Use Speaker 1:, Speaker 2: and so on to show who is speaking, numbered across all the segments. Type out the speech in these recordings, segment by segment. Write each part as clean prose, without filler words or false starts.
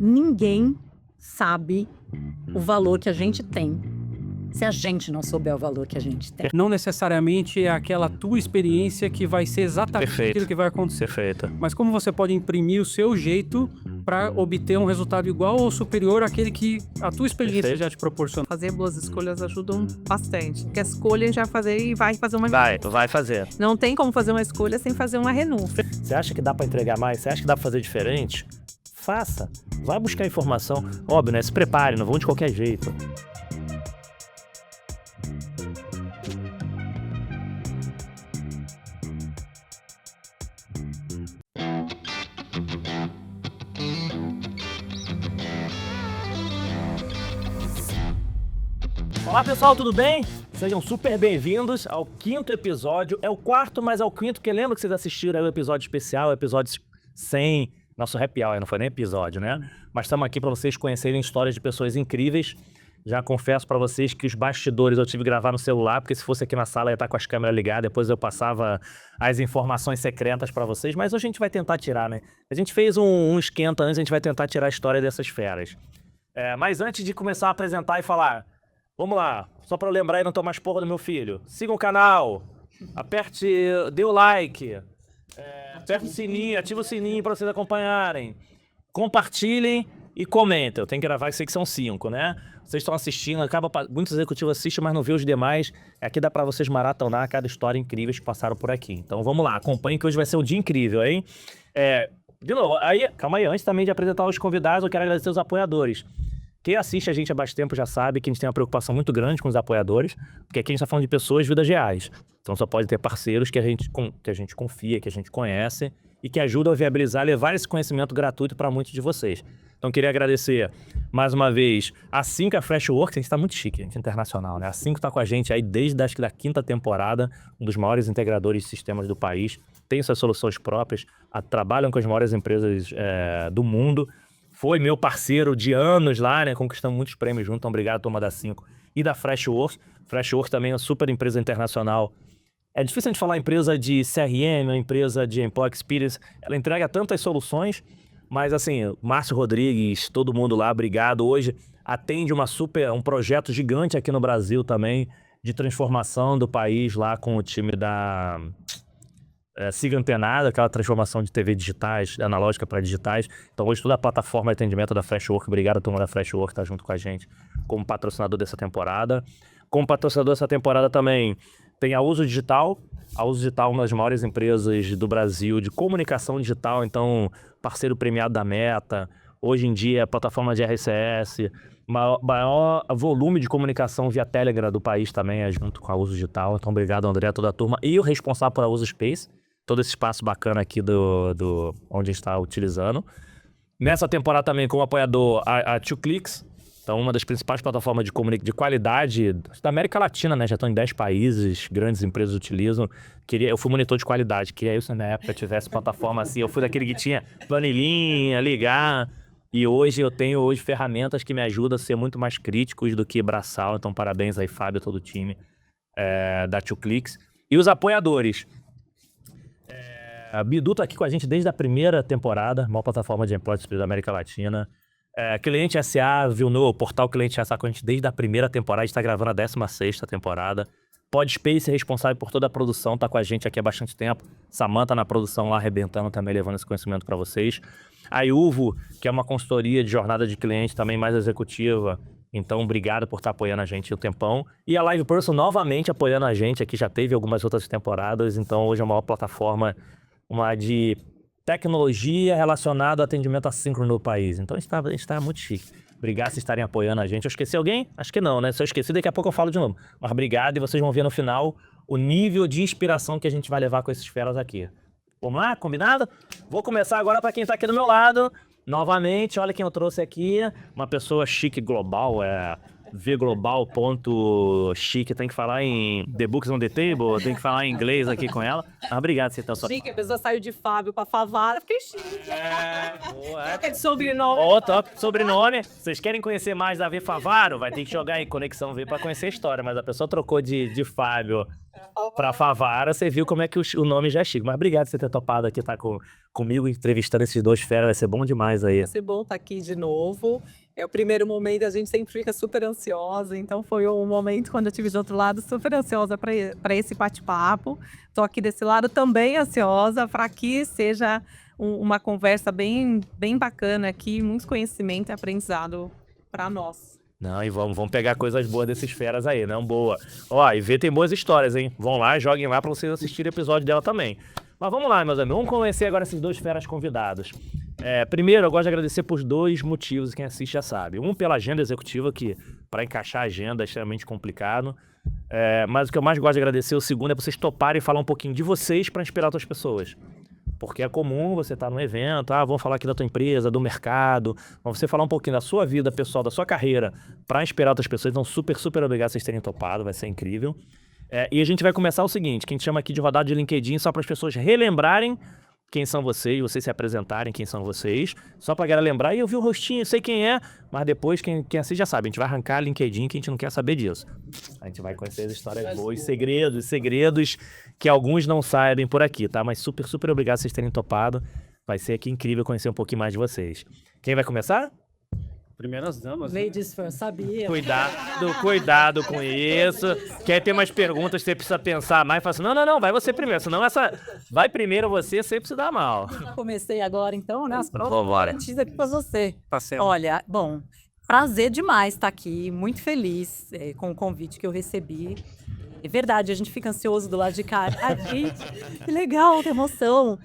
Speaker 1: Ninguém sabe o valor que a gente tem se a gente não souber o valor que a gente tem.
Speaker 2: Não necessariamente é aquela tua experiência que vai ser exatamente
Speaker 3: Perfeito.
Speaker 2: aquilo que vai acontecer.
Speaker 3: Perfeito.
Speaker 2: Mas como você pode imprimir o seu jeito para obter um resultado igual ou superior àquele que a tua experiência
Speaker 3: Perfeito.
Speaker 2: já te proporciona.
Speaker 4: Fazer boas escolhas ajudam bastante. Porque a escolha a gente vai fazer e vai fazer uma...
Speaker 3: Vai fazer.
Speaker 4: Não tem como fazer uma escolha sem fazer uma renúncia.
Speaker 3: Você acha que dá pra entregar mais? Você acha que dá pra fazer diferente? Faça. Vai buscar informação. Óbvio, né? Se prepare, não vão de qualquer jeito. Olá pessoal, tudo bem? Sejam super bem-vindos ao 5º episódio. É o 4º, mas é o 5º, porque lembra que vocês assistiram aí o episódio especial, o episódio 100, nosso happy hour, não foi nem episódio, né? Mas estamos aqui para vocês conhecerem histórias de pessoas incríveis. Já confesso para vocês que os bastidores eu tive que gravar no celular, porque se fosse aqui na sala ia estar com as câmeras ligadas, depois eu passava as informações secretas para vocês, mas hoje a gente vai tentar tirar, né? A gente fez um esquenta antes, a gente vai tentar tirar a história dessas feras. Mas antes de começar a apresentar e falar... Vamos lá, só pra eu lembrar e não tomar esporro do meu filho. Siga o canal, dê o like, aperte o sininho, ative o sininho pra vocês acompanharem. Compartilhem e comentem. Eu tenho que gravar, sei que são 5, né? Vocês estão assistindo, muitos executivos assistem, mas não vê os demais. Aqui dá pra vocês maratonar cada história incrível que passaram por aqui. Então vamos lá, acompanhem que hoje vai ser um dia incrível, hein? De novo, calma aí, antes também de apresentar os convidados, eu quero agradecer os apoiadores. Quem assiste a gente há bastante tempo já sabe que a gente tem uma preocupação muito grande com os apoiadores, porque aqui a gente está falando de pessoas, vidas reais. Então só pode ter parceiros que a gente confia, que a gente conhece e que ajudam a viabilizar, levar esse conhecimento gratuito para muitos de vocês. Então queria agradecer mais uma vez a 5, a Freshworks, a gente está muito chique, a gente é internacional, né? A 5 está com a gente aí desde acho que da 5ª temporada, um dos maiores integradores de sistemas do país, tem suas soluções próprias, trabalham com as maiores empresas do mundo. Foi meu parceiro de anos lá, né? Conquistamos muitos prêmios junto. Então, obrigado, turma da 5. E da Freshworks. Freshworks também é uma super empresa internacional. É difícil a gente falar empresa de CRM, uma empresa de Employee Experience. Ela entrega tantas soluções, mas assim, Márcio Rodrigues, todo mundo lá, obrigado. Hoje atende um projeto gigante aqui no Brasil também, de transformação do país lá com o time da... Siga Antenada, aquela transformação de TV digitais, analógica para digitais. Então hoje toda a plataforma de atendimento da Freshworks, obrigado turma da Freshworks, tá junto com a gente como patrocinador dessa temporada. Como patrocinador dessa temporada também tem a Uso Digital. A Uso Digital é uma das maiores empresas do Brasil de comunicação digital, então parceiro premiado da Meta. Hoje em dia a plataforma de RCS, maior volume de comunicação via Telegram do país também é junto com a Uso Digital. Então obrigado André, toda a turma. E o responsável por a Uso Space. Todo esse espaço bacana aqui onde a gente está utilizando. Nessa temporada também como apoiador a 2Clicks, então uma das principais plataformas de qualidade da América Latina, né? Já estão em 10 países, grandes empresas utilizam. Eu fui monitor de qualidade, queria isso na época tivesse plataforma assim, eu fui daquele que tinha planilhinha, ligar, e hoje eu tenho ferramentas que me ajudam a ser muito mais críticos do que braçal, então parabéns aí Fábio e todo o time da 2Clicks. E os apoiadores... A Bidu tá aqui com a gente desde a primeira temporada, maior plataforma de employee da América Latina. Cliente SA, o portal Cliente SA com a gente desde a primeira temporada, a gente tá gravando a 16ª temporada. Podspace é responsável por toda a produção, tá com a gente aqui há bastante tempo. Samantha na produção lá, arrebentando também, levando esse conhecimento para vocês. A Iuvo, que é uma consultoria de jornada de cliente também mais executiva. Então, obrigado por estar apoiando a gente um tempão. E a Live Person novamente apoiando a gente aqui, já teve algumas outras temporadas, então hoje é a maior plataforma de tecnologia relacionada ao atendimento assíncrono no país. Então a gente tá muito chique. Obrigado por vocês estarem apoiando a gente. Eu esqueci alguém? Acho que não, né? Se eu esqueci, daqui a pouco eu falo de novo. Mas obrigado e vocês vão ver no final o nível de inspiração que a gente vai levar com esses feras aqui. Vamos lá? Combinado? Vou começar agora para quem tá aqui do meu lado. Novamente, olha quem eu trouxe aqui. Uma pessoa chique global, vglobal.chique, tem que falar em The Books on the Table, tem que falar em inglês aqui com ela. Obrigado, você tá só.
Speaker 4: Chique, a pessoa saiu de Fábio pra Favara, fiquei chique.
Speaker 3: Boa.
Speaker 4: É de sobrenome.
Speaker 3: Top, sobrenome. Vocês querem conhecer mais da V Favaro? Vai ter que jogar em Conexão V pra conhecer a história, mas a pessoa trocou de Fábio Pra Favara, você viu como é que o nome já é chique. Mas obrigado por você ter topado aqui, estar comigo entrevistando esses dois feras. Vai ser bom demais aí.
Speaker 4: Vai ser bom estar aqui de novo. É o primeiro momento, a gente sempre fica super ansiosa. Então foi um momento, quando eu estive do outro lado, super ansiosa para esse bate-papo. Estou aqui desse lado também ansiosa para que seja uma conversa bem bacana aqui, muito conhecimento e aprendizado para nós.
Speaker 3: Não, e vamos pegar coisas boas desses feras aí, não? Boa. Ó, e tem boas histórias, hein? Vão lá, joguem lá pra vocês assistirem o episódio dela também. Mas vamos lá, meus amigos. Vamos conhecer agora esses dois feras convidados. Primeiro, eu gosto de agradecer por 2 motivos, quem assiste já sabe. Um, pela agenda executiva, que para encaixar a agenda é extremamente complicado. Mas o que eu mais gosto de agradecer, o segundo, é vocês toparem falar um pouquinho de vocês para inspirar outras pessoas. Porque é comum você estar num evento, vamos falar aqui da tua empresa, do mercado, vamos você falar um pouquinho da sua vida pessoal, da sua carreira, para inspirar outras pessoas. Então, super, super obrigado por vocês terem topado, vai ser incrível. E a gente vai começar o seguinte, que a gente chama aqui de rodada de LinkedIn, só para as pessoas relembrarem quem são vocês se apresentarem quem são vocês, só pra galera lembrar, e eu vi o rostinho, sei quem é, mas depois quem assiste já sabe, a gente vai arrancar LinkedIn que a gente não quer saber disso. A gente vai conhecer as histórias boas, segredos que alguns não sabem por aqui, tá? Mas super, super obrigado por vocês terem topado, vai ser aqui incrível conhecer um pouquinho mais de vocês. Quem vai começar?
Speaker 2: Primeiras damas. Né?
Speaker 1: Ladies first, sabia?
Speaker 3: Cuidado com isso. Quer ter mais perguntas, você precisa pensar mais. Fala assim, não, vai você primeiro. Senão vai primeiro você sempre se dá mal.
Speaker 1: Comecei agora então, né? As
Speaker 3: Vambora.
Speaker 1: provas aqui pra você.
Speaker 2: Tá certo.
Speaker 1: Olha, bom, prazer demais estar aqui. Muito feliz com o convite que eu recebi. É verdade, a gente fica ansioso do lado de cá. Ai, gente, que legal, que emoção.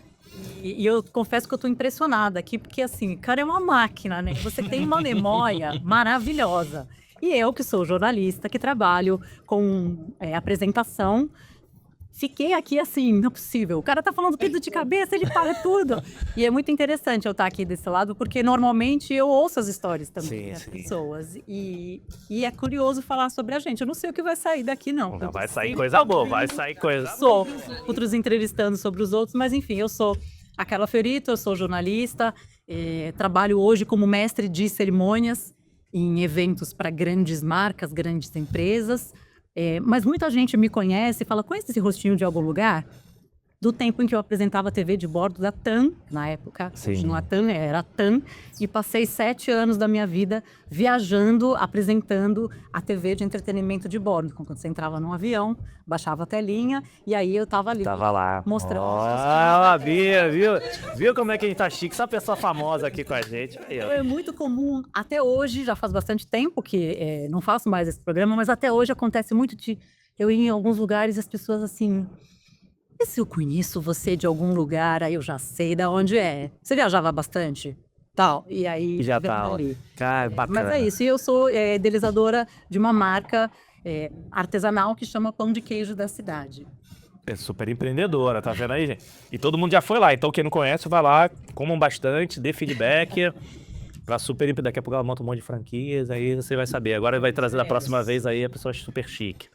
Speaker 1: E eu confesso que eu tô impressionada aqui, porque assim, cara, é uma máquina, né? Você tem uma memória maravilhosa. E eu, que sou jornalista, que trabalho com apresentação, fiquei aqui assim, não é possível. O cara tá falando tudo de cabeça, ele para tudo. E é muito interessante eu estar aqui desse lado, porque normalmente eu ouço as histórias também das pessoas. E é curioso falar sobre a gente. Eu não sei o que vai sair daqui, não.
Speaker 3: Não vai sair coisa boa, vai sair coisa...
Speaker 1: Sou outros entrevistando sobre os outros, mas enfim, eu sou a Carla Fiorito, eu sou jornalista, trabalho hoje como mestre de cerimônias em eventos para grandes marcas, grandes empresas. Mas muita gente me conhece e fala, conhece esse rostinho de algum lugar? Do tempo em que eu apresentava a TV de bordo da TAM, na época, hoje não é TAM, era a TAM, e passei 7 anos da minha vida viajando, apresentando a TV de entretenimento de bordo. Quando você entrava num avião, baixava a telinha, e aí eu tava ali.
Speaker 3: Tava lá.
Speaker 1: Mostrando.
Speaker 3: Viu como é que a gente tá chique? Essa pessoa famosa aqui com a gente.
Speaker 1: É muito comum, até hoje, já faz bastante tempo que não faço mais esse programa, mas até hoje acontece muito de eu ir em alguns lugares e as pessoas assim... E se eu conheço você de algum lugar, aí eu já sei de onde é. Você viajava bastante? Tal. E aí...
Speaker 3: Já tá ali. Cara, bacana.
Speaker 1: Mas é isso. E eu sou idealizadora de uma marca artesanal que chama Pão de Queijo da Cidade.
Speaker 3: É super empreendedora, tá vendo aí, gente? E todo mundo já foi lá. Então, quem não conhece, vai lá, comam bastante, dê feedback. Pra super... Daqui a pouco ela monta um monte de franquias, aí você vai saber. Agora vai trazer da próxima vez aí a pessoa super chique.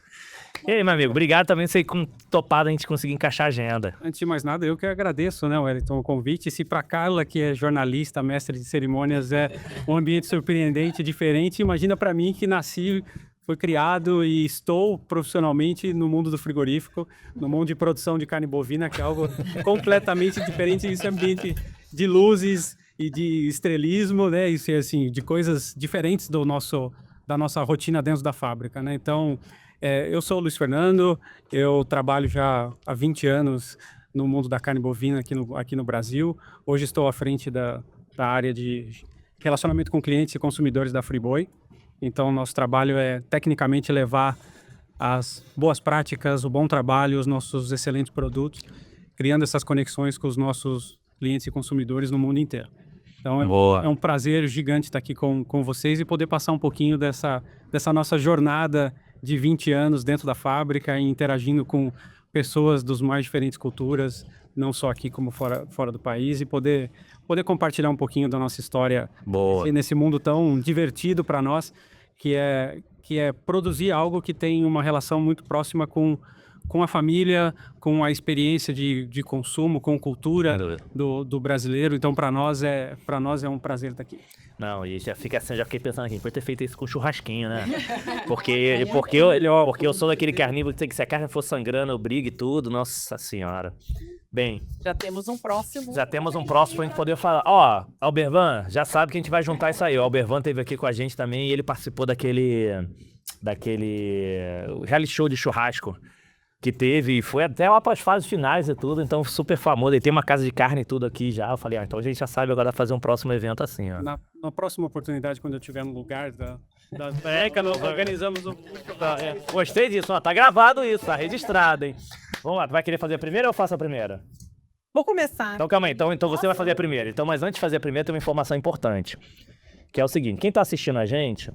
Speaker 3: E aí, meu amigo, obrigado também por você com topado a gente conseguir encaixar a agenda.
Speaker 2: Antes de mais nada, eu que agradeço, né, Wellington, o convite. E se para Carla, que é jornalista, mestre de cerimônias, é um ambiente surpreendente, diferente, imagina para mim que nasci, fui criado e estou profissionalmente no mundo do frigorífico, no mundo de produção de carne bovina, que é algo completamente diferente desse ambiente de luzes e de estrelismo, né, isso é assim, de coisas diferentes da nossa rotina dentro da fábrica, né, então... eu sou o Luiz Fernando, eu trabalho já há 20 anos no mundo da carne bovina aqui no Brasil. Hoje estou à frente da área de relacionamento com clientes e consumidores da Friboi. Então, nosso trabalho é, tecnicamente, levar as boas práticas, o bom trabalho, os nossos excelentes produtos, criando essas conexões com os nossos clientes e consumidores no mundo inteiro. Então, é um prazer gigante estar aqui com vocês e poder passar um pouquinho dessa nossa jornada de 20 anos dentro da fábrica e interagindo com pessoas dos mais diferentes culturas, não só aqui como fora do país, e poder compartilhar um pouquinho da nossa história nesse mundo tão divertido para nós, que é produzir algo que tem uma relação muito próxima com com a família, com a experiência de consumo, com cultura do brasileiro. Então, para nós é um prazer estar aqui.
Speaker 3: Não, e já fica assim, já fiquei pensando aqui, pode ter feito isso com churrasquinho, né? Porque eu sou daquele carnívoro que tem que se a carne for sangrando, eu brigo e tudo, nossa senhora. Bem,
Speaker 4: Já temos um próximo.
Speaker 3: já temos um próximo pra gente poder falar. Ó, Albervan, já sabe que a gente vai juntar isso aí. O Albervan esteve aqui com a gente também e ele participou daquele reality show de churrasco que teve e foi até lá para as fases finais e tudo, então super famoso. Ele tem uma casa de carne e tudo aqui já. Eu falei, então a gente já sabe agora fazer um próximo evento assim, ó.
Speaker 2: Na próxima oportunidade, quando eu estiver no lugar da Beca, nós organizamos um...
Speaker 3: Gostei disso, ó, tá gravado isso, tá registrado, hein? Vamos lá, tu vai querer fazer a primeira ou eu faço a primeira?
Speaker 4: Vou começar.
Speaker 3: Então calma aí, então você vai fazer a primeira. Então, mas antes de fazer a primeira, tem uma informação importante. Que é o seguinte, quem tá assistindo a gente,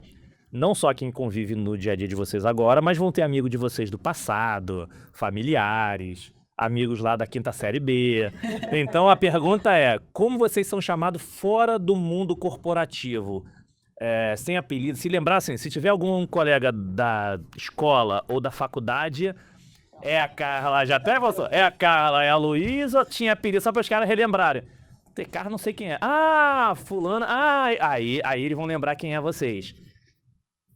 Speaker 3: não só quem convive no dia a dia de vocês agora, mas vão ter amigos de vocês do passado, familiares, amigos lá da quinta série B. Então a pergunta é, como vocês são chamados fora do mundo corporativo? Sem apelido, se lembrassem, se tiver algum colega da escola ou da faculdade... É a Carla, já até você. É a Carla, é a Luísa, tinha apelido, só para os caras relembrarem. Tem cara, não sei quem é. Ah, fulana. Ah, aí eles vão lembrar quem é vocês.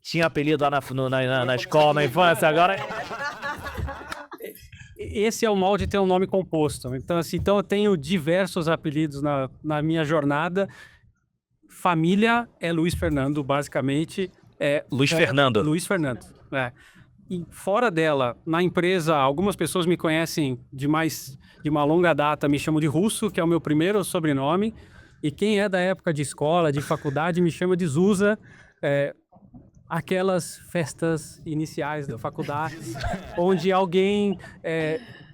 Speaker 3: Tinha apelido lá na escola, na infância, agora.
Speaker 2: Esse é o mal de ter um nome composto. Então, assim, eu tenho diversos apelidos na minha jornada. Família é Luiz Fernando, basicamente.
Speaker 3: Luiz Fernando.
Speaker 2: Luiz Fernando, E fora dela, na empresa, algumas pessoas me conhecem de uma longa data, me chamam de Russo, que é o meu primeiro sobrenome. E quem é da época de escola, de faculdade, me chama de Zusa. Aquelas festas iniciais da faculdade, onde alguém,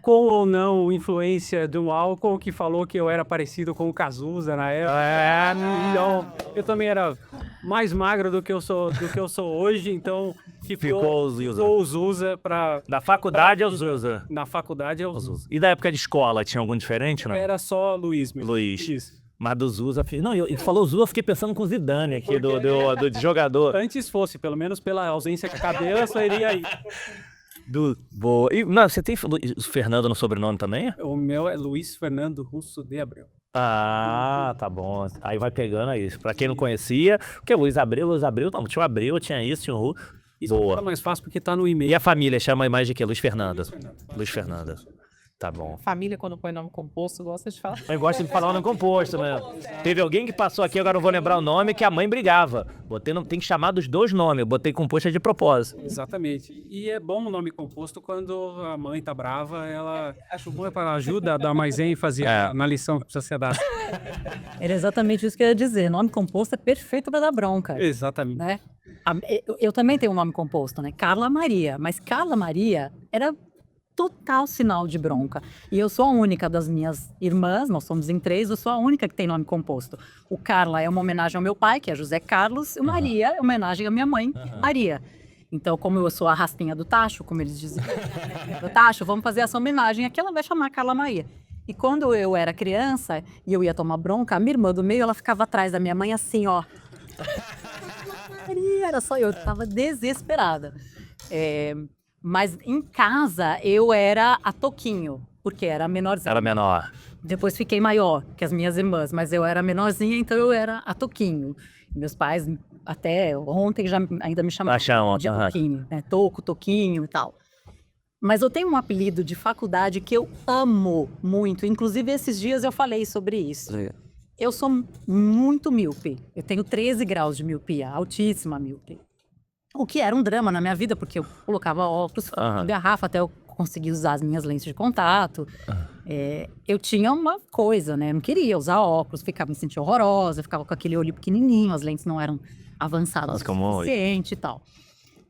Speaker 2: com ou não influência de um álcool, que falou que eu era parecido com o Cazuza na época. Então, eu também era mais magro do que eu sou hoje, então ficou o Zusa para...
Speaker 3: Da faculdade é o Zusa.
Speaker 2: Na faculdade é o Zusa.
Speaker 3: E da época de escola, tinha algum diferente, não?
Speaker 2: Era só Luiz mesmo.
Speaker 3: Luiz.
Speaker 2: Isso.
Speaker 3: Mas do Zusa... Não, ele falou Zusa, eu fiquei pensando com o Zidane aqui, do jogador.
Speaker 2: Antes fosse, pelo menos pela ausência que a cabeça iria aí.
Speaker 3: Boa. Não, você tem Fernando no sobrenome também?
Speaker 2: O meu é Luiz Fernando Russo de Abreu.
Speaker 3: Ah, tá bom. Aí vai pegando aí. Pra quem não conhecia, porque Luiz Abreu, não, tinha o Abreu, tinha isso, tinha o Russo.
Speaker 2: Isso é mais fácil porque tá no e-mail.
Speaker 3: E a família chama mais de quê? Luiz Fernando. Luiz Fernando. Tá bom.
Speaker 4: Família, quando põe nome composto, gosta de falar.
Speaker 3: Eu gosto de falar o nome composto, né? Teve alguém que passou aqui, agora não vou lembrar o nome, que a mãe brigava. Tem que chamar dos dois nomes, eu botei composto de propósito.
Speaker 2: Exatamente. E é bom o nome composto quando a mãe tá brava, acho bom para ajuda a dar mais ênfase na lição que precisa ser dada.
Speaker 1: Era exatamente isso que eu ia dizer. Nome composto é perfeito para dar bronca.
Speaker 2: Exatamente.
Speaker 1: Né? Eu também tenho um nome composto, né? Carla Maria. Mas Carla Maria era total sinal de bronca. E eu sou a única das minhas irmãs, nós somos em 3, eu sou a única que tem nome composto. O Carla é uma homenagem ao meu pai, que é José Carlos, e o Maria é homenagem à minha mãe, Maria. Então, como eu sou a raspinha do tacho, como eles diziam, do tacho, vamos fazer essa homenagem aqui, ela vai chamar Carla Maria. E quando eu era criança e eu ia tomar bronca, a minha irmã do meio, ela ficava atrás da minha mãe assim, ó. Maria, era só eu tava desesperada. Mas em casa eu era a Toquinho, porque era menorzinha.
Speaker 3: Era menor.
Speaker 1: Depois fiquei maior que as minhas irmãs, mas eu era menorzinha, então eu era a Toquinho. Meus pais até ontem ainda me chamavam de Toquinho, né? Toquinho e tal. Mas eu tenho um apelido de faculdade que eu amo muito. Inclusive esses dias eu falei sobre isso. Eu sou muito míope. Eu tenho 13 graus de miopia, altíssima míope. O que era um drama na minha vida, porque eu colocava óculos, garrafa, até eu conseguir usar as minhas lentes de contato. Eu tinha uma coisa, né? Eu não queria usar óculos, me sentia horrorosa, ficava com aquele olho pequenininho, as lentes não eram avançadas o suficiente e tal.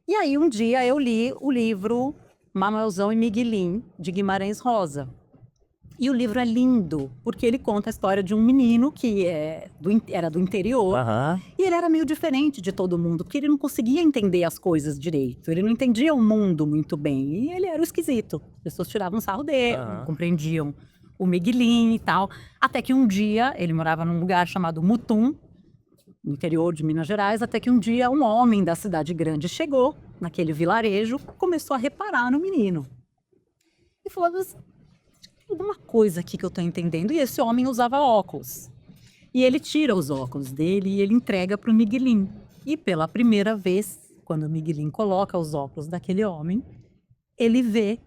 Speaker 1: E aí, um dia, eu li o livro Manuelzão e Miguelim, de Guimarães Rosa. E o livro é lindo, porque ele conta a história de um menino que era do interior. E ele era meio diferente de todo mundo, porque ele não conseguia entender as coisas direito. Ele não entendia o mundo muito bem. E ele era o esquisito. As pessoas tiravam sarro dele, não compreendiam o Miguelim e tal. Até que um dia, ele morava num lugar chamado Mutum, no interior de Minas Gerais. Até que um dia, um homem da cidade grande chegou naquele vilarejo, começou a reparar no menino. e falou, mas tem alguma coisa aqui que eu tô entendendo. E esse homem usava óculos. E ele tira os óculos dele e ele entrega para o Miguelin. E pela primeira vez, quando o Miguelin coloca os óculos daquele homem, ele vê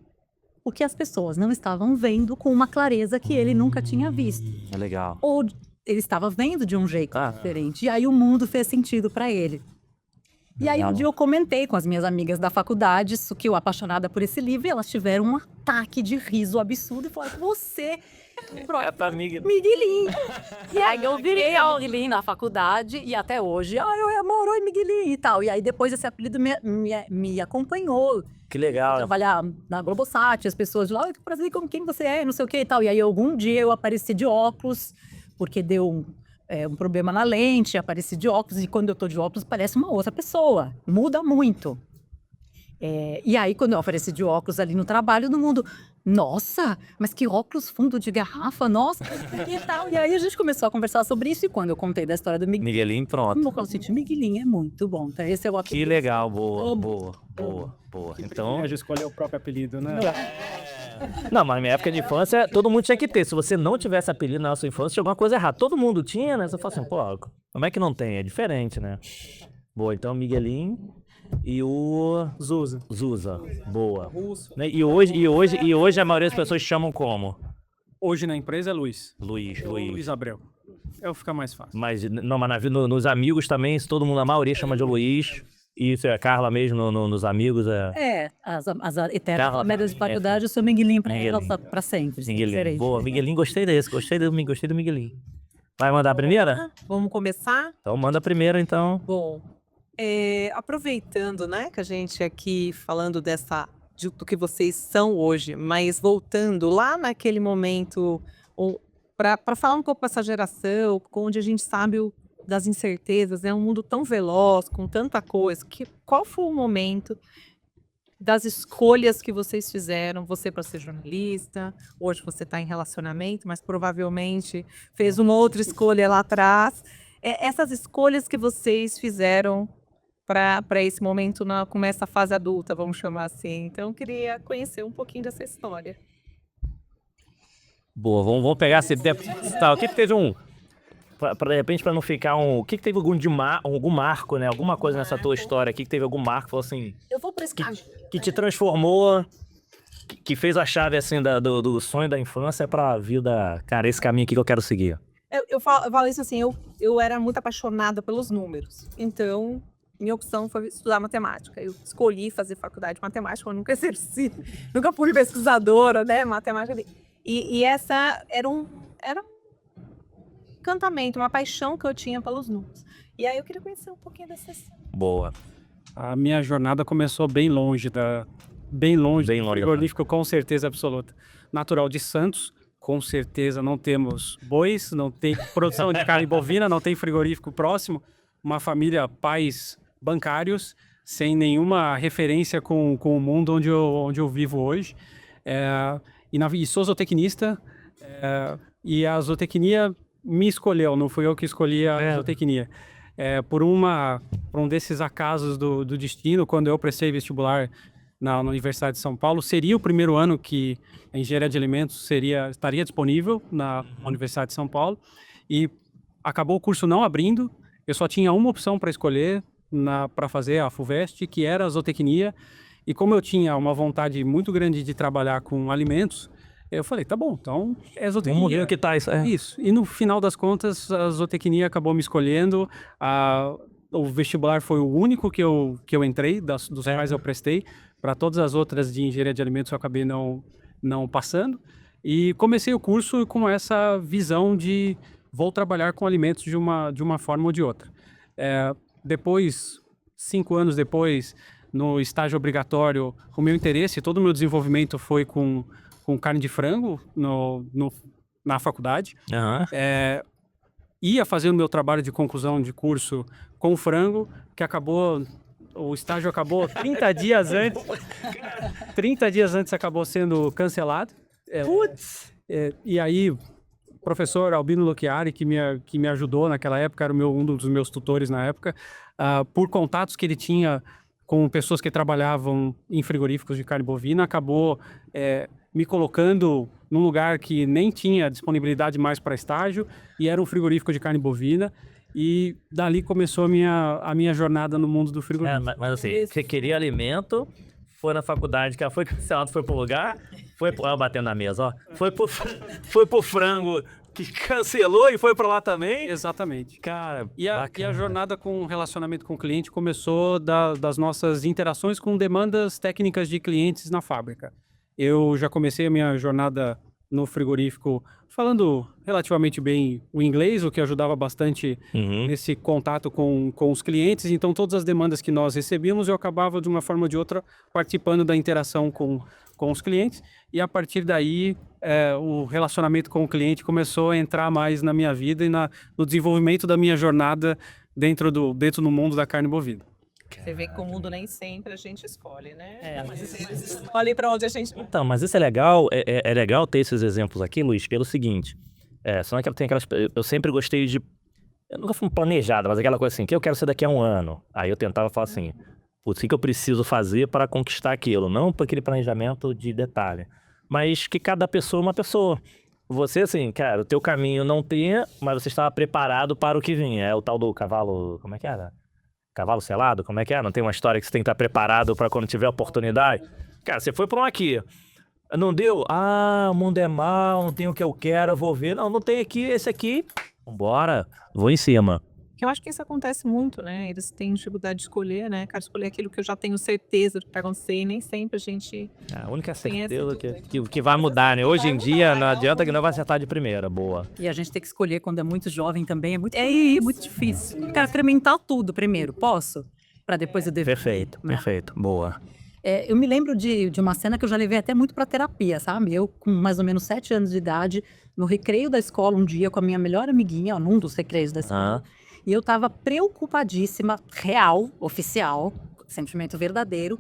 Speaker 1: o que as pessoas não estavam vendo com uma clareza que ele nunca tinha visto.
Speaker 3: É legal.
Speaker 1: Ou ele estava vendo de um jeito
Speaker 3: Ah.
Speaker 1: diferente. E aí o mundo fez sentido para ele. E aí um dia eu comentei com as minhas amigas da faculdade, isso que eu apaixonada por esse livro, e elas tiveram um ataque de riso absurdo e falaram, você
Speaker 3: É pra amiga.
Speaker 1: Miguelin. E aí eu virei a Miguelin na faculdade e até hoje, eu moro em Miguelin e tal. E aí depois esse apelido me acompanhou.
Speaker 3: Que legal.
Speaker 1: Trabalhar na Globosat, as pessoas de lá, que prazer, como quem você é, não sei o que e tal. E aí algum dia eu apareci de óculos, porque deu um problema na lente, apareci de óculos, e quando eu tô de óculos parece uma outra pessoa. Muda muito. E aí, quando eu apareci de óculos ali no trabalho, todo mundo, nossa, mas que óculos fundo de garrafa, nossa, e tal. E aí a gente começou a conversar sobre isso, e quando eu contei da história do Miguelin,
Speaker 3: Miguelin, pronto.
Speaker 1: eu falei assim, Miguelin é muito bom, então esse é o
Speaker 3: Que
Speaker 1: apelido.
Speaker 3: legal, boa. Então,
Speaker 2: A gente escolheu o próprio apelido, né?
Speaker 3: não, mas na minha época de infância, todo mundo tinha que ter. Se você não tivesse apelido na sua infância, tinha alguma coisa errada. Todo mundo tinha, né? Você fala assim, pô, como é que não tem? É diferente, né? Boa, então Miguelin e o Zusa. Boa. Né? E hoje a maioria das pessoas chamam como?
Speaker 2: Hoje na empresa é Luiz.
Speaker 3: Luiz.
Speaker 2: Abreu. É o fica mais fácil.
Speaker 3: Mas, não, mas nos amigos também, todo mundo, a maioria chama de Luiz. E isso é a Carla mesmo nos amigos.
Speaker 1: As eternas
Speaker 3: Carla,
Speaker 1: médias de faculdade, eu sou Miguelin pra
Speaker 3: Miguelin.
Speaker 1: ela pra sempre.
Speaker 3: Miguelin.
Speaker 1: Serei.
Speaker 3: Boa, Miguelin, gostei desse. Gostei do Miguelin. Vai mandar a primeira?
Speaker 4: Vamos começar?
Speaker 3: Então manda a primeira, então.
Speaker 4: Bom, aproveitando, né, que a gente aqui falando do que vocês são hoje, mas voltando lá naquele momento, para falar um pouco dessa geração, onde a gente sabe das incertezas, é um mundo tão veloz, com tanta coisa, qual foi o momento das escolhas que vocês fizeram, você para ser jornalista, hoje você está em relacionamento, mas provavelmente fez uma outra escolha lá atrás. Essas escolhas que vocês fizeram para esse momento com essa fase adulta, vamos chamar assim. Então, eu queria conhecer um pouquinho dessa história.
Speaker 3: Boa, vamos pegar esse tempo. Tá, o que teve de repente, para não ficar o que teve algum marco, né? Alguma coisa nessa tua história aqui que teve algum marco, falou assim,
Speaker 1: Eu vou pra esse caminho.
Speaker 3: que te transformou, que fez a chave, assim, do sonho da infância pra vida, cara, esse caminho aqui que eu quero seguir.
Speaker 4: Eu falo isso assim, eu era muito apaixonada pelos números. Então, minha opção foi estudar matemática. Eu escolhi fazer faculdade de matemática, eu nunca exerci, nunca fui pesquisadora, né? Matemática. E essa era um encantamento, uma paixão que eu tinha pelos números. E aí eu queria conhecer um pouquinho dessa história.
Speaker 3: Boa.
Speaker 2: A minha jornada começou bem longe do frigorífico, com certeza absoluta. Natural de Santos, com certeza não temos bois, não tem produção de carne bovina, não tem frigorífico próximo. Uma família, pais bancários, sem nenhuma referência com o mundo onde eu vivo hoje. E sou zootecnista, e a zootecnia me escolheu, não fui eu que escolhi a zootecnia. Por um desses acasos do destino, quando eu prestei vestibular na Universidade de São Paulo, seria o primeiro ano que a engenharia de alimentos estaria disponível na Universidade de São Paulo, e acabou o curso não abrindo. Eu só tinha uma opção para escolher para fazer a FUVEST, que era a zootecnia, e como eu tinha uma vontade muito grande de trabalhar com alimentos, eu falei, tá bom, então é zootecnia.
Speaker 3: Vamos ver o que tá isso.
Speaker 2: Isso. E no final das contas, a zootecnia acabou me escolhendo. O vestibular foi o único que eu entrei, dos quais eu prestei. Para todas as outras de engenharia de alimentos eu acabei não passando. E comecei o curso com essa visão de vou trabalhar com alimentos de uma forma ou de outra. Depois, 5 anos depois, no estágio obrigatório, o meu interesse, todo o meu desenvolvimento foi com carne de frango na faculdade.
Speaker 3: Uhum.
Speaker 2: Ia fazer o meu trabalho de conclusão de curso com frango, que o estágio acabou 30 dias antes. 30 dias antes acabou sendo cancelado.
Speaker 3: Putz!
Speaker 2: E aí, o professor Albino Locchiari, que me ajudou naquela época, era um dos meus tutores na época, por contatos que ele tinha com pessoas que trabalhavam em frigoríficos de carne bovina, acabou me colocando num lugar que nem tinha disponibilidade mais para estágio e era um frigorífico de carne bovina. E dali começou a minha jornada no mundo do frigorífico.
Speaker 3: Mas assim, você queria alimento, foi na faculdade, que foi cancelado, foi pro lugar, ó, batendo na mesa, ó. Foi pro frango, que cancelou e foi pra lá também.
Speaker 2: Exatamente.
Speaker 3: Cara,
Speaker 2: E a jornada com relacionamento com o cliente começou das nossas interações com demandas técnicas de clientes na fábrica. Eu já comecei a minha jornada no frigorífico falando relativamente bem o inglês, o que ajudava bastante nesse contato com os clientes. Então, todas as demandas que nós recebíamos, eu acabava, de uma forma ou de outra, participando da interação com os clientes. E, a partir daí, o relacionamento com o cliente começou a entrar mais na minha vida e no desenvolvimento da minha jornada dentro do mundo da carne bovina.
Speaker 4: Você vê que o mundo nem sempre a gente escolhe, né? Mas escolhe pra onde a gente...
Speaker 3: Então, mas isso é legal, é legal ter esses exemplos aqui, Luiz, pelo seguinte, senão tem aquelas, eu sempre gostei de, eu nunca fui planejado, mas aquela coisa assim, que eu quero ser daqui a um ano, aí eu tentava falar assim, putz, o que eu preciso fazer para conquistar aquilo, não para aquele planejamento de detalhe, mas que cada pessoa é uma pessoa. Você, assim, cara, o teu caminho não tinha, mas você estava preparado para o que vinha, é o tal do cavalo, como é que era? Cavalo selado? Como é que é? Não tem uma história que você tem que estar preparado para quando tiver oportunidade? Cara, você foi para um aqui. Não deu? Ah, o mundo é mau, não tem o que eu quero, eu vou ver. Não tem aqui, esse aqui. Vambora, vou em cima.
Speaker 4: Eu acho que isso acontece muito, né? Eles têm dificuldade de escolher, né? Quero escolher aquilo que eu já tenho certeza do que vai acontecer e nem sempre a gente...
Speaker 3: A única
Speaker 4: Tem essa
Speaker 3: certeza que vai mudar, né? Hoje em dia, não adianta que não vai acertar de primeira, boa.
Speaker 1: E a gente tem que escolher quando é muito jovem também. É muito difícil. Eu quero experimentar tudo primeiro. Posso? Para depois eu dever.
Speaker 3: Perfeito, boa.
Speaker 1: Eu me lembro de uma cena que eu já levei até muito para terapia, sabe? Eu, com mais ou menos 7 anos de idade, no recreio da escola, um dia com a minha melhor amiguinha, ó, num dos recreios da escola. E eu tava preocupadíssima, real, oficial, sentimento verdadeiro,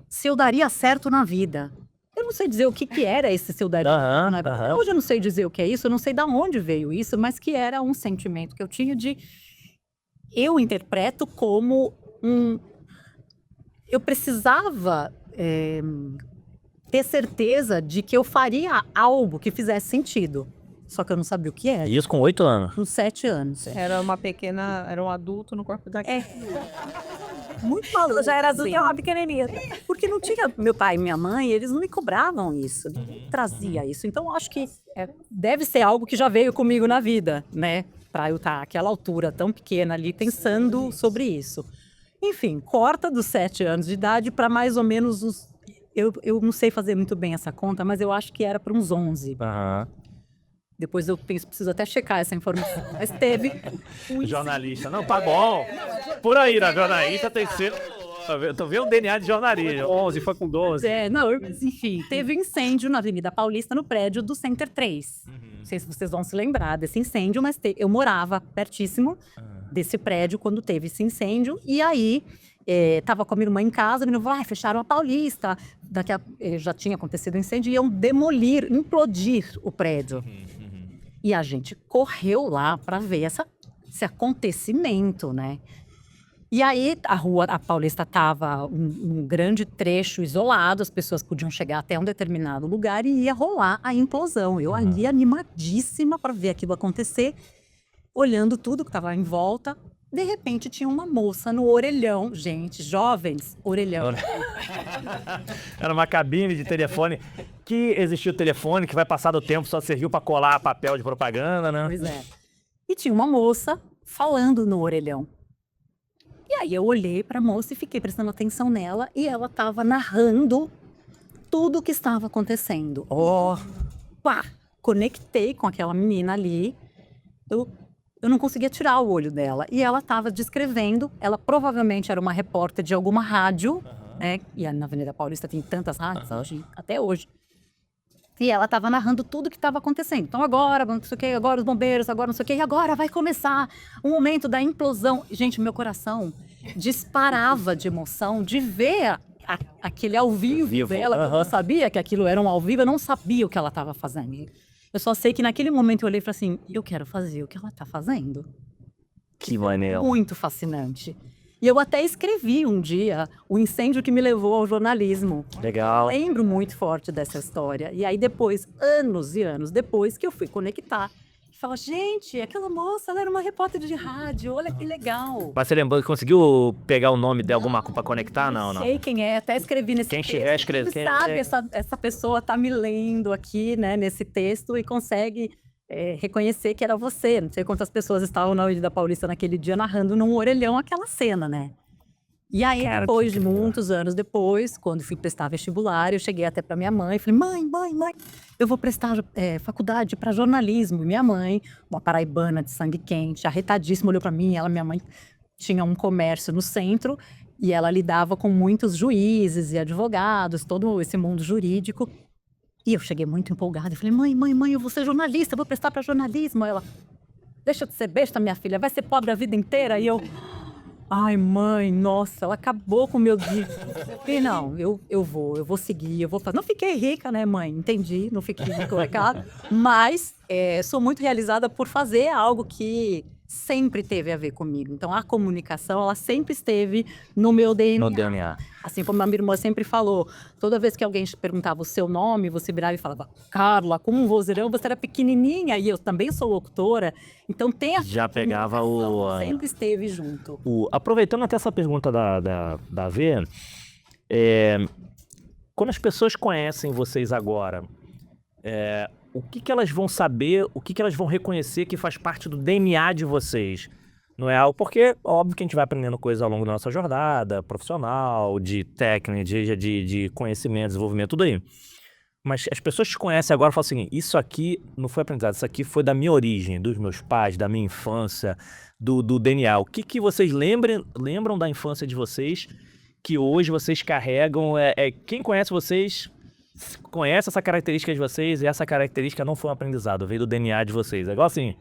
Speaker 1: se eu daria certo na vida. Eu não sei dizer o que era esse se eu daria certo na vida. Hoje eu não sei dizer o que é isso, eu não sei de onde veio isso, mas que era um sentimento que eu tinha de... Eu interpreto como eu precisava ter certeza de que eu faria algo que fizesse sentido. Só que eu não sabia o que era.
Speaker 3: Isso com 8 anos.
Speaker 1: Com 7 anos.
Speaker 4: Era um adulto no corpo da criança.
Speaker 1: Muito maluco.
Speaker 4: Já era adulto, uma pequenininha.
Speaker 1: Porque não tinha meu pai e minha mãe, eles não me cobravam isso, não trazia isso. Então, eu acho que deve ser algo que já veio comigo na vida, né? Pra eu estar àquela altura tão pequena ali, pensando sobre isso. Enfim, corta dos 7 anos de idade para mais ou menos uns... Eu não sei fazer muito bem essa conta, mas eu acho que era para uns 11. Depois eu preciso até checar essa informação. Mas teve
Speaker 3: Jornalista. Não, tá bom. Por aí, na jornalista tem que ser... Tô vendo o DNA de jornalista. 11, foi com 12.
Speaker 1: Mas enfim, teve incêndio na Avenida Paulista, no prédio do Center 3. Não sei se vocês vão se lembrar desse incêndio, mas eu morava pertíssimo desse prédio quando teve esse incêndio. E aí, tava com a minha irmã em casa, a minha irmã falou, fecharam a Paulista. Já tinha acontecido o incêndio, iam implodir o prédio. E a gente correu lá para ver esse acontecimento, né? E aí a Paulista estava um grande trecho isolado, as pessoas podiam chegar até um determinado lugar e ia rolar a implosão. Eu ali animadíssima para ver aquilo acontecer, olhando tudo que estava em volta. De repente tinha uma moça no orelhão, gente, jovens, orelhão.
Speaker 3: Era uma cabine de telefone que existiu o telefone, que vai passar do tempo, só serviu para colar papel de propaganda, né?
Speaker 1: Pois é. E tinha uma moça falando no orelhão. E aí eu olhei para a moça e fiquei prestando atenção nela e ela estava narrando tudo o que estava acontecendo. Conectei com aquela menina ali. Eu não conseguia tirar o olho dela. E ela estava descrevendo, ela provavelmente era uma repórter de alguma rádio, né? E na Avenida Paulista tem tantas rádios, até hoje. E ela estava narrando tudo o que estava acontecendo. Então agora, não sei o quê, agora os bombeiros, agora não sei o quê, e agora vai começar o momento da implosão. Gente, meu coração disparava de emoção de ver aquele ao vivo dela. Eu sabia que aquilo era um ao vivo, eu não sabia o que ela estava fazendo. Eu só sei que naquele momento eu olhei e falei assim, eu quero fazer o que ela está fazendo.
Speaker 3: Que maneiro.
Speaker 1: Muito fascinante. E eu até escrevi um dia o incêndio que me levou ao jornalismo.
Speaker 3: Legal.
Speaker 1: Lembro muito forte dessa história. E aí depois, anos e anos depois, que eu fui conectar. E falar, gente, aquela moça, ela era uma repórter de rádio, olha que legal.
Speaker 3: Mas você lembrou, conseguiu pegar o nome de alguma pra conectar? Não.
Speaker 1: Sei quem é, até escrevi nesse
Speaker 3: Quem
Speaker 1: texto.
Speaker 3: estiver escrevendo-
Speaker 1: Quem
Speaker 3: quem-
Speaker 1: sabe essa pessoa tá me lendo aqui, né, nesse texto e consegue reconhecer que era você. Não sei quantas pessoas estavam na Avenida Paulista naquele dia narrando num orelhão aquela cena, né? E aí, depois de muitos anos depois, quando fui prestar vestibular, eu cheguei até para minha mãe e falei, mãe, eu vou prestar faculdade para jornalismo. E minha mãe, uma paraibana de sangue quente, arretadíssima, olhou para mim. Minha mãe tinha um comércio no centro e ela lidava com muitos juízes e advogados, todo esse mundo jurídico. E eu cheguei muito empolgada e falei, mãe, eu vou ser jornalista, eu vou prestar para jornalismo. Ela, deixa de ser besta, minha filha, vai ser pobre a vida inteira. E eu... Ai, mãe, nossa, ela acabou com o meu dia. Eu falei, não, eu vou seguir, eu vou fazer. Não fiquei rica, né, mãe? Entendi, não fiquei rica, mas sou muito realizada por fazer algo que sempre teve a ver comigo. Então, a comunicação, ela sempre esteve no meu DNA.
Speaker 3: No DNA.
Speaker 1: Assim como a minha irmã sempre falou, toda vez que alguém te perguntava o seu nome, você virava e falava, Carla, com um vozeirão, você era pequenininha, e eu também sou locutora, então tem a
Speaker 3: Já pegava
Speaker 1: comunicação, sempre esteve junto.
Speaker 3: Aproveitando até essa pergunta da V, quando as pessoas conhecem vocês agora, o que elas vão saber, o que elas vão reconhecer que faz parte do DNA de vocês? Não é algo, porque óbvio que a gente vai aprendendo coisas ao longo da nossa jornada, profissional, de técnica, de conhecimento, desenvolvimento, tudo aí. Mas as pessoas te conhecem agora e falam assim, isso aqui não foi aprendizado, isso aqui foi da minha origem, dos meus pais, da minha infância, do DNA. O que vocês lembram da infância de vocês, que hoje vocês carregam? Quem conhece vocês conhece essa característica de vocês e essa característica não foi um aprendizado, veio do DNA de vocês. É igual assim,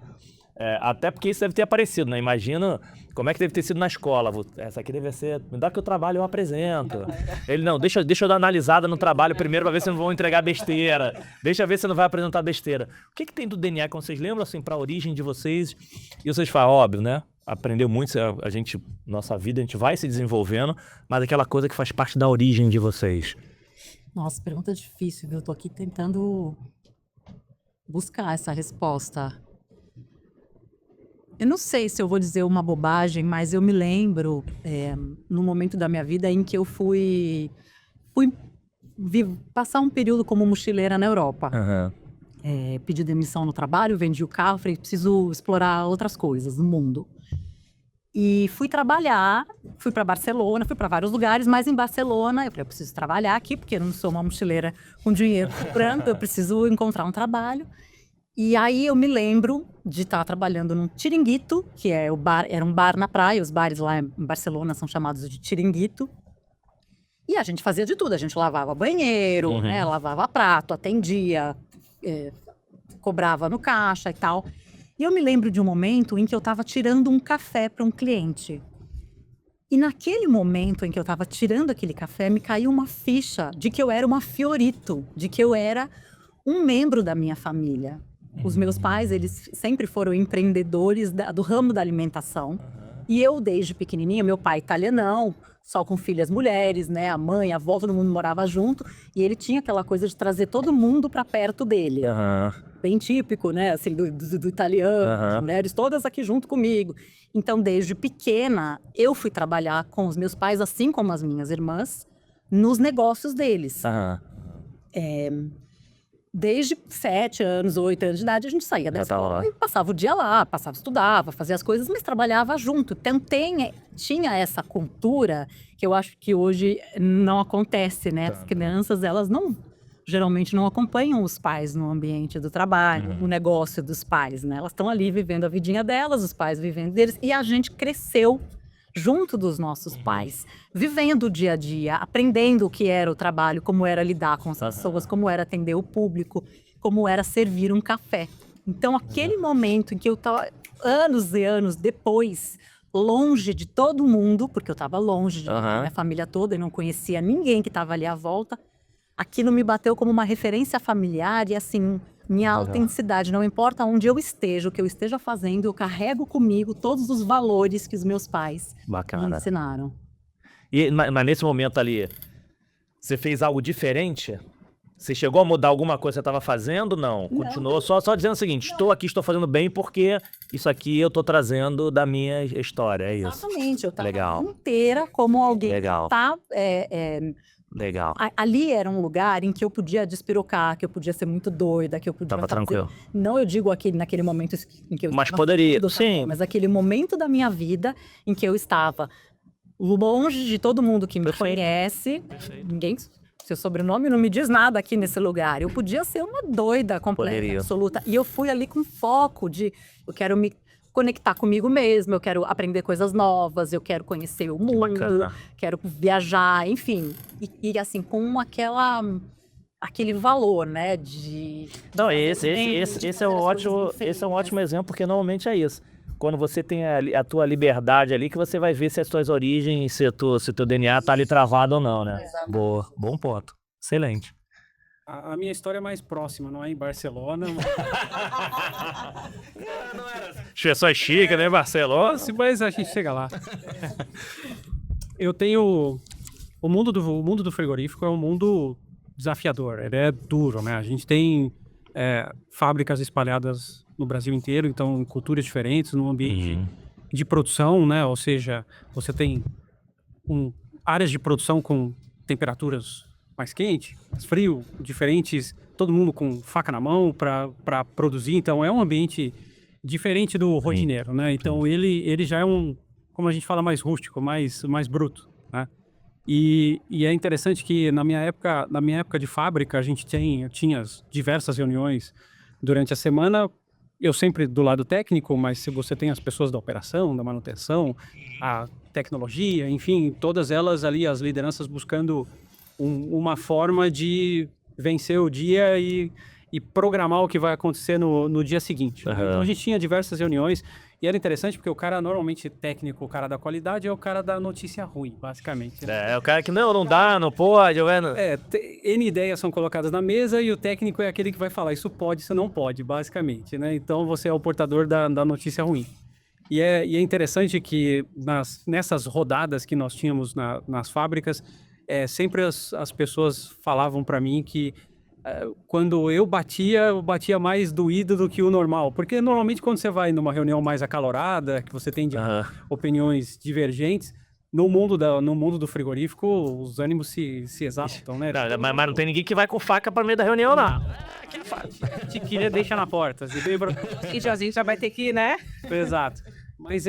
Speaker 3: até porque isso deve ter aparecido, né? Imagina como é que deve ter sido na escola. Essa aqui deve ser, me dá que eu trabalho, eu apresento. Ele, não, deixa eu dar uma analisada no trabalho primeiro pra ver se não vão entregar besteira. Deixa eu ver se não vai apresentar besteira. O que tem do DNA que vocês lembram, assim, pra origem de vocês? E vocês falam, óbvio, né? Aprendeu muito, nossa vida, a gente vai se desenvolvendo, mas aquela coisa que faz parte da origem de vocês.
Speaker 1: Nossa, pergunta difícil, viu? Eu tô aqui tentando buscar essa resposta. Eu não sei se eu vou dizer uma bobagem, mas eu me lembro no momento da minha vida em que eu fui passar um período como mochileira na Europa.
Speaker 3: Uhum.
Speaker 1: Pedi demissão no trabalho, vendi o carro, falei, preciso explorar outras coisas no mundo. E fui trabalhar, fui para Barcelona, fui para vários lugares, mas em Barcelona eu falei, eu preciso trabalhar aqui, porque eu não sou uma mochileira com dinheiro branco, eu preciso encontrar um trabalho. E aí eu me lembro de estar trabalhando num Chiringuito, que era um bar na praia, os bares lá em Barcelona são chamados de Chiringuito. E a gente fazia de tudo, a gente lavava banheiro, né, lavava prato, atendia, cobrava no caixa e tal. E eu me lembro de um momento em que eu estava tirando um café para um cliente. E naquele momento em que eu estava tirando aquele café, me caiu uma ficha de que eu era uma Fiorito, de que eu era um membro da minha família. Os meus pais, eles sempre foram empreendedores do ramo da alimentação. E eu, desde pequenininha, meu pai italianão, só com filhas mulheres, né? A mãe, a avó, todo mundo morava junto. E ele tinha aquela coisa de trazer todo mundo para perto dele. Bem típico, né? Assim, do italiano, as mulheres todas aqui junto comigo. Então, desde pequena, eu fui trabalhar com os meus pais, assim como as minhas irmãs, nos negócios deles. Desde 7 anos, 8 anos de idade, a gente saía da escola e passava o dia lá, estudava, fazia as coisas, mas trabalhava junto. Então, tinha essa cultura que eu acho que hoje não acontece, né? As crianças, elas geralmente não acompanham os pais no ambiente do trabalho, no negócio dos pais, né? Elas estão ali vivendo a vidinha delas, os pais vivendo deles, e a gente cresceu junto dos nossos pais, vivendo o dia a dia, aprendendo o que era o trabalho, como era lidar com as pessoas, como era atender o público, como era servir um café. Então, aquele momento em que eu estava, anos e anos depois, longe de todo mundo, porque eu estava longe da minha família toda e não conhecia ninguém que estava ali à volta, aquilo me bateu como uma referência familiar e, assim, Minha
Speaker 3: Legal.
Speaker 1: autenticidade, não importa onde eu esteja, o que eu esteja fazendo, eu carrego comigo todos os valores que os meus pais me
Speaker 3: Bacana.
Speaker 1: ensinaram.
Speaker 3: Mas nesse momento ali, você fez algo diferente? Você chegou a mudar alguma coisa que você estava fazendo? Não. Continuou só dizendo o seguinte: estou aqui, estou fazendo bem porque isso aqui eu estou trazendo da minha história. É isso.
Speaker 1: Exatamente, eu estava
Speaker 3: Legal.
Speaker 1: inteira como alguém
Speaker 3: Legal.
Speaker 1: que tá,
Speaker 3: Legal.
Speaker 1: ali era um lugar em que eu podia despirocar, que eu podia ser muito doida, que eu podia
Speaker 3: Tava
Speaker 1: fazer-
Speaker 3: tranquilo.
Speaker 1: Não, eu digo naquele momento em que eu
Speaker 3: Mas
Speaker 1: estava
Speaker 3: poderia,
Speaker 1: tudo,
Speaker 3: sim.
Speaker 1: mas aquele momento da minha vida em que eu estava longe de todo mundo que me conhece, ninguém, seu sobrenome não me diz nada aqui nesse lugar. Eu podia ser uma doida completa,
Speaker 3: Poderia.
Speaker 1: absoluta. E eu fui ali com foco de eu quero me conectar comigo mesma, eu quero aprender coisas novas, eu quero conhecer o mundo,
Speaker 3: Bacana.
Speaker 1: quero viajar, enfim. E assim, com aquele valor, né, de...
Speaker 3: Não, esse é um
Speaker 1: fazer as
Speaker 3: ótimo,
Speaker 1: coisas bem
Speaker 3: esse é um
Speaker 1: feitas.
Speaker 3: ótimo exemplo, porque normalmente é isso. Quando você tem a tua liberdade ali, que você vai ver se as tuas origens, se o teu DNA tá ali travado ou não, né? Boa, bom ponto. Excelente.
Speaker 2: A minha história é mais próxima, não é em Barcelona.
Speaker 3: Só é chique, né, Barcelona?
Speaker 2: Mas a gente chega lá. Eu tenho... O mundo do frigorífico é um mundo desafiador, ele é duro, né? A gente tem fábricas espalhadas no Brasil inteiro, então em culturas diferentes, num ambiente de produção, né? Ou seja, você tem áreas de produção com temperaturas mais quente, mais frio, diferentes, todo mundo com faca na mão para produzir, então é um ambiente diferente do rotineiro, né? Então ele já é como a gente fala, mais rústico, mais bruto, né? E é interessante que na minha época de fábrica a gente tinha diversas reuniões durante a semana. Eu sempre do lado técnico, mas se você tem as pessoas da operação, da manutenção, a tecnologia, enfim, todas elas ali, as lideranças buscando uma forma de vencer o dia e programar o que vai acontecer no dia seguinte.
Speaker 3: Uhum.
Speaker 2: Então a gente tinha diversas reuniões e era interessante porque o cara normalmente técnico, o cara da qualidade é o cara da notícia ruim, basicamente, né?
Speaker 3: É o cara que não dá, não pode,
Speaker 2: N ideias são colocadas na mesa e o técnico é aquele que vai falar isso pode, isso não pode, basicamente, né? Então você é o portador da notícia ruim. E é interessante que nessas rodadas que nós tínhamos nas fábricas, sempre as pessoas falavam para mim que quando eu batia mais doído do que o normal. Porque normalmente quando você vai numa reunião mais acalorada, que você tem opiniões divergentes, no mundo do frigorífico, os ânimos se exaltam, né?
Speaker 3: Mas não tem ninguém que vai com faca para meio da reunião, não.
Speaker 2: A gente queria deixar na porta.
Speaker 4: E a gente já vai ter que, né?
Speaker 2: Exato. Mas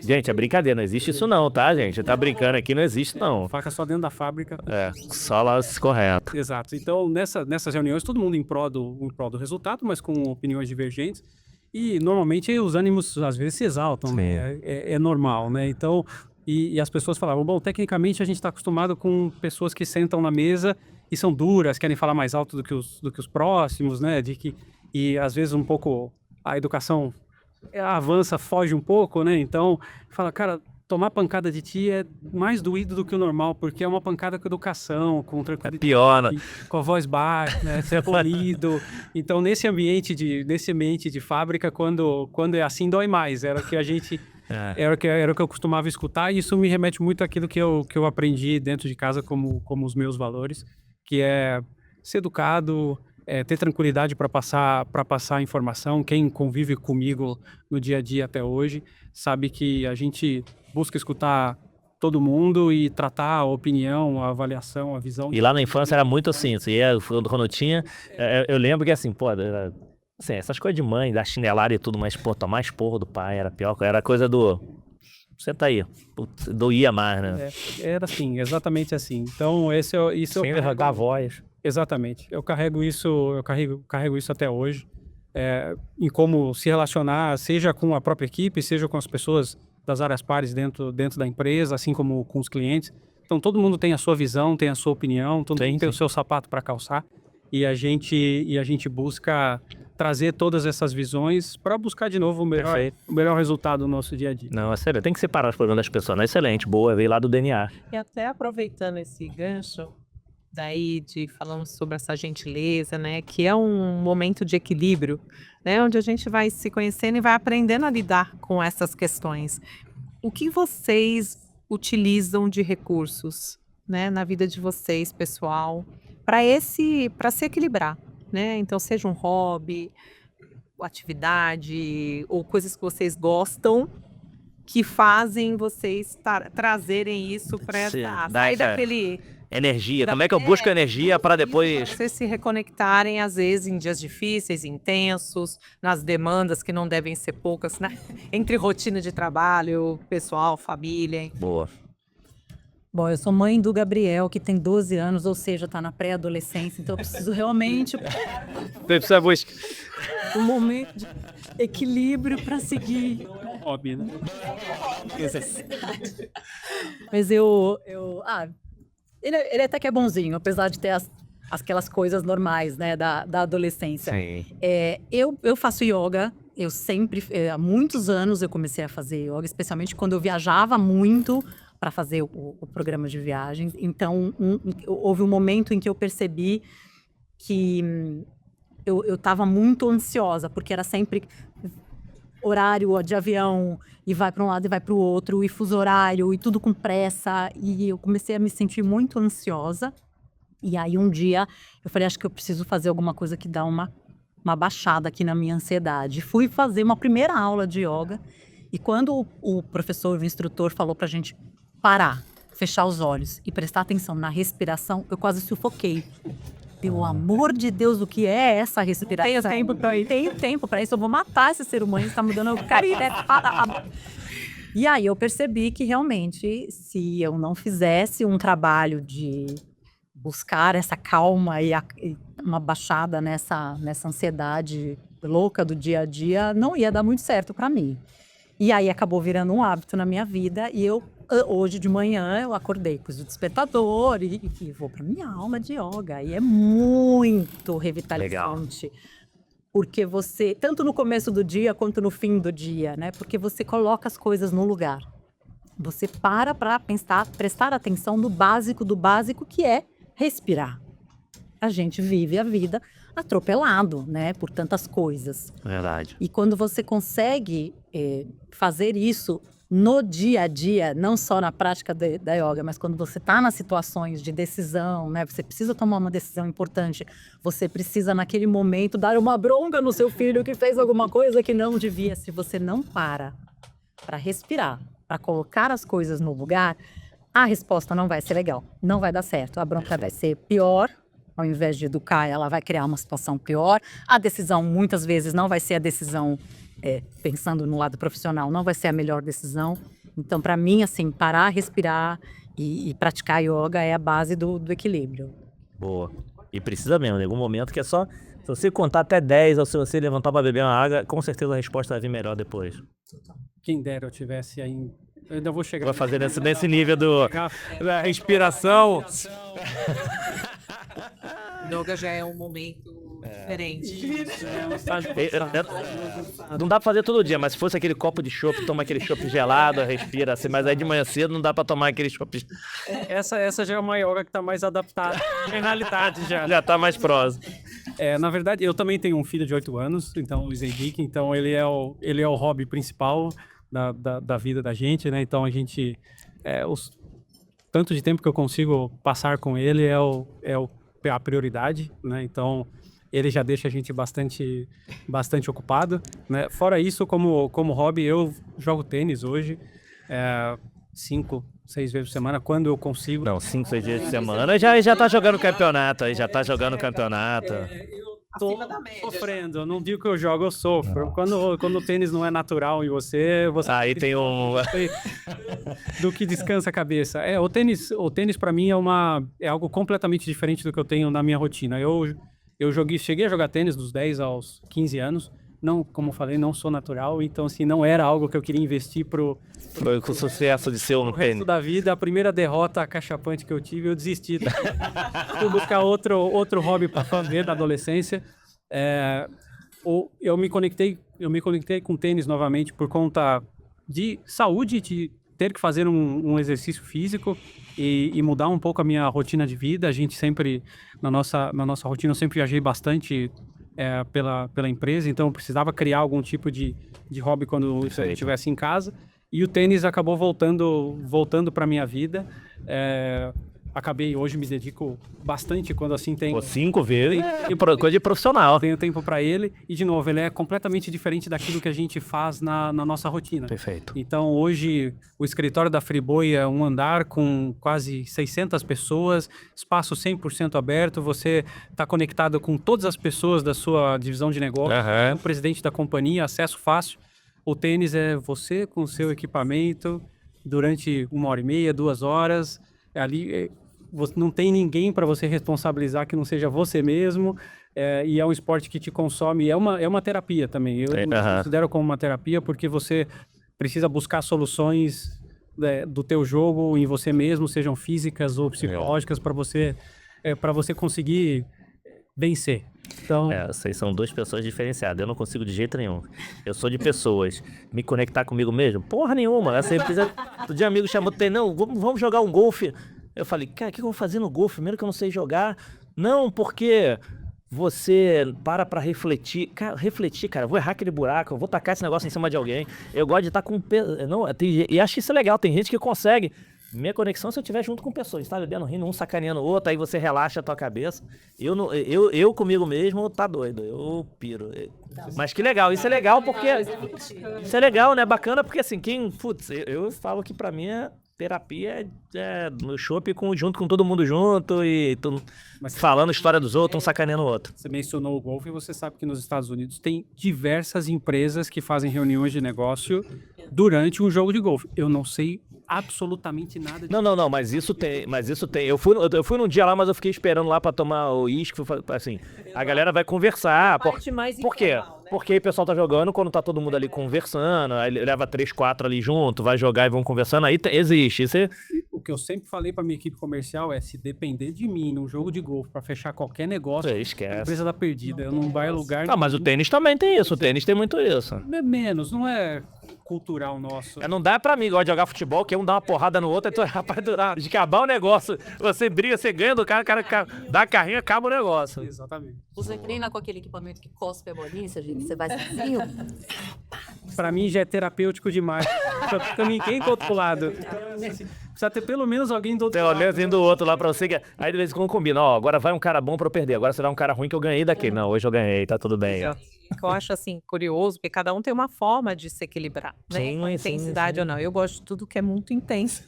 Speaker 3: Gente, é brincadeira, não existe isso não, tá, gente? Tá brincando aqui, não existe não.
Speaker 2: faca só dentro da fábrica.
Speaker 3: Só lá correto.
Speaker 2: Exato. Então, nessas reuniões, todo mundo em prol do resultado, mas com opiniões divergentes. E, normalmente, os ânimos, às vezes, se exaltam. Né? É normal, né? Então, e as pessoas falavam, bom, tecnicamente, a gente está acostumado com pessoas que sentam na mesa e são duras, querem falar mais alto do que os próximos, né? E, às vezes, um pouco a educação avança, foge um pouco, né? Então, fala, cara, tomar pancada de ti é mais doído do que o normal, porque é uma pancada com educação, com tranquilidade.
Speaker 3: Pior, né?
Speaker 2: Com a voz baixa, né? Ser polido. Então, nesse ambiente de fábrica, quando é assim, dói mais. Era o que a gente... Era o que eu costumava escutar, e isso me remete muito àquilo que eu aprendi dentro de casa como os meus valores, que é ser educado, ter tranquilidade para passar informação. Quem convive comigo no dia a dia até hoje sabe que a gente busca escutar todo mundo e tratar a opinião, a avaliação, a visão.
Speaker 3: E lá na infância era muito assim, quando eu tinha, eu lembro que assim, pô, assim, essas coisas de mãe, da chinelada e tudo, mas pô, tomar esporro do pai era pior, era coisa do... Senta aí, putz, doía mais, né?
Speaker 2: Era assim, exatamente assim. Então, isso
Speaker 3: Sem largar a voz.
Speaker 2: Exatamente. Eu carrego isso até hoje, em como se relacionar, seja com a própria equipe, seja com as pessoas das áreas pares dentro da empresa, assim como com os clientes. Então, todo mundo tem a sua visão, tem a sua opinião, todo mundo tem o seu sapato para calçar, e a gente busca trazer todas essas visões para buscar de novo o melhor resultado do nosso dia a dia.
Speaker 3: Não, é sério, tem que separar os problemas das pessoas, não é excelente, boa, veio lá do DNA.
Speaker 4: E até aproveitando esse gancho, daí falamos sobre essa gentileza, né, que é um momento de equilíbrio, né, onde a gente vai se conhecendo e vai aprendendo a lidar com essas questões. O que vocês utilizam de recursos, né, na vida de vocês, pessoal, para se equilibrar, né? Então, seja um hobby, atividade ou coisas que vocês gostam que fazem vocês trazerem isso para
Speaker 3: Sim,
Speaker 4: sair daquele
Speaker 3: energia. Como é que eu busco energia para depois...
Speaker 4: vocês se reconectarem, às vezes, em dias difíceis, intensos, nas demandas que não devem ser poucas, né? Entre rotina de trabalho, pessoal, família.
Speaker 3: Boa.
Speaker 1: Bom, eu sou mãe do Gabriel, que tem 12 anos, ou seja, está na pré-adolescência, então eu preciso realmente
Speaker 3: Precisa buscar.
Speaker 1: um momento de equilíbrio para seguir.
Speaker 2: Hobby, né?
Speaker 1: Mas ele até que é bonzinho, apesar de ter aquelas coisas normais, né, da adolescência.
Speaker 3: Sim.
Speaker 1: Eu faço yoga, eu sempre, há muitos anos eu comecei a fazer yoga, especialmente quando eu viajava muito para fazer o programa de viagens. Então, houve um momento em que eu percebi que eu estava muito ansiosa, porque era sempre horário de avião, e vai para um lado e vai para o outro, e fuso horário, e tudo com pressa, e eu comecei a me sentir muito ansiosa. E aí um dia eu falei, acho que eu preciso fazer alguma coisa que dá uma baixada aqui na minha ansiedade. Fui fazer uma primeira aula de yoga, e quando o professor, o instrutor, falou pra gente parar, fechar os olhos e prestar atenção na respiração, eu quase sufoquei. Pelo amor de Deus, o que é essa respiração?
Speaker 4: Tenho tempo para isso.
Speaker 1: Tenho tempo para isso, eu vou matar esse ser humano, está me dando carinho. E aí eu percebi que realmente, se eu não fizesse um trabalho de buscar essa calma e uma baixada nessa ansiedade louca do dia a dia, não ia dar muito certo para mim. E aí acabou virando um hábito na minha vida, e hoje de manhã eu acordei com o despertador e vou para minha aula de yoga, e é muito revitalizante. Legal. Porque você, tanto no começo do dia quanto no fim do dia, né? Porque você coloca as coisas no lugar. Você para prestar atenção no básico do básico, que é respirar. A gente vive a vida atropelado, né? Por tantas coisas.
Speaker 3: Verdade.
Speaker 1: E quando você consegue fazer isso no dia a dia, não só na prática da yoga, mas quando você está nas situações de decisão, né? Você precisa tomar uma decisão importante, você precisa naquele momento dar uma bronca no seu filho que fez alguma coisa que não devia. Se você não para respirar, para colocar as coisas no lugar, a resposta não vai ser legal, não vai dar certo, a bronca vai ser pior. Ao invés de educar, ela vai criar uma situação pior. A decisão, muitas vezes, não vai ser a decisão, pensando no lado profissional, não vai ser a melhor decisão. Então, para mim, assim, parar, respirar e praticar yoga é a base do equilíbrio.
Speaker 3: Boa. E precisa mesmo, em algum momento, que é só... Se você contar até 10, ou se você levantar para beber uma água, com certeza a resposta vai vir melhor depois.
Speaker 2: Quem dera eu tivesse aí... Eu ainda vou chegar...
Speaker 3: Vai fazer nesse nível da respiração...
Speaker 4: Yoga já é um momento diferente.
Speaker 3: Não dá pra fazer todo dia, mas se fosse aquele copo de chopp, toma aquele chopp gelado, respira assim, mas aí de manhã cedo não dá pra tomar aquele chopp.
Speaker 2: Essa já é uma yoga que tá mais adaptada à realidade já.
Speaker 3: Já tá mais próximo.
Speaker 2: Na verdade, eu também tenho um filho de 8 anos, então o Zeydik, então ele é o hobby principal da vida da gente, né? Então a gente... tanto de tempo que eu consigo passar com ele é a prioridade, né? Então ele já deixa a gente bastante ocupado, né? Fora isso, como hobby, eu jogo tênis hoje 5, 6 vezes por semana, quando eu consigo.
Speaker 3: Não, 5, 6 dias por semana já tá jogando campeonato aí, já tá jogando campeonato.
Speaker 2: Eu tô sofrendo, eu não digo que eu jogo, eu sofro. Quando o tênis não é natural em você
Speaker 3: aí tem um...
Speaker 2: do que descansa a cabeça. O tênis para mim é algo completamente diferente do que eu tenho na minha rotina. Eu cheguei a jogar tênis dos 10 aos 15 anos. Não, como eu falei, não sou natural, então assim, não era algo que eu queria investir pro
Speaker 3: sucesso de ser um
Speaker 2: resto da vida. A primeira derrota acachapante que eu tive, eu desisti. Fui buscar outro hobby para fazer da adolescência. Eu me conectei com tênis novamente por conta de saúde, de ter que fazer um exercício físico e mudar um pouco a minha rotina de vida. A gente sempre, na nossa rotina, eu sempre viajei bastante pela empresa, então eu precisava criar algum tipo de hobby quando eu estivesse em casa. E o tênis acabou voltando para minha vida. Hoje me dedico bastante quando assim tenho...
Speaker 3: 5 vezes coisa de profissional.
Speaker 2: Tenho tempo para ele e, de novo, ele é completamente diferente daquilo que a gente faz na nossa rotina.
Speaker 3: Perfeito.
Speaker 2: Então, hoje, o escritório da Friboi é um andar com quase 600 pessoas, espaço 100% aberto, você está conectado com todas as pessoas da sua divisão de negócio, o presidente da companhia, acesso fácil. O tênis é você com o seu equipamento durante 1h30, 2 horas, ali... Não tem ninguém para você responsabilizar que não seja você mesmo, e é um esporte que te consome, é uma terapia também. Eu considero como uma terapia porque você precisa buscar soluções do teu jogo em você mesmo, sejam físicas ou psicológicas, para você conseguir vencer. Então...
Speaker 3: vocês são 2 pessoas diferenciadas. Eu não consigo de jeito nenhum. Eu sou de pessoas. Me conectar comigo mesmo? Porra nenhuma. Outro dia um amigo chamou, não, vamos jogar um golfe. Eu falei, cara, o que eu vou fazer no golfe? Primeiro que eu não sei jogar. Não, porque você para refletir. Cara, eu vou errar aquele buraco, eu vou tacar esse negócio em cima de alguém. Eu gosto de estar com... E acho isso legal, tem gente que consegue. Minha conexão é se eu estiver junto com pessoas, tá bebendo, rindo, um sacaneando o outro, aí você relaxa a tua cabeça. Eu comigo mesmo, tá doido, eu piro. Mas que legal, isso é legal porque... Isso é legal, né? Bacana porque assim, eu falo que pra mim terapia no shopping junto com todo mundo junto e falando história dos outros, um sacaneando o outro.
Speaker 2: Você mencionou o golfe e você sabe que nos Estados Unidos tem diversas empresas que fazem reuniões de negócio durante um jogo de golfe. Eu não sei absolutamente nada.
Speaker 3: Não, mas isso tem. Eu fui num dia lá, mas eu fiquei esperando lá pra tomar o uísque, assim, a galera vai conversar. Por quê? Porque aí o pessoal tá jogando quando tá todo mundo ali conversando, aí leva 3, 4 ali junto, vai jogar e vão conversando, aí existe.
Speaker 2: O que eu sempre falei pra minha equipe comercial é, se depender de mim num jogo de golfe pra fechar qualquer negócio,
Speaker 3: esquece.
Speaker 2: A empresa tá perdida, eu não vai a lugar...
Speaker 3: Mas o tênis também tem isso, o tênis tem muito isso.
Speaker 2: É menos, não é cultural nosso.
Speaker 3: Não dá pra mim, gosta de jogar futebol, que um dá uma porrada no outro, aí rapaz, de acabar o negócio, você briga, você ganha do cara, o cara dá a carrinha, acaba o negócio.
Speaker 2: Exatamente.
Speaker 1: Você treina com aquele equipamento que cospe a bolinha, você vai sozinho?
Speaker 2: Pra mim já é terapêutico demais. Pra ninguém do outro lado. Precisa ter pelo menos alguém do outro lado.
Speaker 3: Tem alguém do outro lá pra você. Aí de vez em quando combina, agora vai um cara bom pra eu perder, agora será um cara ruim que eu ganhei daquele. Não, hoje eu ganhei, tá tudo bem.
Speaker 4: Eu acho assim curioso, porque cada um tem uma forma de se equilibrar, né?
Speaker 3: Sim,
Speaker 4: Intensidade ou não. Eu gosto de tudo que é muito intenso.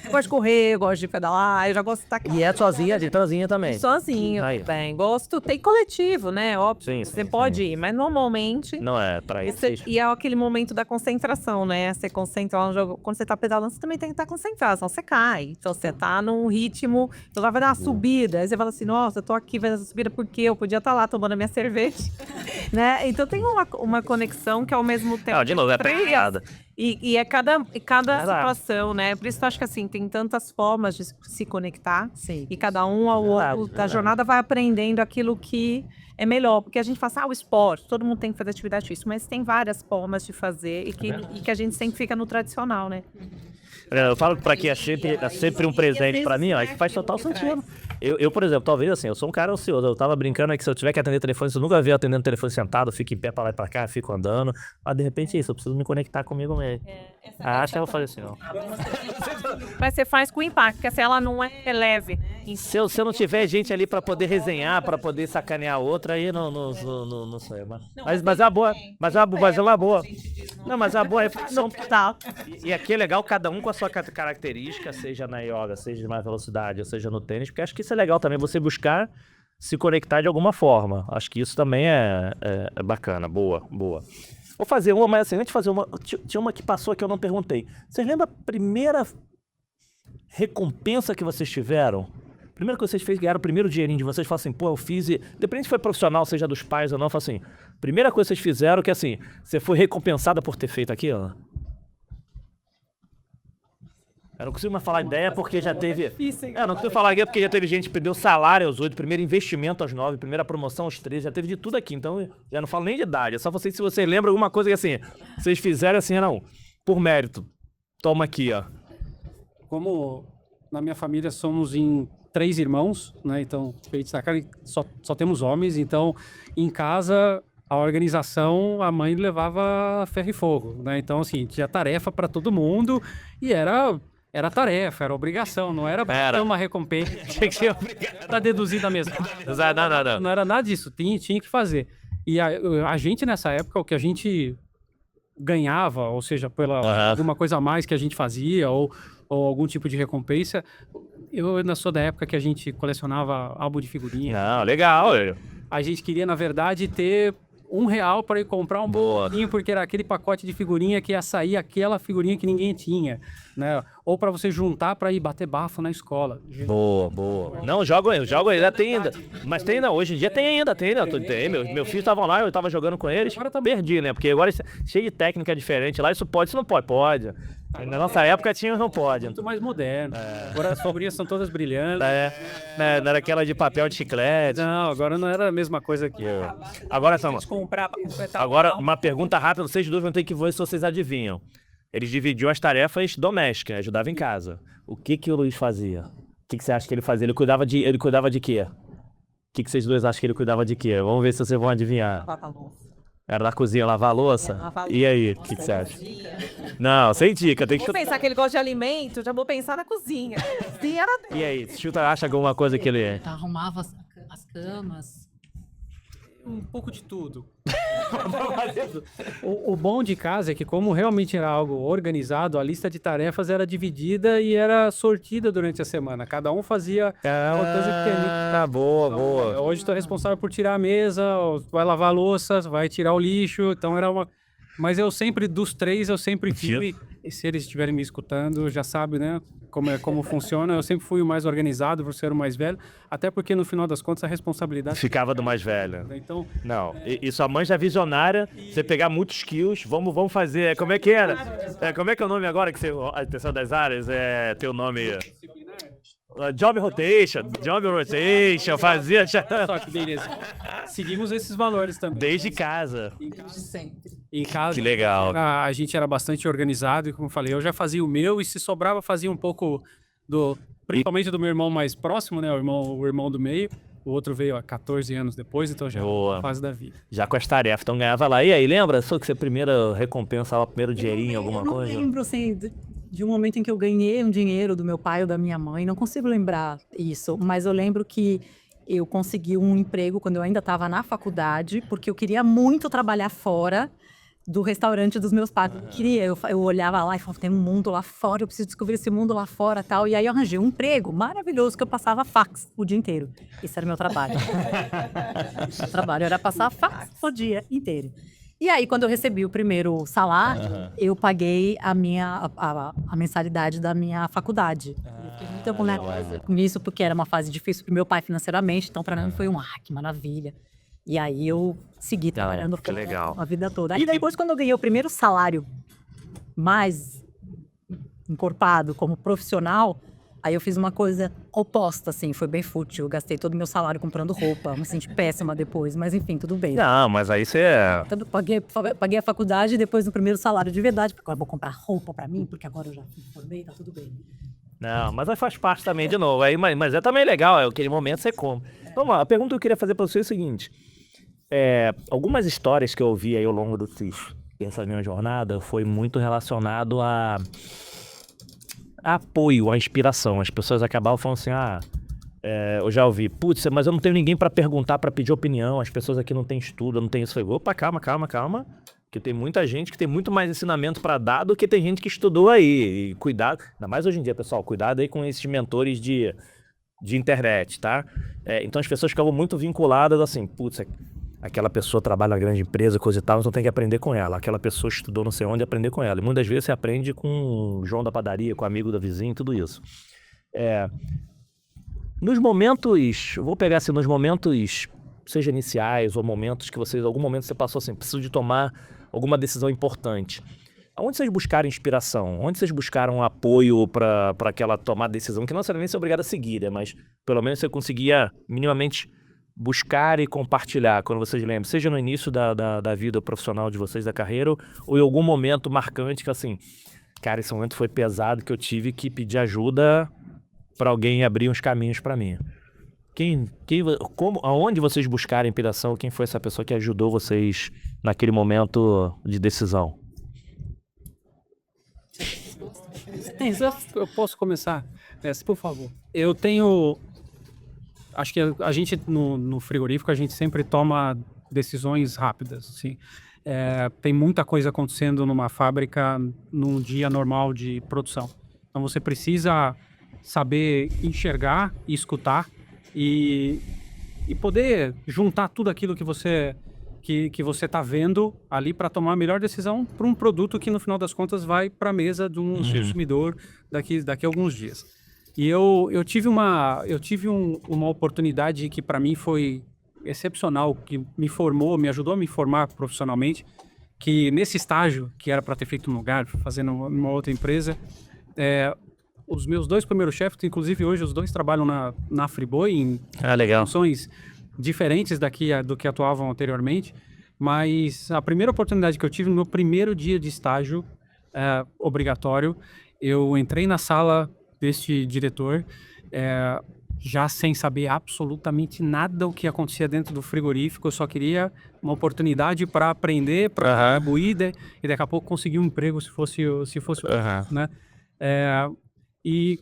Speaker 4: Eu gosto de correr, eu gosto de pedalar, eu já gosto de estar...
Speaker 3: E sozinha, de transinha também.
Speaker 4: Sozinho,
Speaker 3: Aí.
Speaker 4: bem. Gosto, tem coletivo, né? Óbvio,
Speaker 3: Sim,
Speaker 4: você pode ir, mas normalmente...
Speaker 3: Não é pra isso.
Speaker 4: E é aquele momento da concentração, né? Você concentra lá no jogo. Quando você tá pedalando, você também tem que estar concentrado, senão você cai. Então você tá num ritmo, lá vai dar uma subida. Aí você fala assim, nossa, eu tô aqui vendo essa subida porque eu podia estar lá tomando a minha cerveja, né? Então tem uma conexão que ao mesmo tempo...
Speaker 3: Não, de novo, é treinada.
Speaker 4: E é cada situação, né? Por isso eu acho que assim, tem tantas formas de se conectar.
Speaker 1: Sim.
Speaker 4: E cada um ao outro da jornada vai aprendendo aquilo que é melhor. Porque a gente fala assim, o esporte, todo mundo tem que fazer atividade física, mas tem várias formas de fazer e que a gente sempre fica no tradicional, né?
Speaker 3: Eu falo que pra quem é sempre um presente pra mim, isso faz total sentido. Eu, por exemplo, talvez assim, eu sou um cara ansioso. Eu tava brincando que se eu tiver que atender telefone, se eu nunca vi atendendo telefone sentado, eu fico em pé pra lá e pra cá, fico andando. Mas de repente é isso, eu preciso me conectar comigo mesmo. Acho que eu vou fazer assim, ó.
Speaker 4: Mas você faz com impacto, porque assim, ela não é leve.
Speaker 3: Se eu não tiver gente ali pra poder resenhar, pra poder sacanear a outra, aí não sou eu. Mas é uma boa. Mas é uma boa. Não, mas é uma boa reflexão. E aqui é legal, cada um com a sua característica, seja na yoga, seja na velocidade, ou seja no tênis, porque acho que isso é legal também, você buscar se conectar de alguma forma. Acho que isso também é bacana, boa. Vou fazer uma, mas assim, antes de fazer uma, tinha uma que passou que eu não perguntei. Vocês lembram a primeira recompensa que vocês tiveram? Primeiro que vocês ganharam o primeiro dinheirinho de vocês, falaram assim, pô, eu fiz, independente se foi profissional, seja dos pais ou não, fala assim, primeira coisa que vocês fizeram que assim, você foi recompensada por ter feito aquilo? Eu não consigo mais falar ideia porque já teve... não consigo falar ideia porque já teve gente que perdeu salário aos 8, primeiro investimento aos 9, primeira promoção aos 13, já teve de tudo aqui. Então, já não falo nem de idade. É só vocês, se vocês lembram alguma coisa que assim, vocês fizeram assim, não, por mérito. Toma aqui, ó.
Speaker 2: Como na minha família somos em 3 irmãos, né? Então, pra destacar, só temos homens, então em casa a organização, a mãe levava ferro e fogo, né? Então, assim, tinha tarefa para todo mundo e era tarefa, era obrigação, não era
Speaker 3: Era.
Speaker 2: uma recompensa.
Speaker 3: Tinha que ser obrigado.
Speaker 2: Tá deduzir da mesma.
Speaker 3: Não.
Speaker 2: Não era nada disso, tinha que fazer. E a gente nessa época, o que a gente ganhava, ou seja, pela alguma coisa a mais que a gente fazia, ou algum tipo de recompensa, eu ainda sou da época que a gente colecionava álbum de figurinha.
Speaker 3: Não, legal.
Speaker 2: A gente queria, na verdade, ter R$1 para ir comprar um bolinho, porque era aquele pacote de figurinha que ia sair aquela figurinha que ninguém tinha, né? Ou para você juntar para ir bater bafo na escola.
Speaker 3: Boa. Não, jogo ainda, tem ainda. Mas tem ainda, hoje em dia tem ainda. Tem, meu filho estavam lá, eu tava jogando com eles. Agora perdi, né? Porque agora cheio de técnica diferente lá, isso não pode. Pode. Na nossa época tinha, não pode.
Speaker 2: Muito mais moderno. Agora as figurinhas são todas brilhantes.
Speaker 3: Não era aquela de papel de chiclete.
Speaker 2: Não, agora não era a mesma coisa que eu.
Speaker 3: Agora,
Speaker 4: Comprar pra completar.
Speaker 3: agora uma pergunta rápida, vocês dois vão ter que ver se vocês adivinham. Eles dividiam as tarefas domésticas, ajudavam em casa. O que o Luiz fazia? O que você acha que ele fazia? Ele cuidava de quê? O que vocês dois acham que ele cuidava de quê? Vamos ver se vocês vão adivinhar.
Speaker 4: Lavar a louça.
Speaker 3: Era na cozinha lavar a louça?
Speaker 4: lavar a
Speaker 3: E aí, o que você acha? Não, sem dica, tem que
Speaker 4: Vou
Speaker 3: chutar.
Speaker 4: pensar que ele gosta de alimento, já vou pensar na cozinha. Cozinha era dele.
Speaker 3: E aí, chuta, acha alguma coisa que ele...
Speaker 1: Arrumava as camas.
Speaker 2: Um pouco de tudo. O bom de casa é que, como realmente era algo organizado, a lista de tarefas era dividida e era sortida durante a semana. Cada um fazia uma coisa que tem.
Speaker 3: Boa.
Speaker 2: Hoje estou responsável por tirar a mesa, vai lavar a louça, vai tirar o lixo. Então era uma. Mas dos 3, eu sempre fui. E se eles estiverem me escutando, já sabe, né? Como funciona. Eu sempre fui o mais organizado por ser o mais velho. Até porque, no final das contas, a responsabilidade.
Speaker 3: Ficava do mais velho.
Speaker 2: Então,
Speaker 3: Não, e sua mãe já é visionária, você pegar muitos skills, vamos fazer, como é que era? Como é que é o nome agora, que você, a atenção das áreas, teu nome... Job rotation, fazia...
Speaker 2: só que beleza. Seguimos esses valores também.
Speaker 3: Desde casa.
Speaker 2: Em casa,
Speaker 3: Que legal.
Speaker 2: a gente era bastante organizado e, como eu falei, eu já fazia o meu e se sobrava fazia um pouco principalmente do meu irmão mais próximo, né? O irmão do meio. O outro veio há 14 anos depois, então já é
Speaker 3: Boa.
Speaker 2: a fase da vida.
Speaker 3: Já com as tarefas, então ganhava lá. E aí, lembra? Só que você primeiro recompensava o primeiro dinheirinho, alguma coisa?
Speaker 1: Eu não lembro, assim, de um momento em que eu ganhei um dinheiro do meu pai ou da minha mãe. Não consigo lembrar isso, mas eu lembro que eu consegui um emprego quando eu ainda estava na faculdade, porque eu queria muito trabalhar fora do restaurante dos meus pais. Eu olhava lá e falava, tem um mundo lá fora, eu preciso descobrir esse mundo lá fora, tal. E aí eu arranjei um emprego maravilhoso que eu passava fax o dia inteiro. Esse era o meu trabalho. O trabalho era passar fax o dia inteiro. E aí, quando eu recebi o primeiro salário, eu paguei a mensalidade da minha faculdade. Eu fiquei muito tempo, né, com isso, porque era uma fase difícil pro meu pai financeiramente, então para mim foi que maravilha. E aí eu segui trabalhando
Speaker 3: que legal.
Speaker 1: a vida toda. Aí depois, quando eu ganhei o primeiro salário mais encorpado como profissional, aí eu fiz uma coisa oposta, assim, foi bem fútil. Eu gastei todo o meu salário comprando roupa, me senti péssima depois, mas enfim, tudo bem.
Speaker 3: Não, mas aí você...
Speaker 1: Então, paguei a faculdade e depois no primeiro salário de verdade, porque agora eu vou comprar roupa pra mim, porque agora eu já me formei, tá tudo bem.
Speaker 3: Não, mas aí faz parte também, de novo. Aí, mas é também legal, aquele momento você come. Vamos lá, a pergunta que eu queria fazer pra você é o seguinte. Algumas histórias que eu ouvi aí ao longo dessa minha jornada foi muito relacionado a apoio, a inspiração. As pessoas acabavam falando assim, eu já ouvi, putz, mas eu não tenho ninguém pra perguntar, pra pedir opinião, as pessoas aqui não têm estudo, não tem isso. Eu falei, opa, calma, que tem muita gente que tem muito mais ensinamento pra dar do que tem gente que estudou aí. E cuidado, ainda mais hoje em dia, pessoal, cuidado aí com esses mentores de internet, tá? Então as pessoas ficavam muito vinculadas assim, putz, aquela pessoa trabalha na grande empresa, coisa e tal, então tem que aprender com ela. Aquela pessoa estudou não sei onde, aprender com ela. E muitas vezes você aprende com o João da padaria, com o amigo da vizinha, tudo isso. Nos momentos, vou pegar assim, nos momentos, seja iniciais ou momentos que algum momento você passou assim, preciso de tomar alguma decisão importante. Onde vocês buscaram inspiração? Onde vocês buscaram apoio para aquela tomar decisão? Que não necessariamente você é obrigado a seguir, né? Mas pelo menos você conseguia minimamente buscar e compartilhar, quando vocês lembram, seja no início da vida profissional de vocês, da carreira, ou em algum momento marcante que assim, Cara, esse momento foi pesado que eu tive que pedir ajuda pra alguém abrir uns caminhos pra mim. Aonde vocês buscaram inspiração? Quem foi essa pessoa que ajudou vocês naquele momento de decisão?
Speaker 2: Eu posso começar? Por favor. Eu tenho... Acho que a gente, no frigorífico, a gente sempre toma decisões rápidas, assim. Tem muita coisa acontecendo numa fábrica num dia normal de produção. Então você precisa saber enxergar e escutar e poder juntar tudo aquilo que você está vendo ali para tomar a melhor decisão para um produto que no final das contas vai para a mesa de um consumidor daqui a alguns dias. E eu tive uma oportunidade que para mim foi excepcional, que me ajudou a me formar profissionalmente, que nesse estágio, que era para ter feito num lugar, fazendo numa outra empresa, os meus 2 primeiros chefes, inclusive hoje os 2 trabalham na Friboi em
Speaker 3: Legal.
Speaker 2: funções diferentes do que atuavam anteriormente, mas a primeira oportunidade que eu tive no meu primeiro dia de estágio obrigatório, eu entrei na sala deste diretor, já sem saber absolutamente nada o que acontecia dentro do frigorífico. Eu só queria uma oportunidade para aprender, para contribuir e daqui a pouco conseguir um emprego se fosse né? E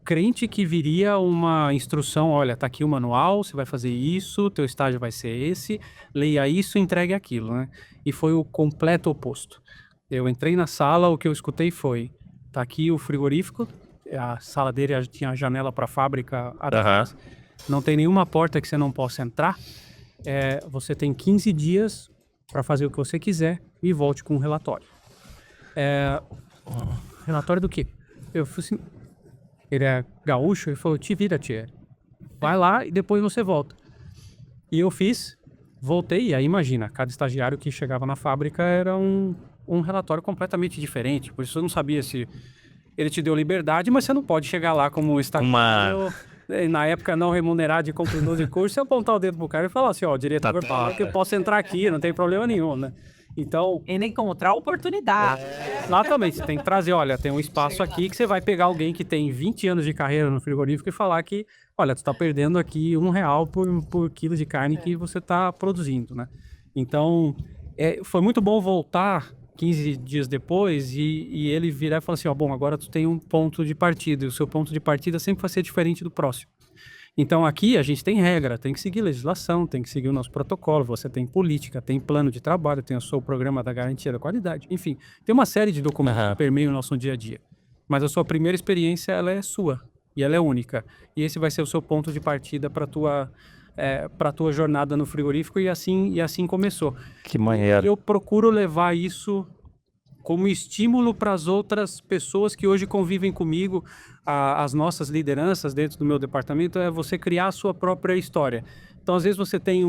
Speaker 2: crente que viria uma instrução, olha, tá aqui o manual, você vai fazer isso, teu estágio vai ser esse, leia isso, entregue aquilo, né? E foi o completo oposto. Eu entrei na sala, o que eu escutei foi, tá aqui o frigorífico, a sala dele tinha janela para a fábrica atrás, não tem nenhuma porta que você não possa entrar, você tem 15 dias para fazer o que você quiser e volte com um relatório. Relatório do quê? Eu falei assim, ele é gaúcho, ele falou, te vira, tia. Vai lá e depois você volta. E eu fiz, voltei, e aí imagina, cada estagiário que chegava na fábrica era um relatório completamente diferente, por isso eu não sabia se ele te deu liberdade, mas você não pode chegar lá como estagiário, na época não remunerado de concluidor de curso, e apontar o dedo pro cara e falar assim, ó, o diretor falou que eu posso entrar aqui, não tem problema nenhum, né? Então...
Speaker 4: E nem encontrar oportunidade.
Speaker 2: Exatamente, você tem que trazer, olha, tem um espaço aqui que você vai pegar alguém que tem 20 anos de carreira no frigorífico e falar que, olha, tu tá perdendo aqui R$1 por quilo de carne que você tá produzindo, né? Então, foi muito bom voltar 15 dias depois e ele virar e falar assim, ó, bom, agora tu tem um ponto de partida, e o seu ponto de partida sempre vai ser diferente do próximo. Então aqui a gente tem regra, tem que seguir legislação, tem que seguir o nosso protocolo, você tem política, tem plano de trabalho, tem o seu programa da garantia da qualidade, enfim, tem uma série de documentos que permeiam o nosso dia a dia. Mas a sua primeira experiência, ela é sua e ela é única. E esse vai ser o seu ponto de partida para a tua jornada no frigorífico e assim começou.
Speaker 3: Que maneiro.
Speaker 2: Eu procuro levar isso como estímulo para as outras pessoas que hoje convivem comigo, as nossas lideranças dentro do meu departamento, é você criar a sua própria história. Então, às vezes você tem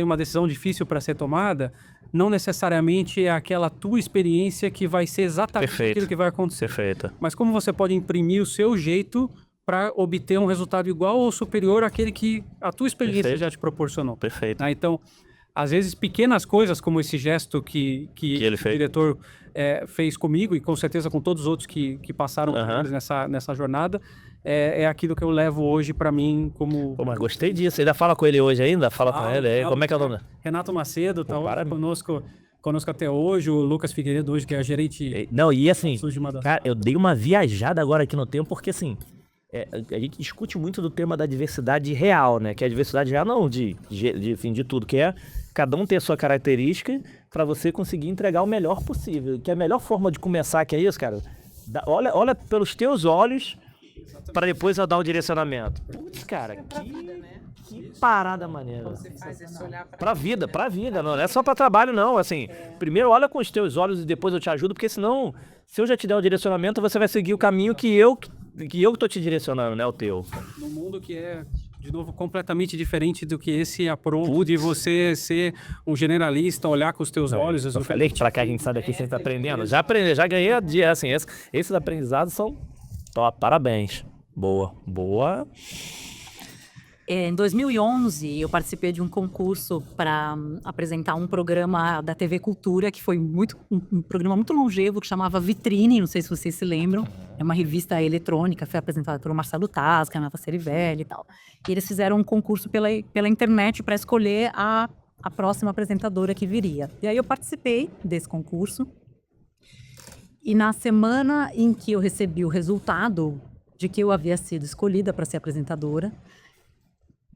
Speaker 2: uma decisão difícil para ser tomada, não necessariamente é aquela tua experiência que vai ser exatamente aquilo que vai acontecer.
Speaker 3: Perfeito.
Speaker 2: Mas como você pode imprimir o seu jeito para obter um resultado igual ou superior àquele que a tua experiência já te proporcionou.
Speaker 3: Perfeito.
Speaker 2: Então, às vezes, pequenas coisas como esse gesto que
Speaker 3: ele
Speaker 2: o
Speaker 3: fez.
Speaker 2: diretor fez comigo e com certeza com todos os outros que passaram nessa jornada, é aquilo que eu levo hoje para mim como...
Speaker 3: Pô, mas gostei disso. Você ainda fala com ele hoje ainda? Fala com ele. Como é que é o nome?
Speaker 2: Renato Macedo, tá conosco até hoje, o Lucas Figueiredo hoje, que é gerente...
Speaker 3: Não, e assim, cara, eu dei uma viajada agora aqui no tempo, porque assim... a gente discute muito do tema da diversidade real, né? Que é a diversidade real não de tudo, que é cada um ter a sua característica para você conseguir entregar o melhor possível. Que a melhor forma de começar que é isso, cara, olha pelos teus olhos para depois eu dar o direcionamento. Putz, cara, que parada maneira. Pra vida, não é só pra trabalho não, assim, primeiro olha com os teus olhos e depois eu te ajudo, porque senão, se eu já te der o direcionamento, você vai seguir o caminho que eu tô te direcionando, né, o teu.
Speaker 2: No mundo que é, de novo, completamente diferente do que esse approach de você ser um generalista, olhar com os teus olhos.
Speaker 3: Eu falei que pra cá a gente sai daqui sempre aprendendo. Já ganhei a dia, assim, esses aprendizados são top, parabéns. Boa.
Speaker 1: Em 2011, eu participei de um concurso para apresentar um programa da TV Cultura, que foi um programa muito longevo, que chamava Vitrine, não sei se vocês se lembram. É uma revista eletrônica, foi apresentada pelo Marcelo Tasca, Nava Ceribelli e tal. E eles fizeram um concurso pela internet para escolher a próxima apresentadora que viria. E aí eu participei desse concurso. E na semana em que eu recebi o resultado de que eu havia sido escolhida para ser apresentadora,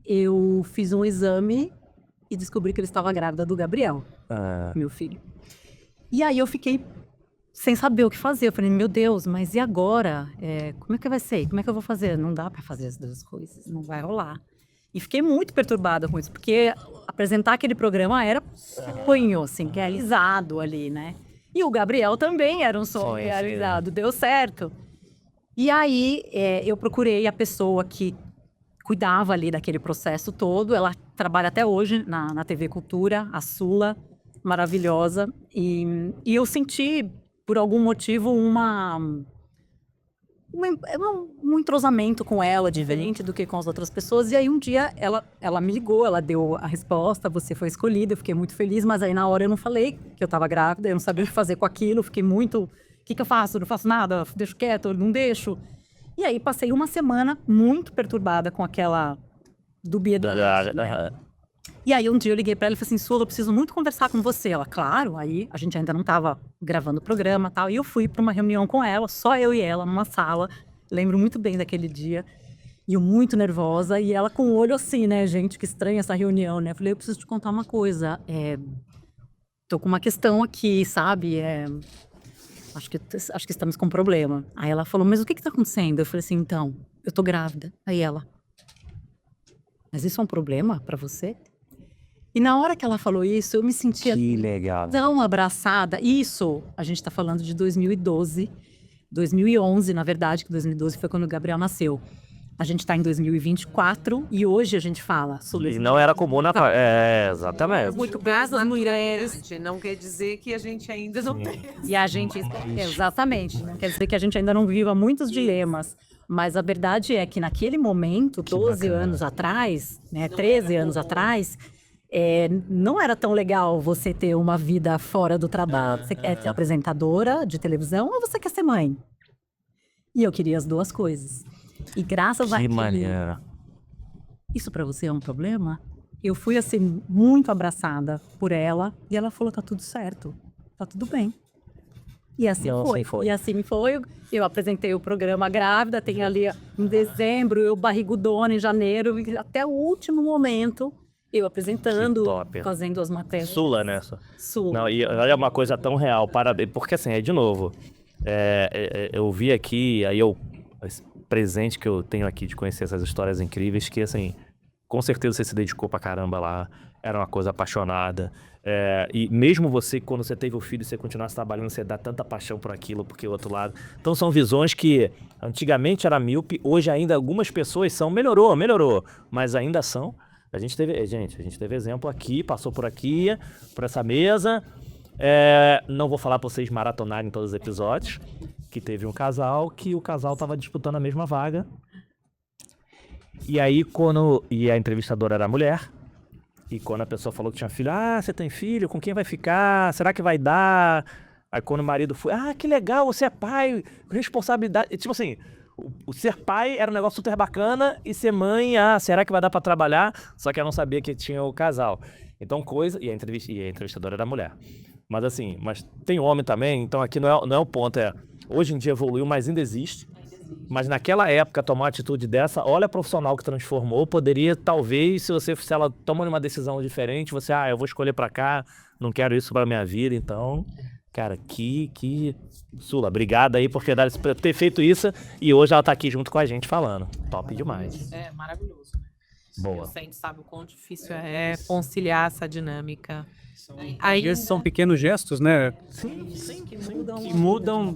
Speaker 1: eu fiz um exame e descobri que eu estava grávida do Gabriel, meu filho. E aí eu fiquei sem saber o que fazer. Eu falei, meu Deus, mas e agora? Como é que vai ser? Como é que eu vou fazer? Não dá para fazer as duas coisas, não vai rolar. E fiquei muito perturbada com isso, porque apresentar aquele programa era um sonho, assim, realizado ali, né? E o Gabriel também era um sonho realizado, deu certo. E aí eu procurei a pessoa que cuidava ali daquele processo todo. Ela trabalha até hoje na TV Cultura, a Sula, maravilhosa. E eu senti, por algum motivo, um entrosamento com ela, diferente do que com as outras pessoas. E aí um dia ela me ligou, ela deu a resposta, você foi escolhida, eu fiquei muito feliz, mas aí na hora eu não falei que eu estava grávida, eu não sabia o que fazer com aquilo, fiquei muito... O que eu faço? Não faço nada? Deixo quieto? Não deixo? E aí passei uma semana muito perturbada com aquela dubiedade, né? E aí um dia eu liguei pra ela e falei assim, Sula, eu preciso muito conversar com você. Ela, claro, aí a gente ainda não tava gravando o programa e tal. E eu fui pra uma reunião com ela, só eu e ela, numa sala. Lembro muito bem daquele dia. E eu muito nervosa. E ela com o olho assim, né, gente, que estranha essa reunião, né? Eu falei, eu preciso te contar uma coisa. Tô com uma questão aqui, sabe? Acho que estamos com um problema. Aí ela falou, mas o que tá acontecendo? Eu falei assim, então, eu tô grávida. Aí ela, mas isso é um problema pra você? E na hora que ela falou isso, eu me sentia
Speaker 3: Que legal.
Speaker 1: tão abraçada. Isso, a gente tá falando de 2012, 2011, na verdade, que 2012 foi quando o Gabriel nasceu. A gente tá em 2024 e hoje a gente fala sobre...
Speaker 3: E não era comum na... exatamente.
Speaker 4: Muito brasileiro, não quer dizer que a gente ainda não tem.
Speaker 1: E a gente... Exatamente. Não quer dizer que a gente ainda não viva muitos dilemas. Mas a verdade é que naquele momento, 12 anos atrás, né, 13 anos atrás, não era tão legal você ter uma vida fora do trabalho. Você quer ser apresentadora de televisão ou você quer ser mãe? E eu queria as duas coisas. E graças a
Speaker 3: Que
Speaker 1: Deus...
Speaker 3: maneira.
Speaker 1: Isso pra você é um problema? Eu fui, assim, muito abraçada por ela. E ela falou, tá tudo certo. Tá tudo bem. E assim foi. E assim foi. Eu apresentei o programa grávida. Tem ali em dezembro, eu barrigudona em janeiro. E até o último momento, eu apresentando,
Speaker 3: Que top.
Speaker 1: fazendo as matérias.
Speaker 3: Sula, né?
Speaker 1: Sula.
Speaker 3: Não, e olha uma coisa tão real, parabéns. Porque assim, de novo, eu vi aqui, aí esse presente que eu tenho aqui de conhecer essas histórias incríveis, que assim, com certeza você se dedicou pra caramba lá, era uma coisa apaixonada. E mesmo você, quando você teve o filho, você continuasse trabalhando, você dá tanta paixão por aquilo, porque o outro lado. Então são visões que antigamente era míope, hoje ainda algumas pessoas são, melhorou, mas ainda são. A gente teve exemplo aqui, passou por aqui, por essa mesa. Não vou falar pra vocês maratonarem todos os episódios, que teve um casal, que o casal tava disputando a mesma vaga. E aí, e a entrevistadora era mulher, e quando a pessoa falou que tinha filho, você tem filho, com quem vai ficar? Será que vai dar? Aí quando o marido foi, que legal, você é pai, responsabilidade. E, tipo assim, o ser pai era um negócio super bacana, e ser mãe, será que vai dar pra trabalhar? Só que ela não sabia que tinha o casal. Então e a entrevistadora era mulher. Mas assim, tem homem também, então aqui não é o ponto, hoje em dia evoluiu, mas ainda existe. Mas naquela época, tomar uma atitude dessa, olha a profissional que transformou, poderia, talvez, se ela toma uma decisão diferente, você, eu vou escolher pra cá, não quero isso pra minha vida, então, cara, Sula, obrigado aí por ter feito isso, e hoje ela tá aqui junto com a gente falando, top demais.
Speaker 4: É maravilhoso, né?
Speaker 3: Boa.
Speaker 4: A gente sabe o quão difícil é conciliar essa dinâmica.
Speaker 2: Esses são pequenos gestos, né?
Speaker 1: Que mudam,
Speaker 2: Que mudam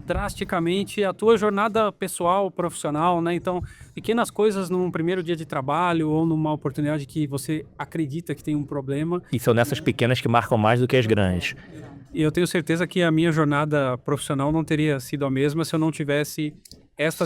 Speaker 2: drasticamente a tua jornada pessoal, profissional, né? Então, pequenas coisas num primeiro dia de trabalho ou numa oportunidade que você acredita que tem um problema.
Speaker 3: E são nessas pequenas que marcam mais do que as grandes.
Speaker 2: E eu tenho certeza que a minha jornada profissional não teria sido a mesma se eu não tivesse esta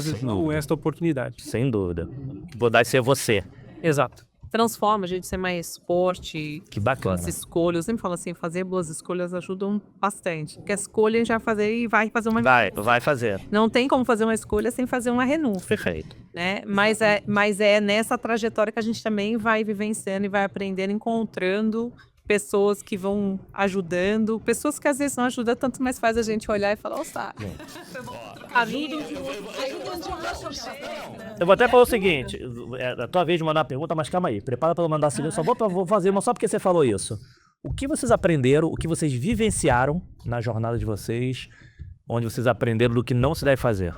Speaker 2: oportunidade.
Speaker 3: Sem dúvida. Vou dar ser você.
Speaker 2: Exato.
Speaker 4: Transforma a gente ser mais forte.
Speaker 3: Que bacana.
Speaker 4: As escolhas, eu sempre falo assim, fazer boas escolhas ajudam bastante. Porque a escolha a gente vai fazer e vai fazer uma...
Speaker 3: Vai fazer.
Speaker 4: Não tem como fazer uma escolha sem fazer uma renúncia,
Speaker 3: Perfeito.
Speaker 4: né? Mas é nessa trajetória que a gente também vai vivenciando e vai aprendendo, encontrando pessoas que vão ajudando, pessoas que às vezes não ajudam tanto, mas faz a gente olhar e falar, nossa,
Speaker 3: Eu vou até falar o seguinte, é a tua vez de mandar uma pergunta, mas calma aí, prepara para eu mandar a segunda, vou fazer uma só porque você falou isso. O que vocês aprenderam, o que vocês vivenciaram na jornada de vocês, onde vocês aprenderam do que não se deve fazer?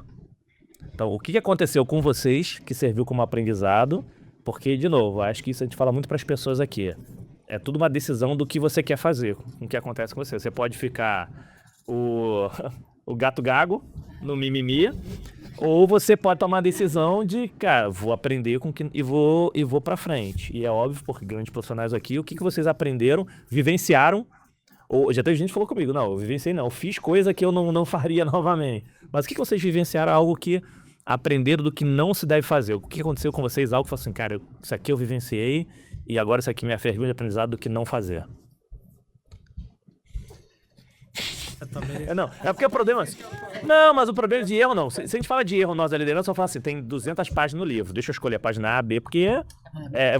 Speaker 3: Então, o que aconteceu com vocês que serviu como aprendizado? Porque, de novo, acho que isso a gente fala muito para as pessoas aqui. É tudo uma decisão do que você quer fazer, com o que acontece com você. Você pode ficar o gato gago no mimimi, ou você pode tomar a decisão de, cara, vou aprender e vou para frente. E é óbvio, porque grandes profissionais aqui, o que vocês aprenderam, vivenciaram, ou já teve gente que falou comigo, não, eu vivenciei não, eu fiz coisa que eu não faria novamente. Mas o que vocês vivenciaram, algo que aprenderam do que não se deve fazer? O que aconteceu com vocês, algo que falou assim, cara, isso aqui eu vivenciei, e agora isso aqui me serviu de aprendizado do que não fazer. Não, é porque o problema... Não, mas o problema de erro não. Se a gente fala de erro, nós da liderança, eu falo assim, tem 200 páginas no livro. Deixa eu escolher a página A, B, porque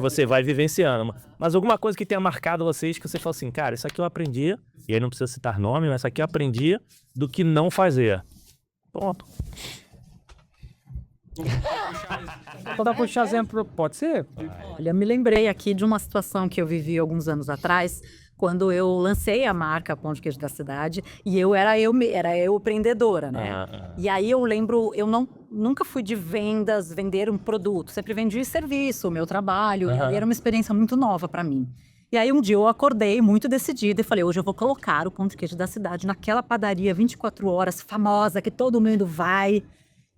Speaker 3: você vai vivenciando. Mas alguma coisa que tenha marcado vocês, que você fala assim, cara, isso aqui eu aprendi, e aí não precisa citar nome, mas isso aqui eu aprendi do que não fazer. Pronto.
Speaker 2: Vou dar puxar exemplo, pode ser?
Speaker 1: Olha, eu me lembrei aqui de uma situação que eu vivi alguns anos atrás, quando eu lancei a marca Pão de Queijo da Cidade, e era eu empreendedora, né? E aí eu lembro, nunca fui de vendas, vender um produto, sempre vendi serviço, o meu trabalho, e era uma experiência muito nova para mim. E aí um dia eu acordei muito decidida e falei, hoje eu vou colocar o Pão de Queijo da Cidade naquela padaria 24 horas, famosa, que todo mundo vai,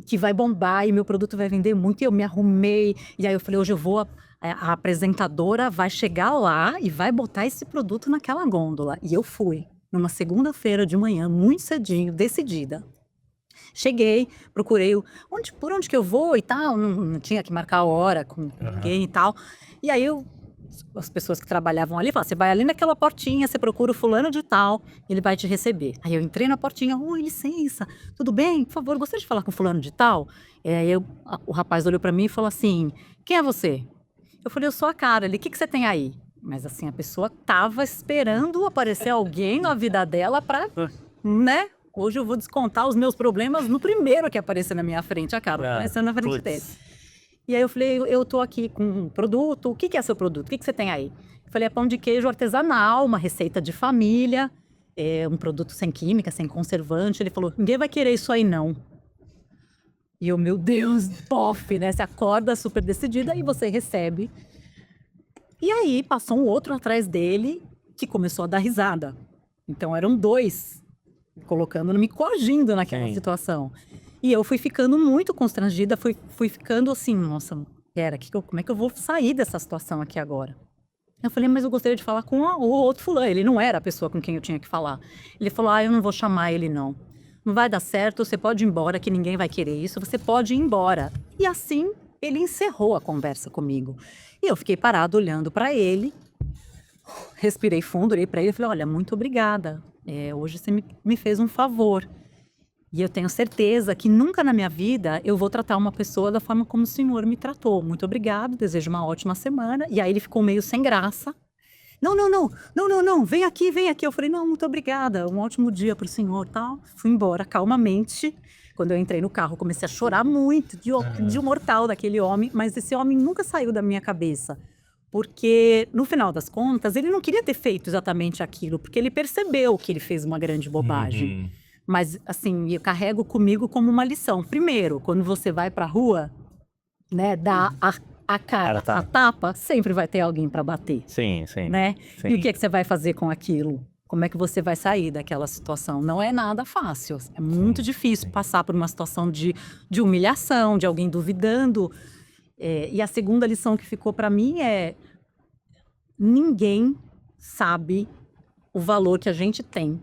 Speaker 1: que vai bombar e meu produto vai vender muito. E eu me arrumei, e aí eu falei, hoje eu vou... A apresentadora vai chegar lá e vai botar esse produto naquela gôndola. E eu fui, numa segunda-feira de manhã, muito cedinho, decidida. Cheguei, procurei por onde que eu vou e tal, não tinha que marcar a hora com ninguém e tal. E aí as pessoas que trabalhavam ali falaram, você vai ali naquela portinha, você procura o fulano de tal, ele vai te receber. Aí eu entrei na portinha, oi, licença, tudo bem? Por favor, gostaria de falar com o fulano de tal? E aí o rapaz olhou para mim e falou assim, quem é você? Eu falei, eu sou a Cara. Ele, o que você tem aí? Mas assim, a pessoa tava esperando aparecer alguém na vida dela pra, né? Hoje eu vou descontar os meus problemas no primeiro que aparecer na minha frente, a Cara, aparecendo na frente dele. E aí eu falei, eu tô aqui com um produto, o que é seu produto? O que você tem aí? Eu falei, é pão de queijo artesanal, uma receita de família, um produto sem química, sem conservante. Ele falou, ninguém vai querer isso aí não. E eu, meu Deus, pof, né? Você acorda super decidida e você recebe. E aí passou um outro atrás dele que começou a dar risada. Então eram dois me coagindo naquela situação. E eu fui ficando muito constrangida, fui ficando assim, nossa, como é que eu vou sair dessa situação aqui agora? Eu falei, mas eu gostaria de falar com o outro fulano. Ele não era a pessoa com quem eu tinha que falar. Ele falou, eu não vou chamar ele não. Não vai dar certo, você pode ir embora, que ninguém vai querer isso, você pode ir embora. E assim, ele encerrou a conversa comigo. E eu fiquei parada olhando para ele, respirei fundo, olhei para ele e falei, olha, muito obrigada. Hoje você me fez um favor. E eu tenho certeza que nunca na minha vida eu vou tratar uma pessoa da forma como o senhor me tratou. Muito obrigado, desejo uma ótima semana. E aí ele ficou meio sem graça. Não, vem aqui. Eu falei, não, muito obrigada, um ótimo dia para o senhor, tal. Fui embora calmamente. Quando eu entrei no carro, comecei a chorar muito de um mortal daquele homem, mas esse homem nunca saiu da minha cabeça. Porque, no final das contas, ele não queria ter feito exatamente aquilo, porque ele percebeu que ele fez uma grande bobagem. Mas, assim, eu carrego comigo como uma lição. Primeiro, quando você vai pra rua, né, dá a cara, a tapa, sempre vai ter alguém para bater.
Speaker 3: Sim.
Speaker 1: Né?
Speaker 3: Sim.
Speaker 1: E o que você vai fazer com aquilo? Como é que você vai sair daquela situação? Não é nada fácil. É muito difícil passar por uma situação de humilhação, de alguém duvidando. E a segunda lição que ficou para mim é: ninguém sabe o valor que a gente tem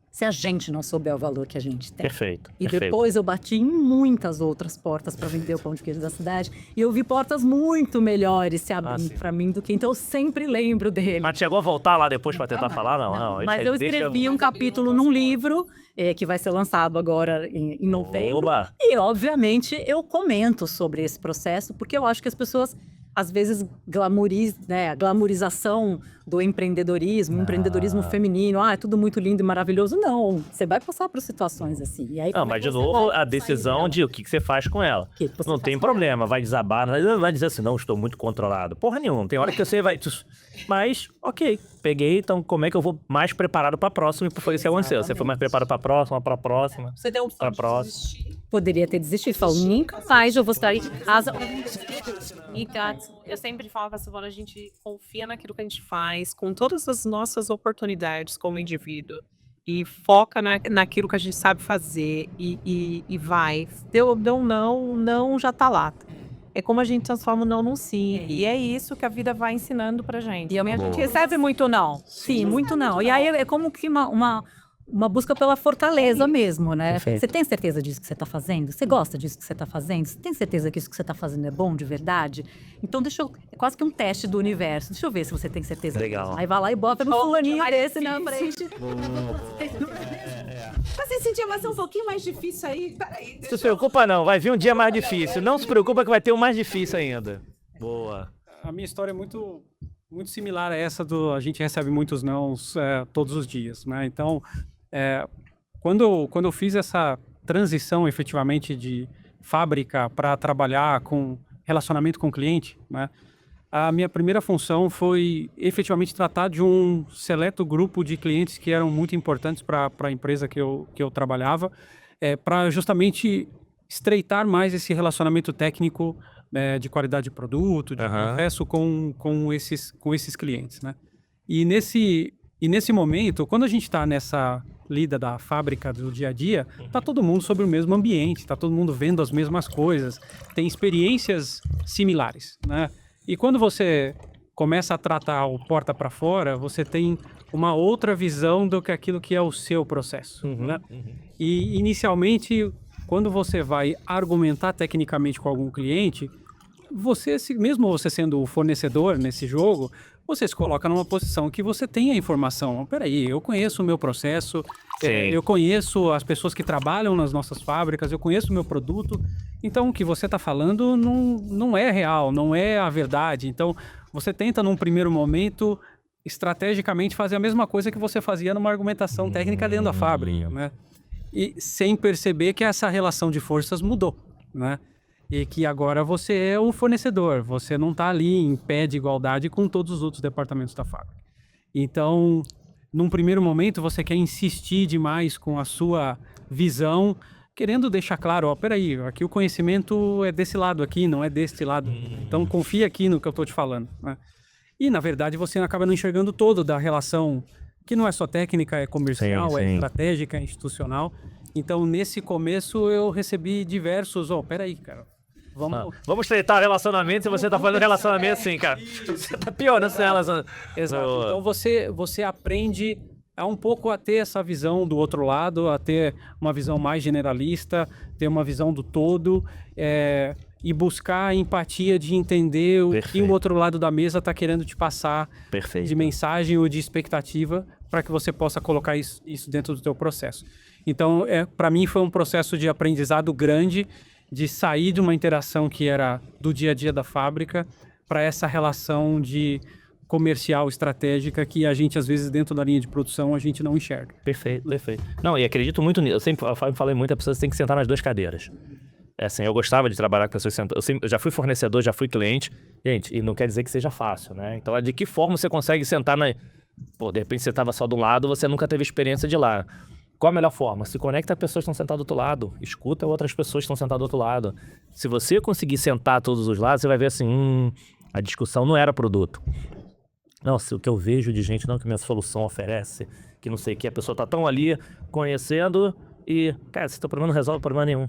Speaker 1: se a gente não souber o valor que a gente tem.
Speaker 3: Perfeito.
Speaker 1: E
Speaker 3: perfeito.
Speaker 1: depois eu bati em muitas outras portas para vender o pão de queijo da cidade. E eu vi portas muito melhores se abrindo para mim do que... Então eu sempre lembro dele.
Speaker 3: Mas chegou a voltar lá depois pra tentar falar? Não.
Speaker 1: Mas eu escrevi um capítulo num livro que vai ser lançado agora em novembro.
Speaker 3: Oba!
Speaker 1: E, obviamente, eu comento sobre esse processo, porque eu acho que as pessoas, às vezes, a glamourização do empreendedorismo, empreendedorismo feminino, é tudo muito lindo e maravilhoso. Não, você vai passar por situações assim. E aí,
Speaker 3: Não,
Speaker 1: como é
Speaker 3: mas
Speaker 1: que
Speaker 3: de
Speaker 1: você
Speaker 3: novo,
Speaker 1: vai
Speaker 3: a
Speaker 1: sair
Speaker 3: decisão
Speaker 1: dela?
Speaker 3: de o que você faz com ela.
Speaker 1: Que você
Speaker 3: Não
Speaker 1: faz
Speaker 3: tem
Speaker 1: com
Speaker 3: problema, vai desabar, não vai dizer assim, não, estou muito controlado. Porra nenhuma, tem hora que você vai... Mas, ok, peguei, então como é que eu vou mais preparado pra próxima? E foi isso que aconteceu. Você foi mais preparado pra próxima.
Speaker 4: Você tem a opção
Speaker 3: Pra
Speaker 4: de
Speaker 3: próxima.
Speaker 4: desistir.
Speaker 1: Poderia ter desistido. Falou, nunca mais eu vou estar em casa.
Speaker 4: Então, eu sempre falo pra Silvana, a gente confia naquilo que a gente faz, com todas as nossas oportunidades como indivíduo. E foca naquilo que a gente sabe fazer e vai. Deu não já tá lá. É como a gente transforma o não num sim. E é isso que a vida vai ensinando pra gente. E a gente recebe muito não.
Speaker 1: Sim, muito não. E aí é como que uma busca pela fortaleza mesmo, né?
Speaker 3: Perfeito.
Speaker 1: Você tem certeza disso que você está fazendo? Você gosta disso que você está fazendo? Você tem certeza que isso que você está fazendo é bom de verdade? Então é quase que um teste do universo. Deixa eu ver se você tem certeza.
Speaker 3: Legal.
Speaker 1: Aí vai lá e bota no fulaninho desse na frente.
Speaker 5: Mas esse dia vai ser um pouquinho mais difícil aí. Peraí.
Speaker 3: Não se preocupa não, vai vir um dia mais difícil. Não se preocupa que vai ter um mais difícil ainda. Boa.
Speaker 2: A minha história é muito similar a essa a gente recebe muitos nãos todos os dias, né? Então, quando eu fiz essa transição efetivamente de fábrica para trabalhar com relacionamento com o cliente, né? A minha primeira função foi efetivamente tratar de um seleto grupo de clientes que eram muito importantes para a empresa que eu trabalhava, para justamente estreitar mais esse relacionamento técnico de qualidade de produto, de processo com esses clientes, né? E nesse momento, quando a gente está nessa lida da fábrica do dia a dia, tá todo mundo sobre o mesmo ambiente, tá todo mundo vendo as mesmas coisas, tem experiências similares, né? E quando você começa a tratar o porta para fora, você tem uma outra visão do que aquilo que é o seu processo, né? E inicialmente, quando você vai argumentar tecnicamente com algum cliente, mesmo você sendo o fornecedor nesse jogo, você se coloca numa posição que você tem a informação. Peraí, eu conheço o meu processo, eu conheço as pessoas que trabalham nas nossas fábricas, eu conheço o meu produto. Então, o que você está falando não é real, não é a verdade. Então, você tenta, num primeiro momento, estrategicamente fazer a mesma coisa que você fazia numa argumentação técnica dentro da fábrica, né? E sem perceber que essa relação de forças mudou, né? E que agora você é o fornecedor, você não está ali em pé de igualdade com todos os outros departamentos da fábrica. Então, num primeiro momento, você quer insistir demais com a sua visão, querendo deixar claro, peraí, aqui o conhecimento é desse lado aqui, não é deste lado. Então, confia aqui no que eu estou te falando, né? E, na verdade, você acaba não enxergando todo da relação, que não é só técnica, é comercial, é estratégica, é institucional. Então, nesse começo, eu recebi diversos, peraí, cara,
Speaker 3: vamos treinar relacionamento se você tá falando relacionamento assim, cara. Você tá piorando essa relação.
Speaker 2: Exato. Então você aprende um pouco a ter essa visão do outro lado, a ter uma visão mais generalista, ter uma visão do todo, e buscar a empatia de entender o que o outro lado da mesa está querendo te passar de mensagem ou de expectativa para que você possa colocar isso dentro do teu processo. Então, para mim foi um processo de aprendizado grande, de sair de uma interação que era do dia a dia da fábrica para essa relação de comercial estratégica que a gente, às vezes, dentro da linha de produção, a gente não enxerga.
Speaker 3: Perfeito. Não, e acredito muito nisso. Eu sempre falei muito, a pessoa tem que sentar nas duas cadeiras. Assim, eu gostava de trabalhar com pessoas sentadas. Eu já fui fornecedor, já fui cliente. Gente, e não quer dizer que seja fácil, né? Então, de que forma você consegue sentar na... Pô, de repente você estava só de um lado, você nunca teve experiência de lá. Qual a melhor forma? Se conecta a pessoas que estão sentadas do outro lado. Escuta outras pessoas que estão sentadas do outro lado. Se você conseguir sentar todos os lados, você vai ver assim, a discussão não era produto. Nossa, o que eu vejo de gente, não que minha solução oferece, que não sei o que, a pessoa tá tão ali conhecendo e, cara, se teu problema não resolve problema nenhum.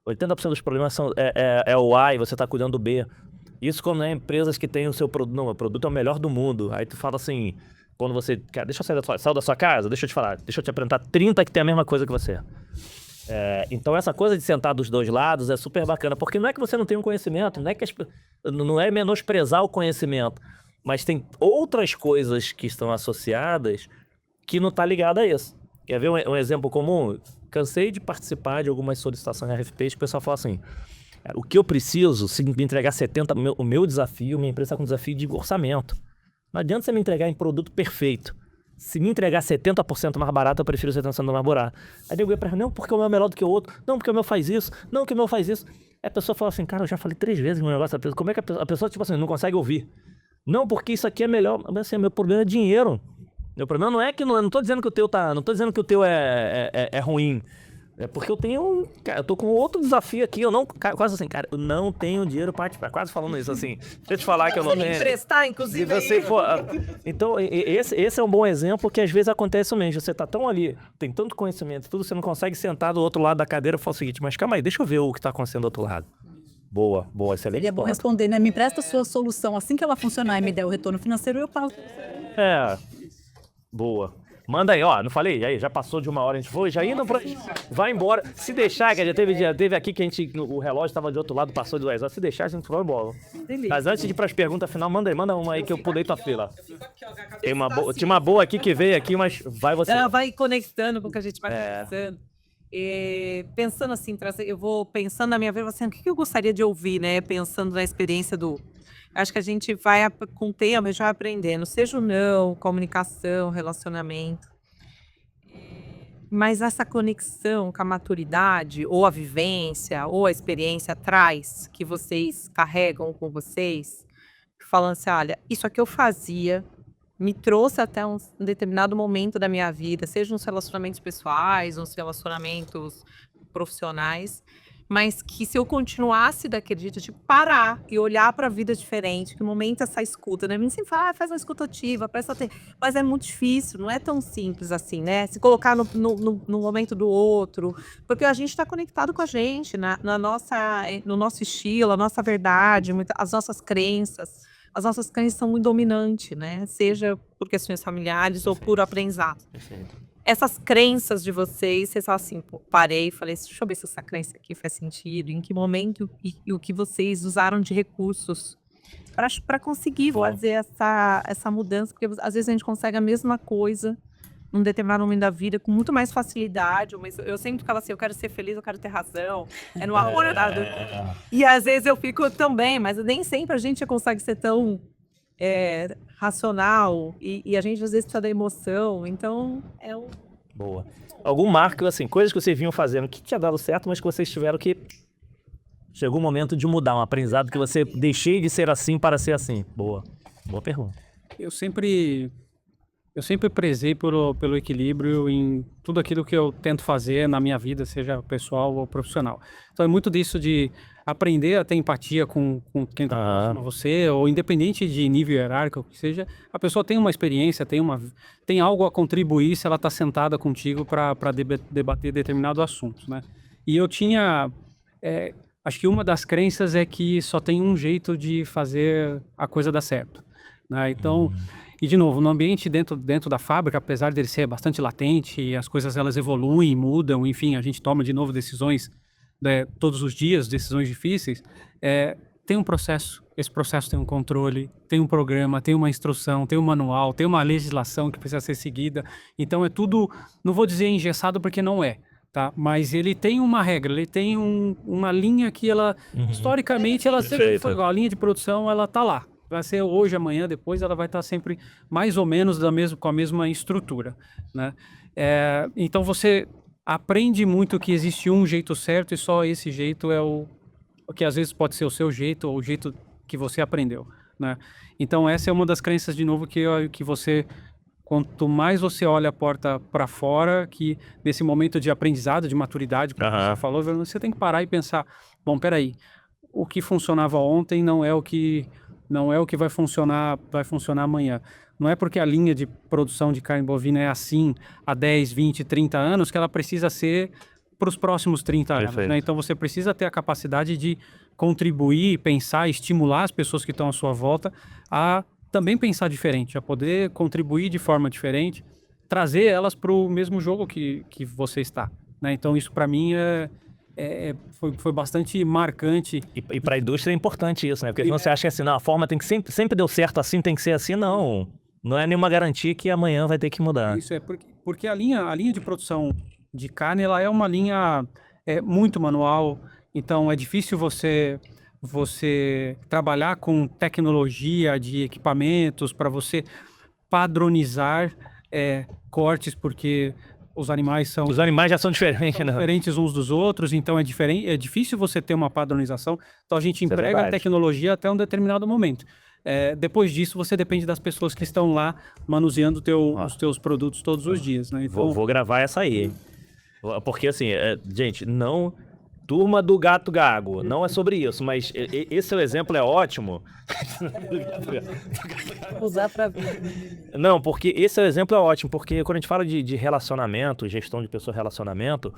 Speaker 3: 80% dos problemas é o A e você tá cuidando do B. Isso quando é empresas que têm o seu produto, não, o produto é o melhor do mundo. Aí tu fala assim, Quando você... Cara, deixa eu sair da sua casa, deixa eu te falar. Deixa eu te apresentar 30 que tem a mesma coisa que você. Então essa coisa de sentar dos dois lados é super bacana, porque não é que você não tem um conhecimento, não é menosprezar o conhecimento, mas tem outras coisas que estão associadas que não tá ligada a isso. Quer ver um exemplo comum? Cansei de participar de algumas solicitações RFPs que o pessoal fala assim, o que eu preciso, se me entregar 70, o meu desafio, minha empresa está com um desafio de orçamento. Não adianta você me entregar em produto perfeito. Se me entregar 70% mais barato, eu prefiro 70% mais barato. Aí eu ia pra não, porque o meu é melhor do que o outro. Não, porque o meu faz isso. Não, porque o meu faz isso. Aí a pessoa fala assim, cara, eu já falei 3 vezes o meu negócio. Como é que a pessoa, tipo assim, não consegue ouvir? Não, porque isso aqui é melhor. Mas assim, meu problema é dinheiro. Meu problema não é que... Eu não tô dizendo que o teu tá... Não tô dizendo que o teu é ruim. É porque eu tenho... Cara, eu tô com outro desafio aqui. Eu não... Quase assim, cara, eu não tenho dinheiro pra... Quase falando isso assim. Deixa eu te falar que eu não tenho...
Speaker 4: Emprestar, inclusive.
Speaker 3: Se você for... Então, esse é um bom exemplo que às vezes acontece mesmo. Você tá tão ali, tem tanto conhecimento, tudo, você não consegue sentar do outro lado da cadeira e falar o seguinte, mas calma aí, deixa eu ver o que tá acontecendo do outro lado. Boa, excelente.
Speaker 1: Seria bom responder, né? Me presta a sua solução. Assim que ela funcionar e me der o retorno financeiro, eu pago.
Speaker 3: Boa. Manda aí, ó, não falei? E aí, já passou de 1 hora, a gente foi, já indo pra... Vai embora. Se deixar, que já teve aqui que o relógio tava de outro lado, passou de 2 horas. Se deixar, a gente vai embora.
Speaker 1: Delícia.
Speaker 3: Mas antes de ir pras perguntas final, manda uma aí que eu pulei tua fila. Tinha uma boa aqui que veio aqui, mas vai você.
Speaker 4: Ela vai conectando com o que a gente vai conversando. Pensando assim, eu vou pensando na minha vida, assim, o que eu gostaria de ouvir, né? Pensando na experiência do... Acho que a gente vai, com o tempo, a gente vai aprendendo. Seja o não, comunicação, relacionamento. Mas essa conexão com a maturidade, ou a vivência, ou a experiência traz, que vocês carregam com vocês, falando assim, olha, isso aqui eu fazia, me trouxe até um determinado momento da minha vida, seja nos relacionamentos pessoais, nos relacionamentos profissionais, mas que se eu continuasse daquele jeito, de parar e olhar para a vida diferente, que no momento essa escuta, né? A gente sempre fala, faz uma escuta ativa, presta atenção, mas é muito difícil, não é tão simples assim, né? Se colocar no momento do outro, porque a gente está conectado com a gente, no nosso estilo, a nossa verdade, as nossas crenças. As nossas crenças são muito dominantes, né? Seja por questões familiares ou por aprendizado.
Speaker 3: Perfeito.
Speaker 4: Essas crenças de vocês falam assim, pô, parei e falei, deixa eu ver se essa crença aqui faz sentido, em que momento e o que vocês usaram de recursos para conseguir fazer essa mudança, porque às vezes a gente consegue a mesma coisa num determinado momento da vida com muito mais facilidade, mas eu sempre falo assim, eu quero ser feliz, eu quero ter razão, no amor, e às vezes eu fico também, mas nem sempre a gente consegue ser tão racional, e a gente às vezes precisa da emoção, então
Speaker 3: Boa. Algum marco, assim, coisas que vocês vinham fazendo que tinha dado certo, mas que vocês tiveram que... Chegou o momento de mudar, um aprendizado que você deixei de ser assim para ser assim. Boa pergunta.
Speaker 2: Eu sempre prezei pelo equilíbrio em tudo aquilo que eu tento fazer na minha vida, seja pessoal ou profissional. Então é muito disso de aprender a ter empatia com quem está próximo a você, ou independente de nível hierárquico, que seja, a pessoa tem uma experiência, tem algo a contribuir se ela está sentada contigo para debater determinado assunto, né? E eu tinha... acho que uma das crenças é que só tem um jeito de fazer a coisa dar certo, né? Então... E, de novo, no ambiente dentro da fábrica, apesar dele ser bastante latente, e as coisas elas evoluem, mudam, enfim, a gente toma de novo decisões todos os dias, decisões difíceis, tem um processo, esse processo tem um controle, tem um programa, tem uma instrução, tem um manual, tem uma legislação que precisa ser seguida. Então é tudo, não vou dizer engessado porque não é, tá? Mas ele tem uma regra, ele tem uma linha que ela, historicamente, ela sempre foi igual, a linha de produção, ela tá lá. Vai ser hoje, amanhã, depois, ela vai estar sempre mais ou menos com a mesma estrutura, né? Então você aprende muito que existe um jeito certo e só esse jeito é o que às vezes pode ser o seu jeito ou o jeito que você aprendeu, né? Então essa é uma das crenças, de novo, que você, quanto mais você olha a porta para fora, que nesse momento de aprendizado, de maturidade, como você falou, você tem que parar e pensar, bom, peraí, o que funcionava ontem não é o que vai funcionar amanhã. Não é porque a linha de produção de carne bovina é assim há 10, 20, 30 anos que ela precisa ser para os próximos 30 anos, né? Então você precisa ter a capacidade de contribuir, pensar, estimular as pessoas que estão à sua volta a também pensar diferente, a poder contribuir de forma diferente, trazer elas para o mesmo jogo que você está, né? Então isso para mim foi bastante marcante.
Speaker 3: E para a indústria é importante isso, né? Porque você acha que assim, não, a forma tem que sempre deu certo assim, tem que ser assim, não. Não é nenhuma garantia que amanhã vai ter que mudar.
Speaker 2: Isso porque a linha de produção de carne, ela é uma linha muito manual, então é difícil você trabalhar com tecnologia de equipamentos para você padronizar cortes, porque os animais
Speaker 3: já são diferentes, né?
Speaker 2: diferentes uns dos outros, então é difícil você ter uma padronização. Então a gente emprega a
Speaker 3: verdade.
Speaker 2: tecnologia até um determinado momento. Depois disso, você depende das pessoas que estão lá manuseando os teus produtos todos os dias, né? Então,
Speaker 3: Vou gravar essa aí, hein? Porque assim, gente, não... Turma do Gato Gago, não é sobre isso, mas esse exemplo é ótimo.
Speaker 4: Usar pra ver.
Speaker 3: Não, porque esse exemplo é ótimo, porque quando a gente fala de relacionamento, gestão de pessoa, relacionamento,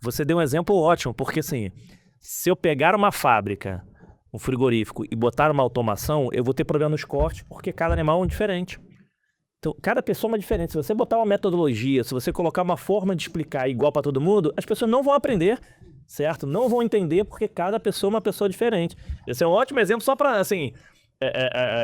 Speaker 3: você deu um exemplo ótimo, porque assim, se eu pegar uma fábrica, um frigorífico e botar uma automação, eu vou ter problema nos cortes, porque cada animal é diferente. Então, cada pessoa é uma diferente. Se você botar uma metodologia, se você colocar uma forma de explicar igual para todo mundo, as pessoas não vão aprender, certo? Não vão entender porque cada pessoa é uma pessoa diferente. Esse é um ótimo exemplo só para, assim,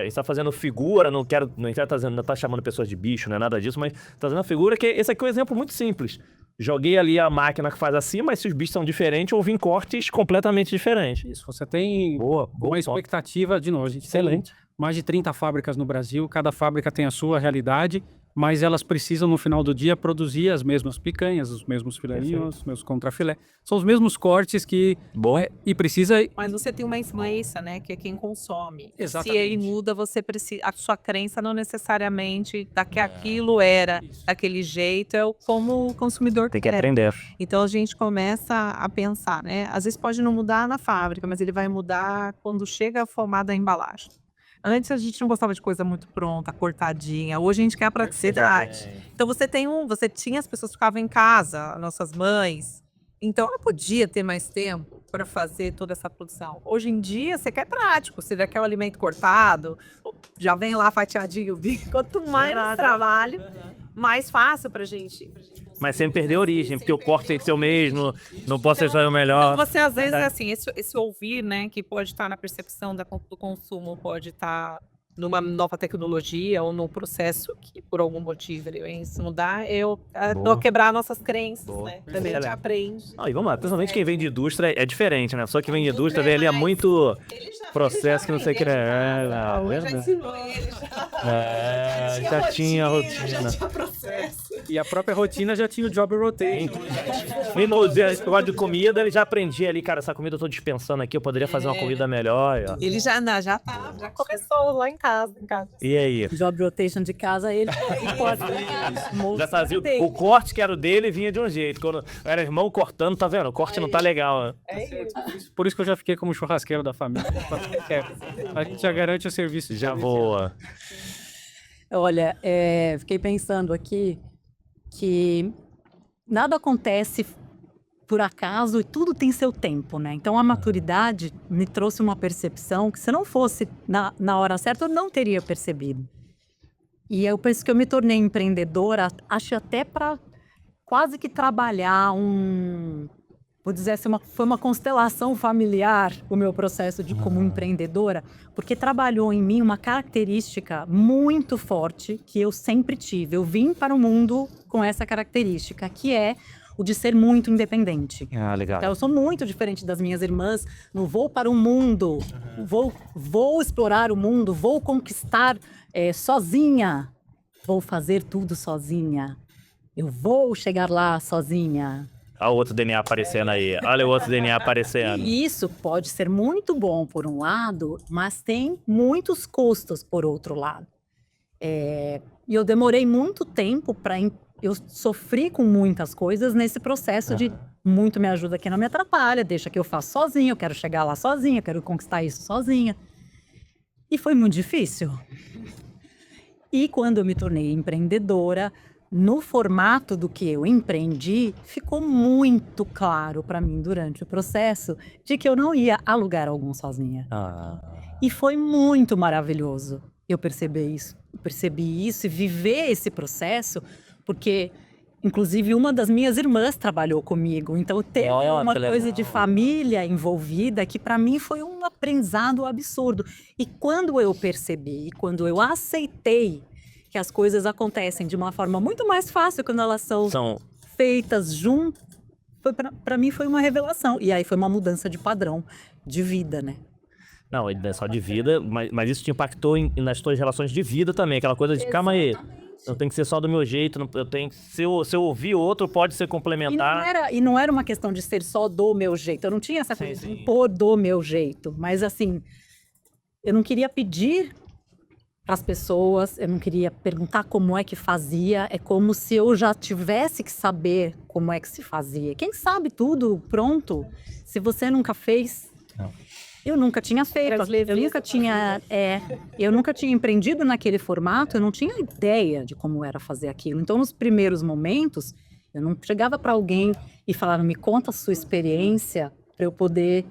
Speaker 3: está fazendo figura, não tá chamando pessoas de bicho, não é nada disso, mas tá fazendo uma figura que esse aqui é um exemplo muito simples. Joguei ali a máquina que faz assim, mas se os bichos são diferentes, eu vim cortes completamente diferentes.
Speaker 2: isso, você tem
Speaker 3: Boa,
Speaker 2: uma expectativa, de novo, a gente tem
Speaker 3: Excelente.
Speaker 2: mais de 30 fábricas no Brasil, cada fábrica tem a sua realidade, mas elas precisam, no final do dia, produzir as mesmas picanhas, os mesmos filelinhos, os mesmos contrafilé. São os mesmos cortes que...
Speaker 3: Bom.
Speaker 2: E precisa...
Speaker 4: Mas você tem uma influência, né? Que é quem consome.
Speaker 2: Exatamente.
Speaker 4: Se ele muda, você precisa. A sua crença não necessariamente que aquilo era daquele jeito, como o consumidor
Speaker 3: Tem que
Speaker 4: quer.
Speaker 3: aprender.
Speaker 4: Então a gente começa a pensar, né? Às vezes pode não mudar na fábrica, mas ele vai mudar quando chega a formada a embalagem. Antes a gente não gostava de coisa muito pronta, cortadinha. Hoje a gente quer a praticidade. Então você tinha as pessoas que ficavam em casa, nossas mães. Então ela podia ter mais tempo para fazer toda essa produção. Hoje em dia você quer prático, você já quer o alimento cortado, já vem lá fatiadinho. Quanto mais trabalho, mais fácil pra gente.
Speaker 3: Mas sem perder a origem, porque o corte tem que ser o mesmo, não pode ser só o melhor.
Speaker 4: Você, às vezes, assim, esse ouvir, né, que pode estar na percepção do consumo, pode estar numa nova tecnologia ou num processo que, por algum motivo, ele vem se mudar, eu dou quebrar nossas crenças, né? Também a gente aprende.
Speaker 3: E vamos lá, principalmente quem vem de indústria é diferente, né? Só que vem de indústria vem ali é muito processo que não sei o que
Speaker 5: Já ensinou ele,
Speaker 3: já tinha rotina.
Speaker 5: já tinha processo.
Speaker 2: E a própria rotina já tinha o job rotation.
Speaker 3: E no negócio de comida, ele já aprendia ali, cara, essa comida eu tô dispensando aqui, eu poderia fazer uma comida melhor. Ó.
Speaker 4: Ele já começou lá em casa.
Speaker 3: E aí?
Speaker 1: Job rotation de casa, ele pode.
Speaker 3: Já fazia o corte que era o dele vinha de um jeito. Quando era irmão cortando, tá vendo? O corte não tá legal, né?
Speaker 2: Por isso que eu já fiquei como churrasqueiro da família. A gente já garante o serviço.
Speaker 3: Já voa.
Speaker 1: Olha, fiquei pensando aqui que nada acontece por acaso e tudo tem seu tempo, né? Então a maturidade me trouxe uma percepção que se não fosse na hora certa eu não teria percebido. E eu penso que eu me tornei empreendedora, acho até para quase que trabalhar vou dizer assim, foi uma constelação familiar o meu processo como empreendedora, porque trabalhou em mim uma característica muito forte que eu sempre tive. Eu vim para o mundo com essa característica, que é o de ser muito independente.
Speaker 3: Ah, legal.
Speaker 1: Então, eu sou muito diferente das minhas irmãs, não vou para o mundo, vou explorar o mundo, vou conquistar sozinha, vou fazer tudo sozinha, eu vou chegar lá sozinha.
Speaker 3: Olha o outro DNA aparecendo aí. Olha o outro DNA aparecendo.
Speaker 1: E isso pode ser muito bom por um lado, mas tem muitos custos por outro lado. E eu demorei muito tempo eu sofri com muitas coisas nesse processo de muito me ajuda aqui, não me atrapalha, deixa que eu faço sozinha, eu quero chegar lá sozinha, eu quero conquistar isso sozinha. E foi muito difícil. E quando eu me tornei empreendedora, no formato do que eu empreendi, ficou muito claro para mim durante o processo de que eu não ia a lugar algum sozinha. E foi muito maravilhoso, eu percebi isso e viver esse processo, porque inclusive uma das minhas irmãs trabalhou comigo, então teve
Speaker 3: Olha,
Speaker 1: uma
Speaker 3: que
Speaker 1: coisa
Speaker 3: legal.
Speaker 1: de família envolvida que para mim foi um aprendizado absurdo. E quando eu percebi, quando eu aceitei que as coisas acontecem de uma forma muito mais fácil quando elas são feitas juntas, para mim foi uma revelação. E aí foi uma mudança de padrão de vida, né?
Speaker 3: Não, não é só de vida, mas isso te impactou nas tuas relações de vida também. Aquela coisa de, calma aí, não tem que ser só do meu jeito, eu tenho que, se eu ouvir outro, pode ser complementar.
Speaker 1: E não era uma questão de ser só do meu jeito. Eu não tinha essa coisa de impor do meu jeito. Mas assim, eu não queria pedir para as pessoas, eu não queria perguntar como é que fazia. É como se eu já tivesse que saber como é que se fazia. Quem sabe tudo, pronto. Se você nunca fez...
Speaker 3: Não.
Speaker 1: Eu nunca tinha feito, eu nunca tinha empreendido naquele formato, eu não tinha ideia de como era fazer aquilo. Então, nos primeiros momentos, eu não chegava para alguém e falava, me conta a sua experiência para eu poder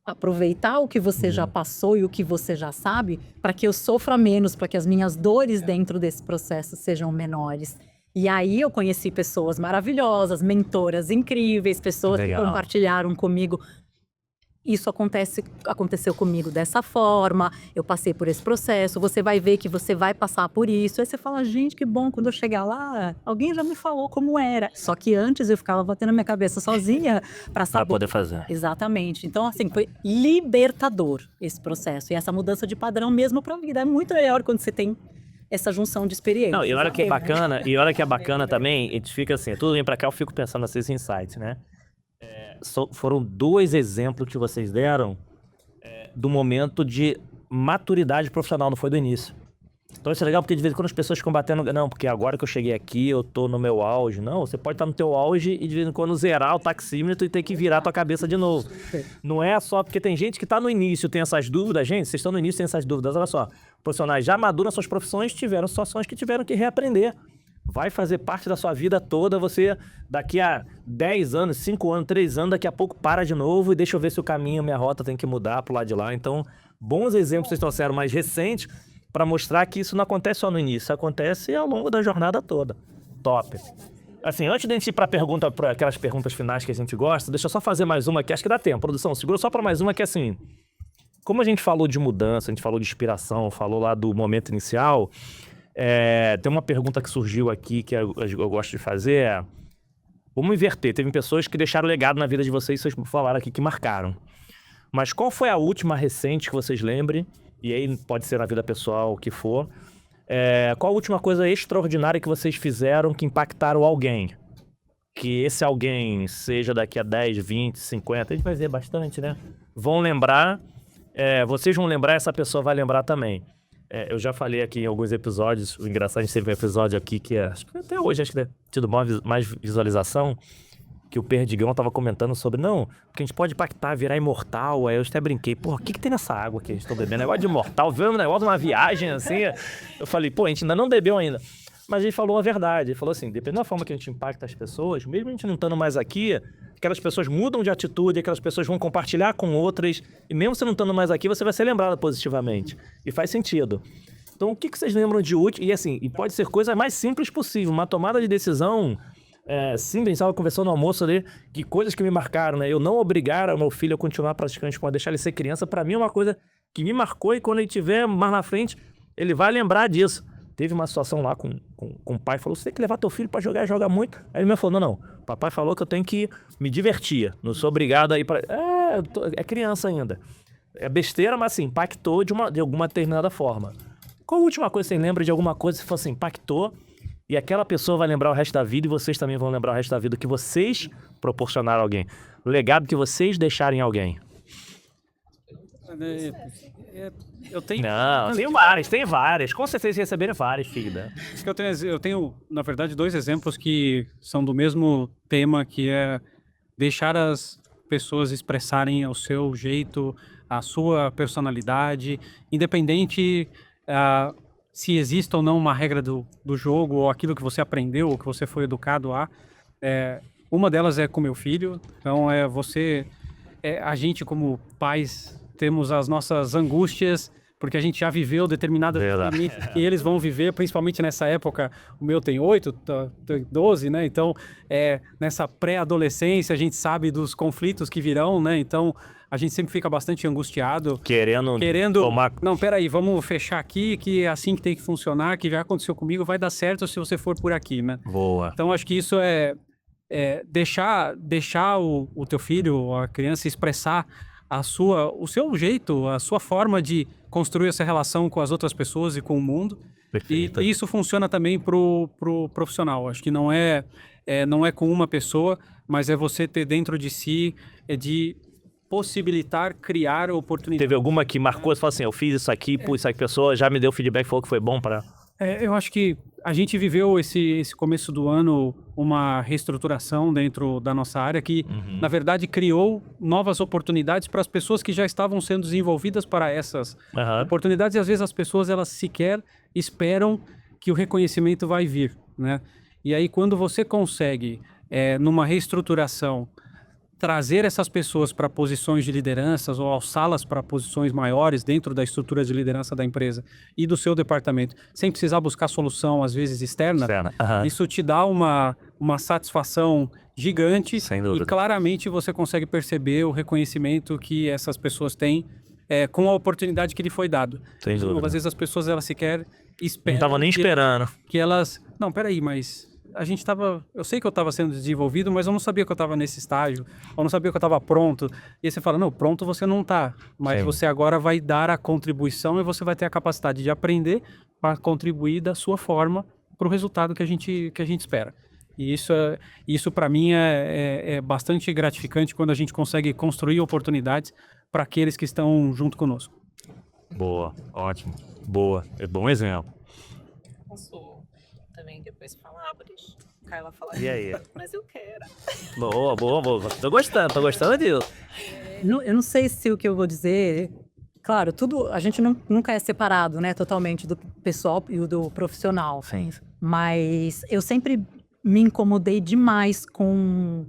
Speaker 1: aproveitar o que você já passou e o que você já sabe, para que eu sofra menos, para que as minhas dores dentro desse processo sejam menores. E aí eu conheci pessoas maravilhosas, mentoras incríveis, pessoas que compartilharam comigo. Isso aconteceu comigo dessa forma, eu passei por esse processo, você vai ver que você vai passar por isso. Aí você fala, gente, que bom, quando eu chegar lá, alguém já me falou como era. Só que antes eu ficava batendo a minha cabeça sozinha para saber.
Speaker 3: Para poder fazer.
Speaker 1: Exatamente. Então, assim, foi libertador esse processo. E essa mudança de padrão mesmo para a vida. É muito melhor quando você tem essa junção de experiência.
Speaker 3: Não, e olha que é bacana também, a gente fica assim, tudo vem pra cá, eu fico pensando nesses insights, né? Foram 2 exemplos que vocês deram do momento de maturidade profissional, não foi do início. Então isso é legal porque de vez em quando as pessoas ficam batendo, não, porque agora que eu cheguei aqui, eu tô no meu auge. Não, você pode estar no teu auge e de vez em quando zerar o taxímetro e ter que virar a tua cabeça de novo. Não é só porque tem gente que tá no início, tem essas dúvidas. Gente, vocês estão no início, tem essas dúvidas. Olha só, profissionais já maduros nas suas profissões tiveram situações que tiveram que reaprender. Vai fazer parte da sua vida toda, você daqui a 10 anos, 5 anos, 3 anos, daqui a pouco para de novo e deixa eu ver se o caminho, minha rota tem que mudar pro lado de lá. Então, bons exemplos vocês trouxeram mais recentes para mostrar que isso não acontece só no início, acontece ao longo da jornada toda. Top. Assim, antes de a gente ir para aquelas perguntas finais que a gente gosta, deixa eu só fazer mais uma aqui, acho que dá tempo. Produção, segura só para mais uma que é assim, como a gente falou de mudança, a gente falou de inspiração, falou lá do momento inicial... tem uma pergunta que surgiu aqui que eu gosto de fazer, vamos inverter, teve pessoas que deixaram legado na vida de vocês, vocês falaram aqui que marcaram, mas qual foi a última recente que vocês lembrem, e aí pode ser na vida pessoal, o que for, qual a última coisa extraordinária que vocês fizeram que impactaram alguém, que esse alguém seja daqui a 10, 20, 50, a gente vai ver bastante, né? Vão lembrar, vocês vão lembrar, essa pessoa vai lembrar também. Eu já falei aqui em alguns episódios, o engraçado, a gente teve um episódio aqui que acho que até hoje, acho que deve ter tido mais visualização, que o Perdigão tava comentando sobre, não, porque a gente pode impactar, virar imortal, aí eu até brinquei, pô, o que tem nessa água que a gente tá bebendo? Negócio de imortal, viu um negócio de uma viagem, assim, eu falei, pô, a gente ainda não bebeu ainda. Mas ele falou a verdade, ele falou assim, dependendo da forma que a gente impacta as pessoas, mesmo a gente não estando mais aqui, aquelas pessoas mudam de atitude, aquelas pessoas vão compartilhar com outras, e mesmo você não estando mais aqui, você vai ser lembrado positivamente. E faz sentido. Então, o que vocês lembram de útil? E assim, e pode ser coisa mais simples possível, uma tomada de decisão simples, a gente estava conversando no almoço ali, que coisas que me marcaram, né? Eu não obrigar o meu filho a continuar praticando esporte, deixar ele ser criança, para mim é uma coisa que me marcou e quando ele tiver mais na frente, ele vai lembrar disso. Teve uma situação lá com o pai, falou, você tem que levar teu filho pra jogar, joga muito. Aí ele me falou, não, papai falou que eu tenho que me divertir, não sou obrigado a ir pra... É criança ainda. É besteira, mas assim, impactou de alguma determinada forma. Qual a última coisa que você lembra de alguma coisa que fosse impactou e aquela pessoa vai lembrar o resto da vida e vocês também vão lembrar o resto da vida que vocês proporcionaram a alguém? O legado que vocês deixarem a alguém?
Speaker 2: Eu tenho...
Speaker 3: Não, tem várias. Com certeza vocês receberam várias, filho.
Speaker 2: Acho que eu tenho, na verdade, 2 exemplos que são do mesmo tema, que é deixar as pessoas expressarem o seu jeito, a sua personalidade, independente se existe ou não uma regra do jogo, ou aquilo que você aprendeu, ou que você foi educado a. Uma delas é com meu filho, então a gente como pais temos as nossas angústias, porque a gente já viveu determinadas
Speaker 3: Verdade.
Speaker 2: limites que eles vão viver, principalmente nessa época. O meu tem 8, 12, né? Então, nessa pré-adolescência, a gente sabe dos conflitos que virão, né? Então, a gente sempre fica bastante angustiado. Querendo
Speaker 3: tomar...
Speaker 2: Não, peraí, vamos fechar aqui, que é assim que tem que funcionar, que já aconteceu comigo, vai dar certo se você for por aqui, né?
Speaker 3: Boa.
Speaker 2: Então, acho que isso deixar o teu filho, a criança, expressar o seu jeito, a sua forma de construir essa relação com as outras pessoas e com o mundo.
Speaker 3: Perfeito.
Speaker 2: E isso funciona também pro profissional. Acho que não é com uma pessoa, mas é você ter dentro de si, de possibilitar, criar oportunidades.
Speaker 3: Teve alguma que marcou, você falou assim, eu fiz isso aqui, pô, isso aqui, a pessoa já me deu feedback, falou que foi bom para...
Speaker 2: Eu acho que a gente viveu esse começo do ano uma reestruturação dentro da nossa área que, na verdade, criou novas oportunidades para as pessoas que já estavam sendo desenvolvidas para essas oportunidades. E, às vezes, as pessoas elas sequer esperam que o reconhecimento vai vir, né? E aí, quando você consegue, numa reestruturação, trazer essas pessoas para posições de lideranças ou alçá-las para posições maiores dentro da estrutura de liderança da empresa e do seu departamento, sem precisar buscar solução, às vezes, externa. Isso te dá uma satisfação gigante.
Speaker 3: Sem dúvida.
Speaker 2: E claramente você consegue perceber o reconhecimento que essas pessoas têm com a oportunidade que lhe foi dado.
Speaker 3: Sem dúvida.
Speaker 2: Às vezes as pessoas elas sequer esperam.
Speaker 3: Não estavam nem esperando.
Speaker 2: Que elas... Não, peraí, mas... Eu sei que eu estava sendo desenvolvido, mas eu não sabia que eu estava nesse estágio, eu não sabia que eu estava pronto. E aí você fala, não, pronto você não está, mas
Speaker 3: Sim.
Speaker 2: você agora vai dar a contribuição e você vai ter a capacidade de aprender para contribuir da sua forma para o resultado que a gente espera. E isso para mim é bastante gratificante quando a gente consegue construir oportunidades para aqueles que estão junto conosco.
Speaker 3: Boa, ótimo. Boa, é bom exemplo.
Speaker 4: Posso também depois falar, Boris? Carla falar.
Speaker 3: E aí?
Speaker 4: Mas eu quero.
Speaker 3: Boa. Tô gostando disso.
Speaker 1: Eu não sei se o que eu vou dizer... Claro, a gente nunca é separado, né, totalmente do pessoal e do profissional.
Speaker 3: Sim.
Speaker 1: Mas eu sempre me incomodei demais com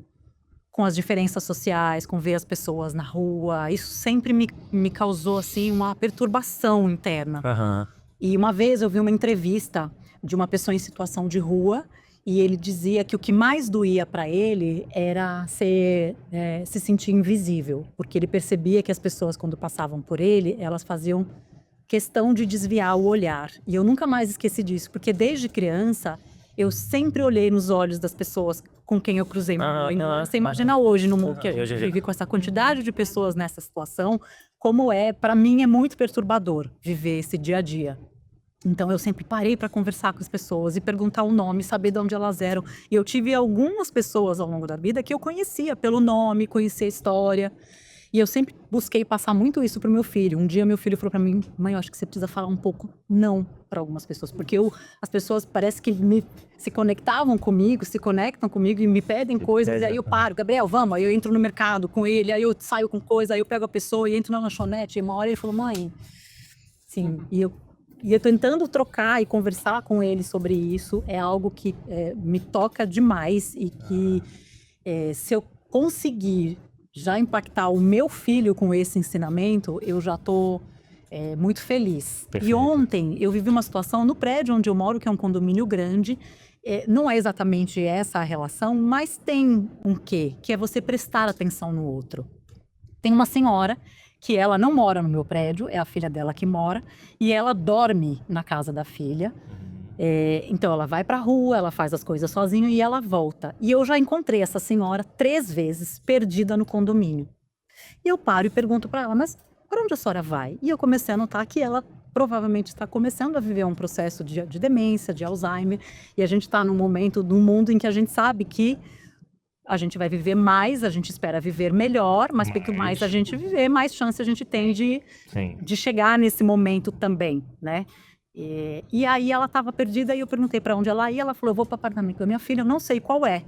Speaker 1: as diferenças sociais, com ver as pessoas na rua. Isso sempre me causou, assim, uma perturbação interna. E uma vez eu vi uma entrevista de uma pessoa em situação de rua e ele dizia que o que mais doía para ele era se sentir invisível, porque ele percebia que as pessoas, quando passavam por ele, elas faziam questão de desviar o olhar. E eu nunca mais esqueci disso, porque desde criança eu sempre olhei nos olhos das pessoas com quem eu cruzei. Você imagina hoje, no mundo que a gente vive com essa quantidade de pessoas nessa situação, como para mim é muito perturbador viver esse dia a dia. Então eu sempre parei para conversar com as pessoas e perguntar o nome, saber de onde elas eram. E eu tive algumas pessoas ao longo da vida que eu conhecia pelo nome, conhecia a história. E eu sempre busquei passar muito isso pro meu filho. Um dia meu filho falou para mim, mãe, eu acho que você precisa falar um pouco não para algumas pessoas. Porque as pessoas parece que se conectam comigo e me pedem coisas. E aí eu paro, Gabriel, vamos. Aí eu entro no mercado com ele, aí eu saio com coisa, aí eu pego a pessoa e entro na lanchonete. E uma hora ele falou, mãe, sim, e eu tentando trocar e conversar com ele sobre isso é algo que me toca demais e que se eu conseguir já impactar o meu filho com esse ensinamento, eu já estou muito feliz.
Speaker 3: Perfeito.
Speaker 1: E ontem eu vivi uma situação no prédio onde eu moro, que é um condomínio grande, não é exatamente essa a relação, mas tem um quê? Que é você prestar atenção no outro. Tem uma senhora que ela não mora no meu prédio, é a filha dela que mora, e ela dorme na casa da filha. Então ela vai pra rua, ela faz as coisas sozinha e ela volta. E eu já encontrei essa senhora 3 vezes perdida no condomínio. E eu paro e pergunto pra ela, mas para onde a senhora vai? E eu comecei a notar que ela provavelmente está começando a viver um processo de demência, de Alzheimer, e a gente está num momento do mundo em que a gente sabe que a gente vai viver mais, a gente espera viver melhor, mas quanto mais a gente viver, mais chance a gente tem de chegar nesse momento também, né? E aí ela estava perdida e eu perguntei para onde ela ia, ela falou, eu vou para o apartamento da minha filha, eu não sei qual é.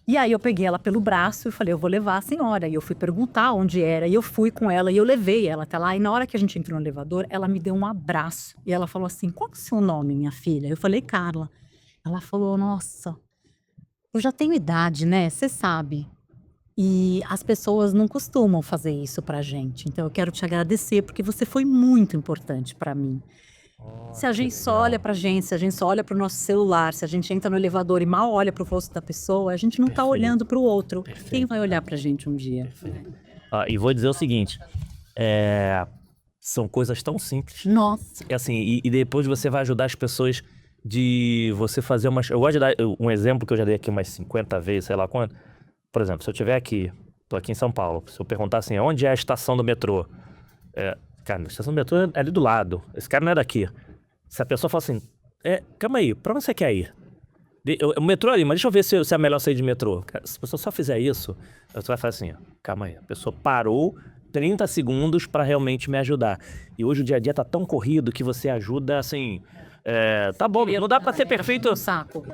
Speaker 1: E aí eu peguei ela pelo braço e falei, eu vou levar a senhora. E eu fui perguntar onde era, e eu fui com ela, e eu levei ela até lá. E na hora que a gente entrou no elevador, ela me deu um abraço. E ela falou assim, qual é o seu nome, minha filha? Eu falei, Carla. Ela falou, nossa, eu já tenho idade, né? Você sabe. E as pessoas não costumam fazer isso pra gente. Então eu quero te agradecer, porque você foi muito importante pra mim. Se a
Speaker 3: Que
Speaker 1: gente só olha
Speaker 3: legal.
Speaker 1: pra gente, se a gente só olha pro nosso celular, se a gente entra no elevador e mal olha pro rosto da pessoa, a gente não tá
Speaker 3: Perfeito.
Speaker 1: olhando pro outro. Quem
Speaker 3: Perfeito.
Speaker 1: vai olhar pra gente um dia?
Speaker 3: E vou dizer o seguinte, são coisas tão simples.
Speaker 1: Nossa,
Speaker 3: E assim, e depois você vai ajudar as pessoas de você fazer umas... Eu gosto de dar um exemplo que eu já dei aqui umas 50 vezes, sei lá quanto. Por exemplo, se eu estiver aqui, tô aqui em São Paulo, se eu perguntar assim, onde é a estação do metrô? Cara, a estação do metrô é ali do lado, esse cara não é daqui. Se a pessoa fala assim, calma aí, pra onde você quer ir? O metrô ali, mas deixa eu ver se é melhor sair de metrô. Cara, se a pessoa só fizer isso, você vai falar assim, ó, calma aí, a pessoa parou 30 segundos pra realmente me ajudar. E hoje o dia a dia tá tão corrido que você ajuda, assim... tá bom, não dá pra ser perfeito.
Speaker 1: um saco.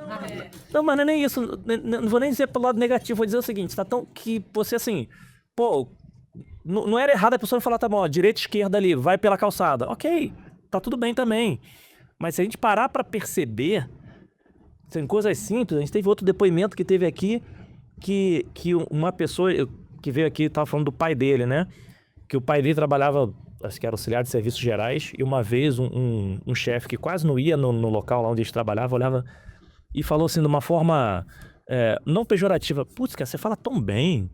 Speaker 3: Não, mas não é nem isso. Não vou nem dizer pelo lado negativo, vou dizer o seguinte, tá tão que você assim, pô, não era errado a pessoa falar, tá bom, ó, direita e esquerda ali, vai pela calçada. Ok, tá tudo bem também. Mas se a gente parar pra perceber, tem coisas simples, a gente teve outro depoimento que teve aqui, que uma pessoa que veio aqui, tava falando do pai dele, né? Que o pai dele trabalhava, acho que era auxiliar de serviços gerais, e uma vez um chefe que quase não ia no local lá onde eles trabalhavam, olhava e falou assim de uma forma não pejorativa, putz, cara, você fala tão bem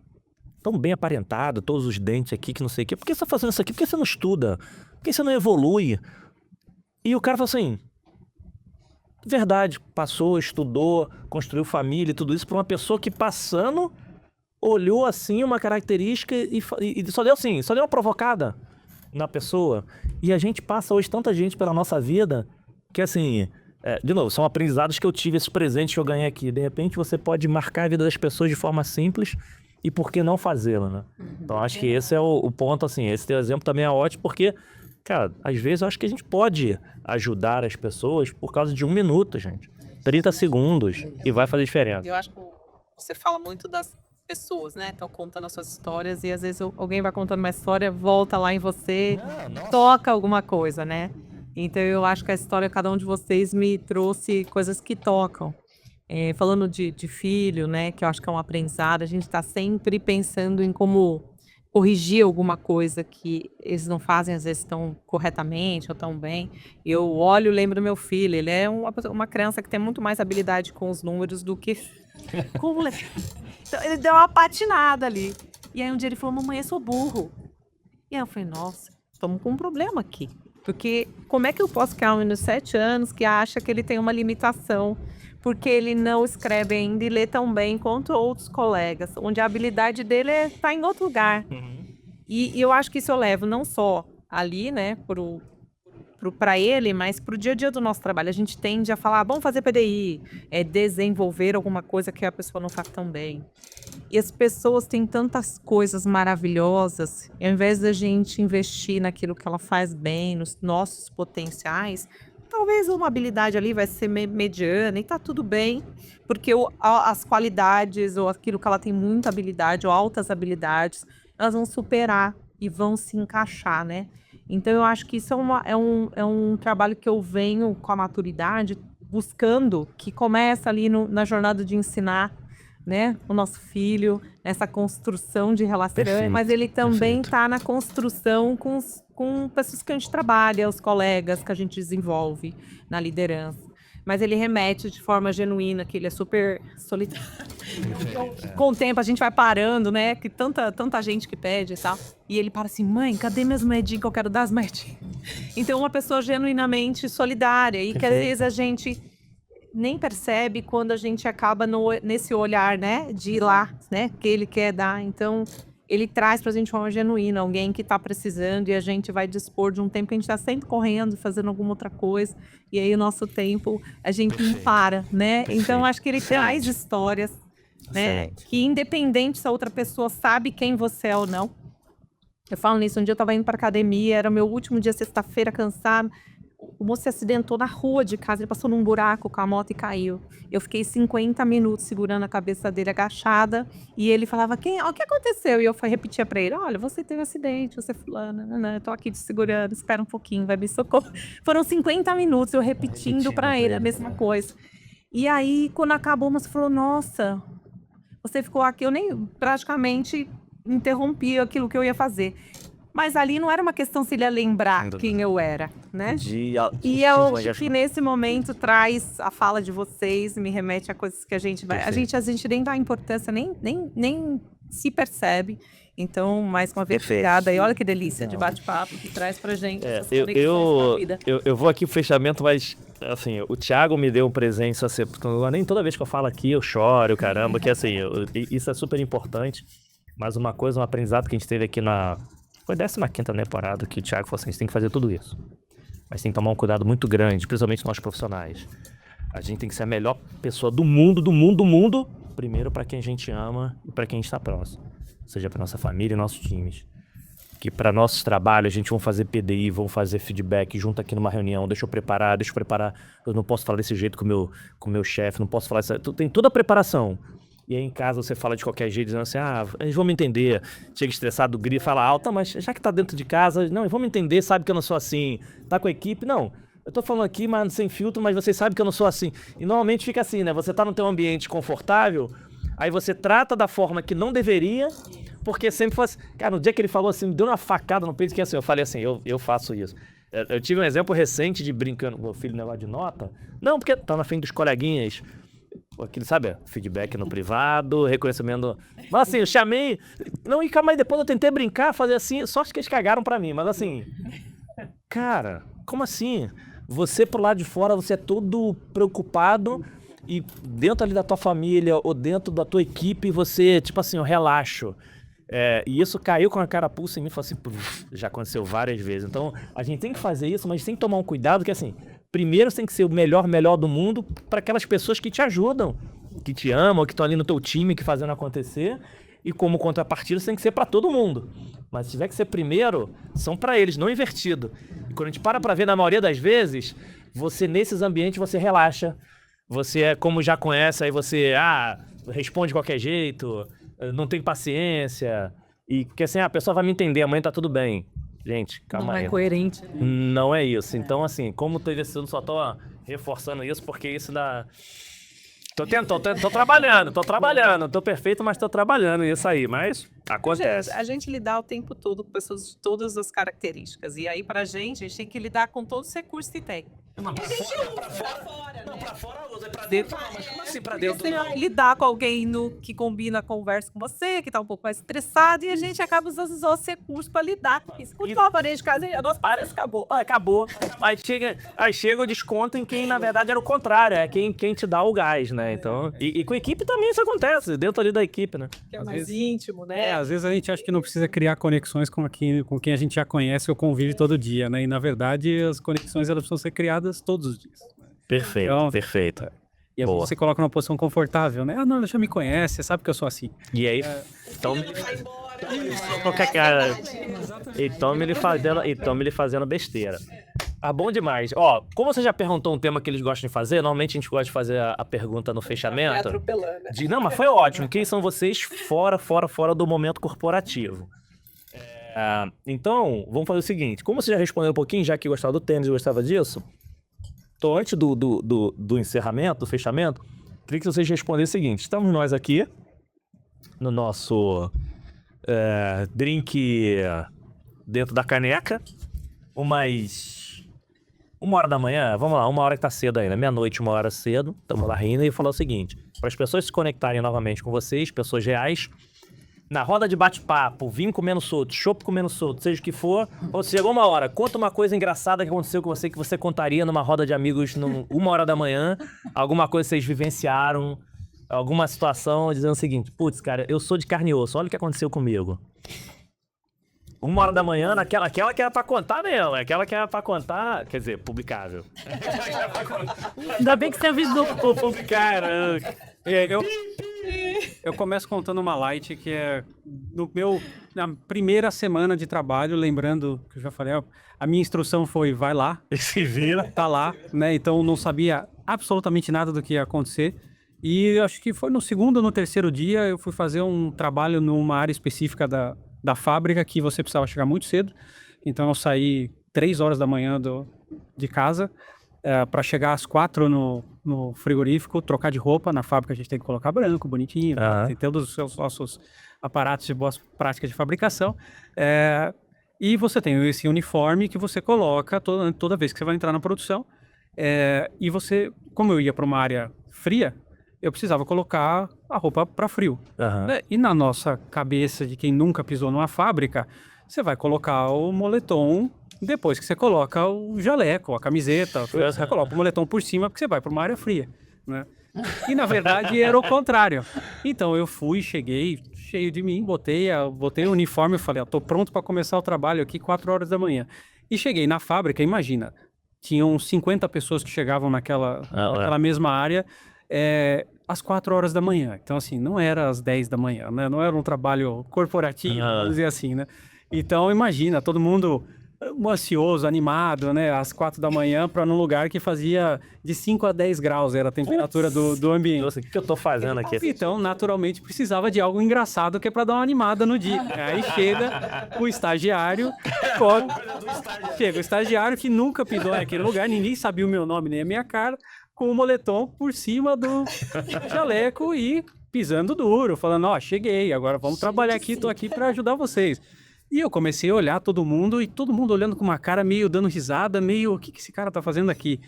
Speaker 3: aparentado, todos os dentes aqui, que não sei o quê, por que você tá fazendo isso aqui? Por que você não estuda? Por que você não evolui? E o cara falou assim, verdade, passou, estudou, construiu família e tudo isso pra uma pessoa que passando, olhou assim uma característica e só deu assim, só deu uma provocada na pessoa. E a gente passa hoje tanta gente pela nossa vida que assim, de novo, são aprendizados que eu tive, esses presentes que eu ganhei aqui. De repente você pode marcar a vida das pessoas de forma simples e por que não fazê-lo, né? Então acho que esse é o ponto, assim, esse teu exemplo também é ótimo porque, cara, às vezes eu acho que a gente pode ajudar as pessoas por causa de 1 minuto, gente. 30 segundos e vai fazer diferença.
Speaker 4: Eu acho que você fala muito das pessoas, né? Estão contando as suas histórias e às vezes alguém vai contando uma história, volta lá em você, toca alguma coisa, né? Então eu acho que a história, cada um de vocês me trouxe coisas que tocam. Falando de filho, né? Que eu acho que é um aprendizado, a gente está sempre pensando em como corrigir alguma coisa que eles não fazem, às vezes, tão corretamente ou tão bem. Eu olho e lembro do meu filho, ele é uma criança que tem muito mais habilidade com os números do que com o moleque. Então, ele deu uma patinada ali. E aí um dia ele falou, mamãe, eu sou burro. E aí eu falei, nossa, estamos com um problema aqui. Porque como é que eu posso criar um menino de 7 anos que acha que ele tem uma limitação porque ele não escreve ainda e lê tão bem quanto outros colegas, onde a habilidade dele está em outro lugar. E eu acho que isso eu levo não só ali, né, para ele, mas para o dia a dia do nosso trabalho. A gente tende a falar, vamos fazer PDI, desenvolver alguma coisa que a pessoa não faz tão bem. E as pessoas têm tantas coisas maravilhosas, e ao invés da gente investir naquilo que ela faz bem, nos nossos potenciais, talvez uma habilidade ali vai ser mediana e tá tudo bem, porque as qualidades ou aquilo que ela tem muita habilidade ou altas habilidades, elas vão superar e vão se encaixar, né? Então eu acho que isso é um trabalho que eu venho com a maturidade buscando, que começa ali na jornada de ensinar, né, o nosso filho, nessa construção de relação,
Speaker 3: Perfeito,
Speaker 4: mas ele também
Speaker 3: perfeito.
Speaker 4: está na construção com pessoas que a gente trabalha, os colegas que a gente desenvolve na liderança. Mas ele remete de forma genuína, que ele é super solitário. Com o tempo a gente vai parando, né? Que tanta gente que pede e tal. E ele para assim, mãe, cadê minhas moedinhas que eu quero dar as moedinhas? Então uma pessoa genuinamente solidária e que às vezes a gente nem percebe quando a gente acaba nesse olhar, né? De ir lá, né? Que ele quer dar. Então ele traz pra gente de forma genuína alguém que tá precisando e a gente vai dispor de um tempo que a gente tá sempre correndo, fazendo alguma outra coisa. E aí o nosso tempo, a gente não para, né? Então acho que ele traz histórias, né?
Speaker 3: Excelente.
Speaker 4: Que independente se a outra pessoa sabe quem você é ou não. Eu falo nisso, um dia eu tava indo pra academia, era meu último dia, sexta-feira, cansado. O moço se acidentou na rua de casa, ele passou num buraco com a moto e caiu. Eu fiquei 50 minutos segurando a cabeça dele agachada e ele falava, o que aconteceu? E eu repetia pra ele, olha, você teve um acidente, você é fulana, eu tô aqui te segurando, espera um pouquinho, vai me socorrer. Foram 50 minutos eu repetindo pra ele a mesma coisa. E aí, quando acabou, o moço falou, nossa, você ficou aqui, eu nem praticamente interrompi aquilo que eu ia fazer. Mas ali não era uma questão se ele ia lembrar quem eu era, né? E eu acho que nesse momento traz a fala de vocês, me remete a coisas que a gente vai... A gente nem dá importância, nem se percebe. Então, mais uma vez, obrigada. E olha que delícia de bate-papo que traz pra gente essas conexões com a vida.
Speaker 3: Eu vou aqui pro fechamento, mas assim, o Thiago me deu um presente, assim, porque nem toda vez que eu falo aqui eu choro, caramba, que assim, isso é super importante. Mas uma coisa, um aprendizado que a gente teve aqui foi 15ª temporada que o Thiago falou assim, a gente tem que fazer tudo isso. Mas tem que tomar um cuidado muito grande, principalmente nós profissionais. A gente tem que ser a melhor pessoa do mundo, primeiro para quem a gente ama e para quem está próximo. Seja para nossa família e nossos times. Que para nossos trabalhos, a gente vai fazer PDI, vamos fazer feedback junto aqui numa reunião, deixa eu preparar. Eu não posso falar desse jeito com o meu chefe, não posso falar isso. Tem toda a preparação. E aí em casa você fala de qualquer jeito, dizendo assim, eles vão me entender. Chega estressado, grita, fala alto, mas já que tá dentro de casa, não, eles vão me entender, sabe que eu não sou assim. Tá com a equipe, não. Eu tô falando aqui, mas sem filtro, mas vocês sabem que eu não sou assim. E normalmente fica assim, né? Você tá no teu ambiente confortável, aí você trata da forma que não deveria, porque sempre faz... Cara, no dia que ele falou assim, me deu uma facada no peito, que assim, eu falei assim, eu faço isso. Eu tive um exemplo recente de brincando com meu filho negócio de nota. Não, porque tá na frente dos coleguinhas... Aquele, sabe, feedback no privado, reconhecimento. Mas assim, eu chamei. Não, e calma aí, depois eu tentei brincar, fazer assim. Sorte que eles cagaram pra mim, mas assim. Cara, como assim? Você pro lado de fora, você é todo preocupado e dentro ali da tua família ou dentro da tua equipe, você, tipo assim, eu relaxo. E isso caiu com a carapuça em mim e falou assim, já aconteceu várias vezes. Então, a gente tem que fazer isso, mas tem que tomar um cuidado, que assim. Primeiro, você tem que ser o melhor do mundo para aquelas pessoas que te ajudam, que te amam, que estão ali no teu time, que fazendo acontecer. E como contrapartida, você tem que ser para todo mundo. Mas se tiver que ser primeiro, são para eles, não invertido. E quando a gente para ver, na maioria das vezes, você nesses ambientes, você relaxa. Você, como já conhece, aí você responde de qualquer jeito, não tem paciência. E porque assim, a pessoa vai me entender, amanhã tá tudo bem. Gente, calma aí.
Speaker 1: Não é coerente.
Speaker 3: Não é isso. Então, assim, como tô investindo, só tô reforçando isso, porque isso dá... Tô trabalhando. Tô perfeito, mas tô trabalhando isso aí. Mas acontece.
Speaker 4: A gente lidar o tempo todo com pessoas de todas as características. E aí, pra gente, a gente tem que lidar com todos os recursos que tem.
Speaker 3: Não, pra fora, é pra dentro. Não, mas como assim pra dentro?
Speaker 4: Você vai lidar com alguém que combina a conversa com você, que tá um pouco mais estressado, e a gente acaba usando os recursos pra lidar com isso. Quando uma parede de casa, a nossa parede acabou.
Speaker 3: Acabou. Aí chega o desconto em quem, na verdade, era o contrário. É quem te dá o gás, né? Então, e com a equipe também isso acontece, dentro ali da equipe, né?
Speaker 4: Que é mais íntimo, né?
Speaker 2: Às vezes a gente acha que não precisa criar conexões com quem a gente já conhece ou convive todo dia, né? E, na verdade, as conexões elas precisam ser criadas todos os dias.
Speaker 3: Perfeito,
Speaker 2: então,
Speaker 3: perfeito.
Speaker 2: E aí você coloca numa posição confortável, né? Não, já me conhece, você sabe que eu sou assim.
Speaker 3: E aí, então... Qualquer cara. Então ele fazendo besteira. Bom demais. Ó, como você já perguntou um tema que eles gostam de fazer, normalmente a gente gosta de fazer a pergunta no fechamento. Não, mas foi ótimo. Quem são vocês fora do momento corporativo? Então, vamos fazer o seguinte. Como você já respondeu um pouquinho, já que gostava do tênis e gostava disso, então antes do encerramento, do fechamento, queria que vocês respondessem o seguinte. Estamos nós aqui, no nosso drink dentro da caneca, umas 1h da manhã, vamos lá, 1h que tá cedo ainda, meia-noite, 1h cedo, estamos lá rindo e falar o seguinte, para as pessoas se conectarem novamente com vocês, pessoas reais, na roda de bate-papo, vinho comendo solto, chopp comendo solto, seja o que for, ou chegou uma hora, conta uma coisa engraçada que aconteceu com você, que você contaria numa roda de amigos 1h da manhã, alguma coisa que vocês vivenciaram, alguma situação, dizendo o seguinte, putz, cara, eu sou de carne e osso, olha o que aconteceu comigo. 1h da manhã, aquela que era pra contar mesmo, aquela que era pra contar, quer dizer, publicável.
Speaker 1: Ainda bem que você avisou.
Speaker 3: Publicar.
Speaker 2: Eu começo contando uma light que é na primeira semana de trabalho, lembrando que eu já falei, a minha instrução foi, vai lá,
Speaker 3: se vira,
Speaker 2: tá lá, né? Então não sabia absolutamente nada do que ia acontecer. E acho que foi no segundo ou no terceiro dia eu fui fazer um trabalho numa área específica da fábrica que você precisava chegar muito cedo. Então eu saí 3 horas da manhã de casa. para chegar às 4 no frigorífico, trocar de roupa. Na fábrica a gente tem que colocar branco, bonitinho, tem todos os nossos aparatos de boas práticas de fabricação. E você tem esse uniforme que você coloca toda vez que você vai entrar na produção. E você, como eu ia para uma área fria, eu precisava colocar a roupa para frio. Né? E na nossa cabeça de quem nunca pisou numa fábrica, você vai colocar o moletom depois que você coloca o jaleco, a camiseta, você coloca o moletom por cima porque você vai para uma área fria, né? E na verdade era o contrário. Então eu cheguei cheio de mim, botei o uniforme e falei, tô pronto para começar o trabalho aqui 4 horas da manhã. E cheguei na fábrica, imagina, tinham 50 pessoas que chegavam naquela mesma área às 4 horas da manhã. Então assim, não era às 10 da manhã, né? Não era um trabalho corporativo, vamos dizer assim, né? Então imagina, todo mundo ansioso, animado, né? Às 4 da manhã para num lugar que fazia de 5 a 10 graus, era a temperatura do ambiente.
Speaker 3: Nossa, o que eu tô fazendo aqui?
Speaker 2: Então, naturalmente, precisava de algo engraçado que é para dar uma animada no dia. Aí chega o estagiário, chega o estagiário que nunca pisou naquele lugar, ninguém sabia o meu nome nem a minha cara, com o moletom por cima do jaleco e pisando duro, falando, cheguei, agora vamos trabalhar aqui, tô aqui para ajudar vocês. E eu comecei a olhar todo mundo, e todo mundo olhando com uma cara meio dando risada, meio, o que esse cara tá fazendo aqui?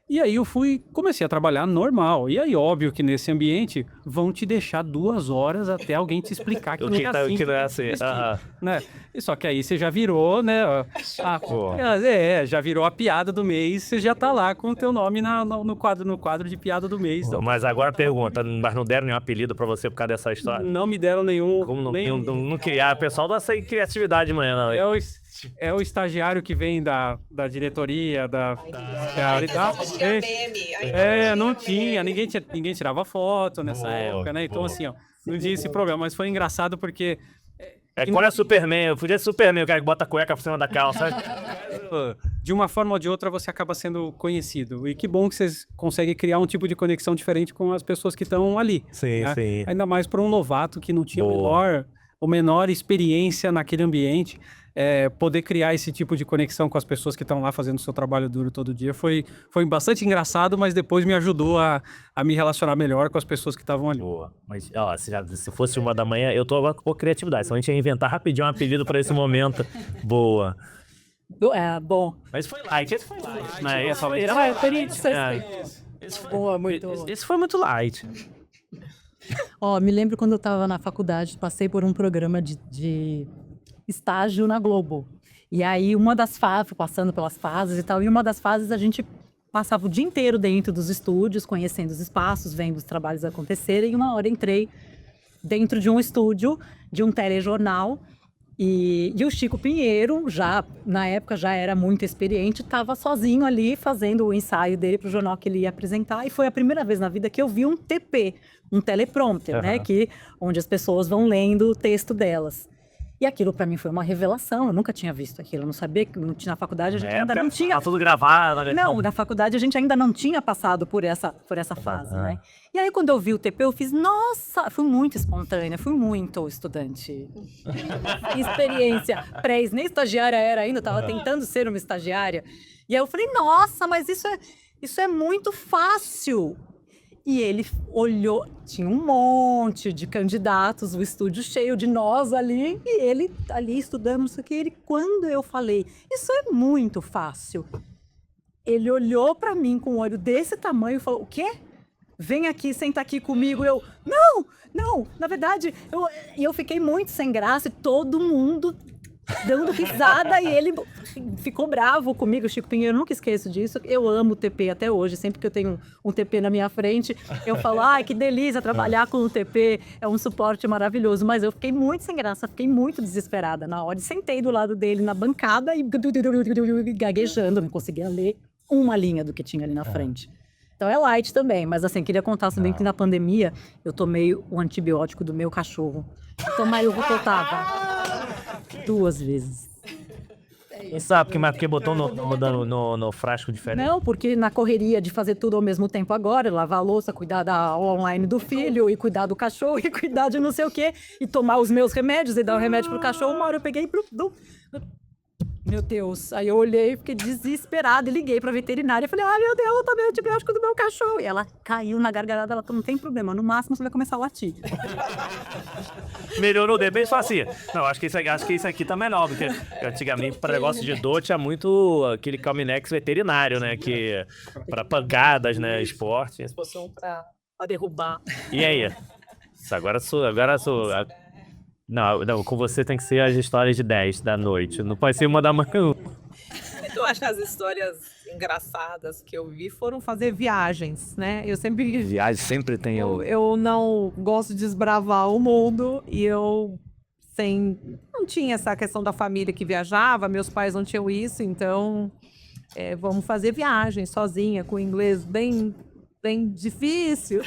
Speaker 2: E aí eu comecei a trabalhar normal. E aí, óbvio que nesse ambiente vão te deixar 2 horas até alguém te explicar que não é assim. Né? E só que aí você já virou, né? Já virou a piada do mês, você já tá lá com o teu nome no quadro de piada do mês. Então.
Speaker 3: Mas agora pergunta, mas não deram nenhum apelido pra você por causa dessa história?
Speaker 2: Não me deram nenhum.
Speaker 3: Como não criar? O pessoal dá essa criatividade de manhã, não.
Speaker 2: É o estagiário que vem da diretoria, não tinha, ninguém tirava foto nessa época, né? Então, assim, não tinha esse problema, mas foi engraçado porque...
Speaker 3: Quando é Superman, eu podia ser Superman, o cara que bota a cueca por cima da calça.
Speaker 2: De uma forma ou de outra, você acaba sendo conhecido. E que bom que vocês conseguem criar um tipo de conexão diferente com as pessoas que estão ali.
Speaker 3: Sim,
Speaker 2: né?
Speaker 3: sim.
Speaker 2: Ainda mais para um novato que não tinha menor experiência naquele ambiente. Poder criar esse tipo de conexão com as pessoas que estão lá fazendo o seu trabalho duro todo dia foi bastante engraçado, mas depois me ajudou a me relacionar melhor com as pessoas que estavam ali.
Speaker 3: Boa. Mas, se fosse 1 da manhã, eu tô agora com criatividade, senão a gente ia inventar rapidinho um apelido para esse momento. Boa.
Speaker 1: Bom.
Speaker 3: Mas foi light, esse foi light, né? Esse foi muito light.
Speaker 1: Me lembro quando eu estava na faculdade, passei por um programa de estágio na Globo. E aí, uma das fases, passando pelas fases e tal, e uma das fases a gente passava o dia inteiro dentro dos estúdios, conhecendo os espaços, vendo os trabalhos acontecerem. E uma hora entrei dentro de um estúdio, de um telejornal, e o Chico Pinheiro, na época já era muito experiente, estava sozinho ali fazendo o ensaio dele para o jornal que ele ia apresentar. E foi a primeira vez na vida que eu vi um TP, um teleprompter, né, onde as pessoas vão lendo o texto delas. E aquilo para mim foi uma revelação, eu nunca tinha visto aquilo, eu não sabia que na faculdade a gente ainda não tinha...
Speaker 3: Tá tudo gravado, né?
Speaker 1: Não, na faculdade a gente ainda não tinha passado por essa fase, né? E aí quando eu vi o TP eu fiz, nossa, fui muito espontânea, fui muito estudante. Experiência, nem estagiária era ainda, estava tentando ser uma estagiária. E aí eu falei, nossa, mas isso é muito fácil. E ele olhou, tinha um monte de candidatos, o estúdio cheio de nós ali, e ele ali estudando, não sei o que. Quando eu falei, isso é muito fácil, ele olhou para mim com um olho desse tamanho e falou, o quê? Vem aqui, senta aqui comigo. Eu, não, na verdade, eu fiquei muito sem graça e todo mundo dando risada, e ele ficou bravo comigo, o Chico Pinheiro, eu nunca esqueço disso. Eu amo o TP até hoje, sempre que eu tenho um TP na minha frente, eu falo, que delícia trabalhar com o TP, é um suporte maravilhoso, mas eu fiquei muito sem graça, fiquei muito desesperada na hora, e sentei do lado dele na bancada e gaguejando, não conseguia ler uma linha do que tinha ali na frente. Então é light também, mas assim, queria contar também que na pandemia eu tomei o antibiótico do meu cachorro. Tomei o que eu tava 2 vezes.
Speaker 3: Quem sabe porque botou no frasco diferente?
Speaker 1: Não, porque na correria de fazer tudo ao mesmo tempo agora, lavar a louça, cuidar da aula online do filho, e cuidar do cachorro, e cuidar de não sei o quê, e tomar os meus remédios, e dar o remédio pro cachorro, uma hora eu peguei Meu Deus. Aí eu olhei, fiquei desesperada e liguei pra veterinária. Falei, ai meu Deus, eu tomei antibiótico do meu cachorro. E ela caiu na gargalhada, ela falou, não tem problema, no máximo você vai começar a latir.
Speaker 3: Melhorou, de repente, só assim. Não, acho que isso aqui tá melhor, porque antigamente, para negócio de dor, tinha muito aquele Calminex veterinário, né? Que, pra pancadas, né? Esporte.
Speaker 4: Pra derrubar.
Speaker 3: E aí? Agora sou. Não, com você tem que ser as histórias de 10 da noite. Não pode ser uma da manhã.
Speaker 4: Eu acho que as histórias engraçadas que eu vi foram fazer viagens, né? Eu sempre...
Speaker 3: Viagem sempre tem
Speaker 4: Eu não gosto de desbravar o mundo e não tinha essa questão da família que viajava, meus pais não tinham isso, então vamos fazer viagem sozinha, com inglês bem difícil,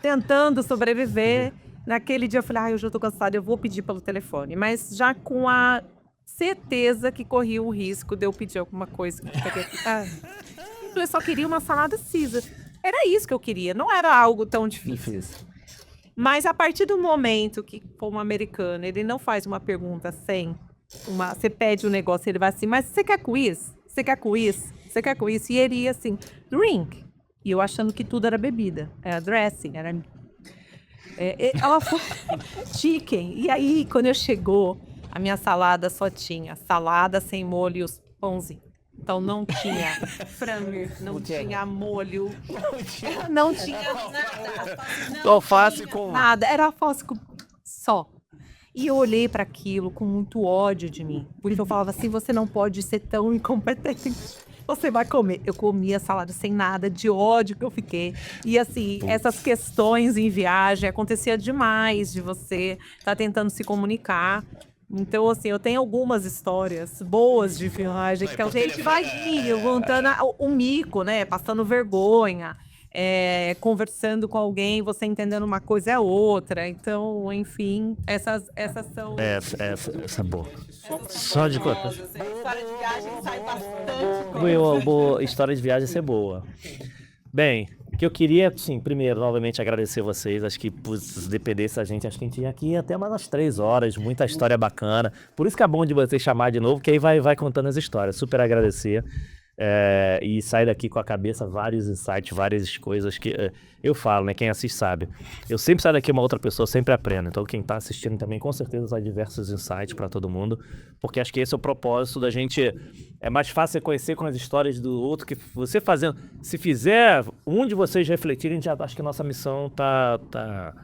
Speaker 4: tentando sobreviver. Naquele dia eu falei, eu já tô cansada, eu vou pedir pelo telefone, mas já com a certeza que corria o risco de eu pedir alguma coisa. Eu só queria uma salada Caesar. Era isso que eu queria, não era algo tão difícil. Mas a partir do momento que, como americano, ele não faz uma pergunta sem você pede um negócio, ele vai assim, mas você quer quiz? Você quer quiz? Você quer quiz? E ele ia assim, drink. E eu achando que tudo era bebida, era dressing, era... ela foi chicken. E aí, quando eu chegou, a minha salada só tinha salada sem molho e os pãozinhos. Então não tinha frango, não tinha molho, não tinha nada.
Speaker 3: Alface com...
Speaker 4: Nada, era alface só. E eu olhei para aquilo com muito ódio de mim. Porque eu falava assim, você não pode ser tão incompetente. Você vai comer. Eu comia salada sem nada, de ódio que eu fiquei. E assim, essas questões em viagem, acontecia demais de você estar tentando se comunicar. Então, assim, eu tenho algumas histórias boas de viagem, que a gente vai montando o mico, né? Passando vergonha, conversando com alguém, você entendendo uma coisa é outra. Então, enfim, essas são...
Speaker 3: Essa é boa. Só de conta.
Speaker 4: História de viagem sai bastante.
Speaker 3: Boa, história de viagem ser boa. Bem, o que eu queria, sim, primeiro, novamente agradecer vocês. Acho que, se dependesse da gente, acho que a gente ia aqui até mais umas 3 horas. Muita história bacana. Por isso que é bom de vocês chamar de novo, que aí vai contando as histórias. Super agradecer. E sair daqui com a cabeça vários insights, várias coisas que eu falo, né? Quem assiste sabe. Eu sempre saio daqui uma outra pessoa, sempre aprendo. Então quem tá assistindo também com certeza sai diversos insights para todo mundo, porque acho que esse é o propósito da gente. É mais fácil conhecer com as histórias do outro, que você fazendo. Se fizer um de vocês refletirem, já acho que a nossa missão tá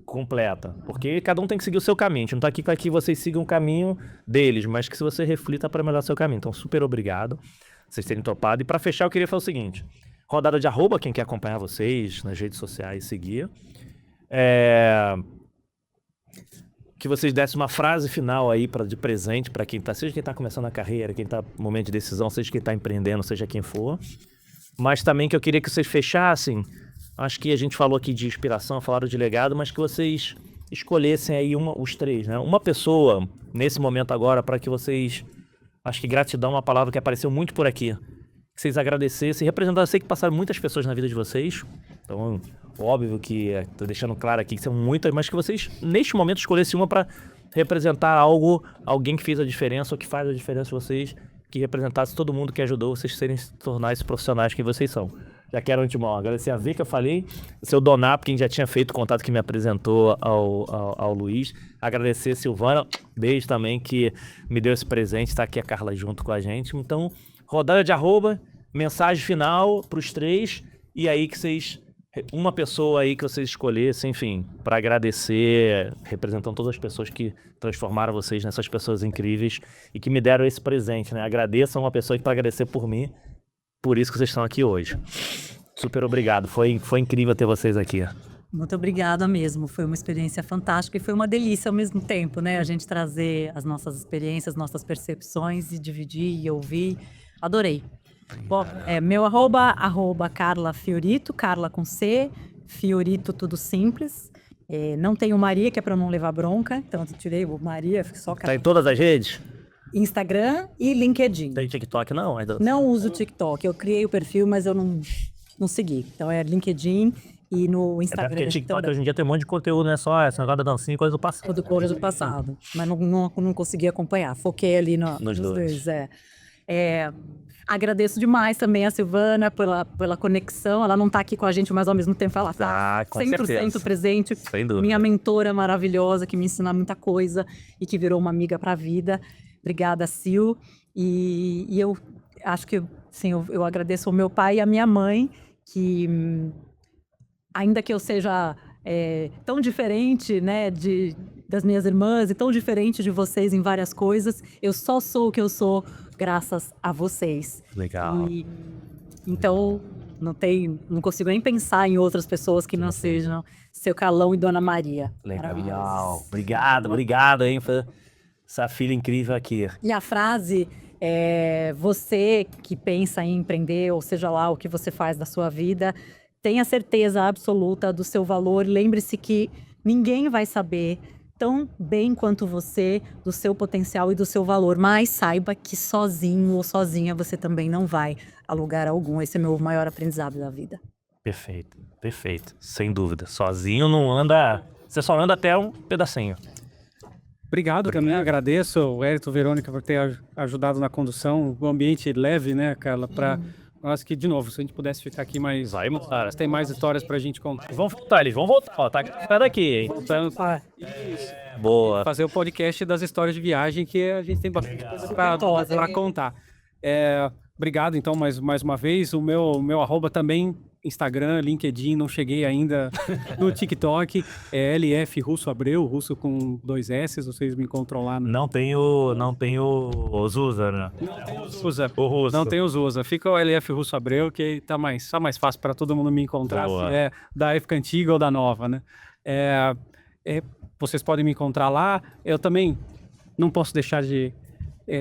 Speaker 3: completa, porque cada um tem que seguir o seu caminho. A gente não tá aqui para que vocês sigam o caminho deles, mas que se você reflita para melhorar o seu caminho. Então, super obrigado vocês terem topado. E para fechar, eu queria falar o seguinte: rodada de arroba, quem quer acompanhar vocês nas redes sociais, seguir. Que vocês dessem uma frase final aí de presente para quem tá, seja quem tá começando a carreira, quem tá no momento de decisão, seja quem tá empreendendo, seja quem for. Mas também que eu queria que vocês fechassem. Acho que a gente falou aqui de inspiração, falaram de legado, mas que vocês escolhessem aí os 3, né? Uma pessoa, nesse momento agora, para que vocês... Acho que gratidão é uma palavra que apareceu muito por aqui. Que vocês agradecessem, representassem. Eu sei que passaram muitas pessoas na vida de vocês. Então, óbvio que tô deixando claro aqui que são muitas, mas que vocês, neste momento, escolhessem uma para representar alguém que fez a diferença ou que faz a diferença de vocês, que representasse todo mundo que ajudou vocês se tornar esses profissionais que vocês são. Já quero antemão agradecer a Vika, eu falei, o seu Donap, quem já tinha feito contato, que me apresentou ao Luiz. Agradecer a Silvana, beijo também, que me deu esse presente, tá aqui a Carla junto com a gente. Então, rodada de arroba, mensagem final pros 3, e aí que vocês... Uma pessoa aí que vocês escolhessem, enfim, para agradecer, representando todas as pessoas que transformaram vocês nessas pessoas incríveis e que me deram esse presente, né? Agradeçam uma pessoa que para agradecer por mim, por isso que vocês estão aqui hoje. Super obrigado, foi incrível ter vocês aqui.
Speaker 1: Muito obrigada mesmo, foi uma experiência fantástica e foi uma delícia ao mesmo tempo, né? A gente trazer as nossas experiências, nossas percepções e dividir e ouvir. Adorei. Bom, meu arroba Carla Fiorito, Carla com C, Fiorito tudo simples. Não tenho Maria, que é para não levar bronca, então eu tirei o Maria, só
Speaker 3: Tá em todas as redes?
Speaker 1: Instagram e LinkedIn.
Speaker 3: Tem TikTok não?
Speaker 1: Não uso TikTok, eu criei o perfil, mas eu não segui. Então é LinkedIn e no
Speaker 3: Até
Speaker 1: Instagram.
Speaker 3: porque TikTok
Speaker 1: também.
Speaker 3: hoje em dia tem um monte de conteúdo, não é só essa negócio da dancinha e coisa do passado.
Speaker 1: Tudo coisa do passado, mas não consegui acompanhar. Foquei ali
Speaker 3: Nos dois.
Speaker 1: Agradeço demais também a Silvana pela conexão. Ela não tá aqui com a gente, mas ao mesmo tempo ela tá
Speaker 3: Com
Speaker 1: 100%
Speaker 3: certeza.
Speaker 1: presente.
Speaker 3: Sem dúvida.
Speaker 1: Minha mentora maravilhosa, que me ensina muita coisa e que virou uma amiga pra vida. Obrigada, Sil. E eu acho que, sim, eu agradeço ao meu pai e à minha mãe, que ainda que eu seja tão diferente, né, das minhas irmãs e tão diferente de vocês em várias coisas, eu só sou o que eu sou graças a vocês.
Speaker 3: Legal.
Speaker 1: Então, não consigo nem pensar em outras pessoas que não sejam seu Calão e Dona Maria.
Speaker 3: Legal.
Speaker 1: Maravilhosos.
Speaker 3: Obrigado, hein, por essa filha incrível aqui.
Speaker 1: E a frase você que pensa em empreender, ou seja lá o que você faz da sua vida, tenha certeza absoluta do seu valor. Lembre-se que ninguém vai saber tão bem quanto você do seu potencial e do seu valor, mas saiba que sozinho ou sozinha você também não vai a lugar algum. Esse é meu maior aprendizado da vida.
Speaker 3: Perfeito. Sem dúvida. Sozinho não anda... Você só anda até um pedacinho.
Speaker 2: Obrigado também, agradeço o Wellington, Verônica, por ter ajudado na condução, o ambiente leve, né, Carla, eu acho que, de novo, se a gente pudesse ficar aqui mais...
Speaker 3: Vai, cara.
Speaker 2: Tem mais histórias pra gente contar.
Speaker 3: Eles vão voltar, ó, tá gravado aqui, hein.
Speaker 2: Voltando pra
Speaker 3: Boa.
Speaker 2: fazer o podcast das histórias de viagem, que a gente tem bastante coisa pra contar. Obrigado, então, mais uma vez. O meu arroba também, Instagram, LinkedIn, não cheguei ainda no TikTok. É LF Russo Abreu, Russo com 2 S, vocês me encontram lá.
Speaker 3: Não tem o Zusa, né?
Speaker 2: Não tem o Zusa.
Speaker 3: O Russo.
Speaker 2: Não tem o Zusa. Fica o LF Russo Abreu, que tá mais fácil para todo mundo me encontrar.
Speaker 3: Boa.
Speaker 2: Se é da época antiga ou da nova, né? Vocês podem me encontrar lá. Eu também não posso deixar de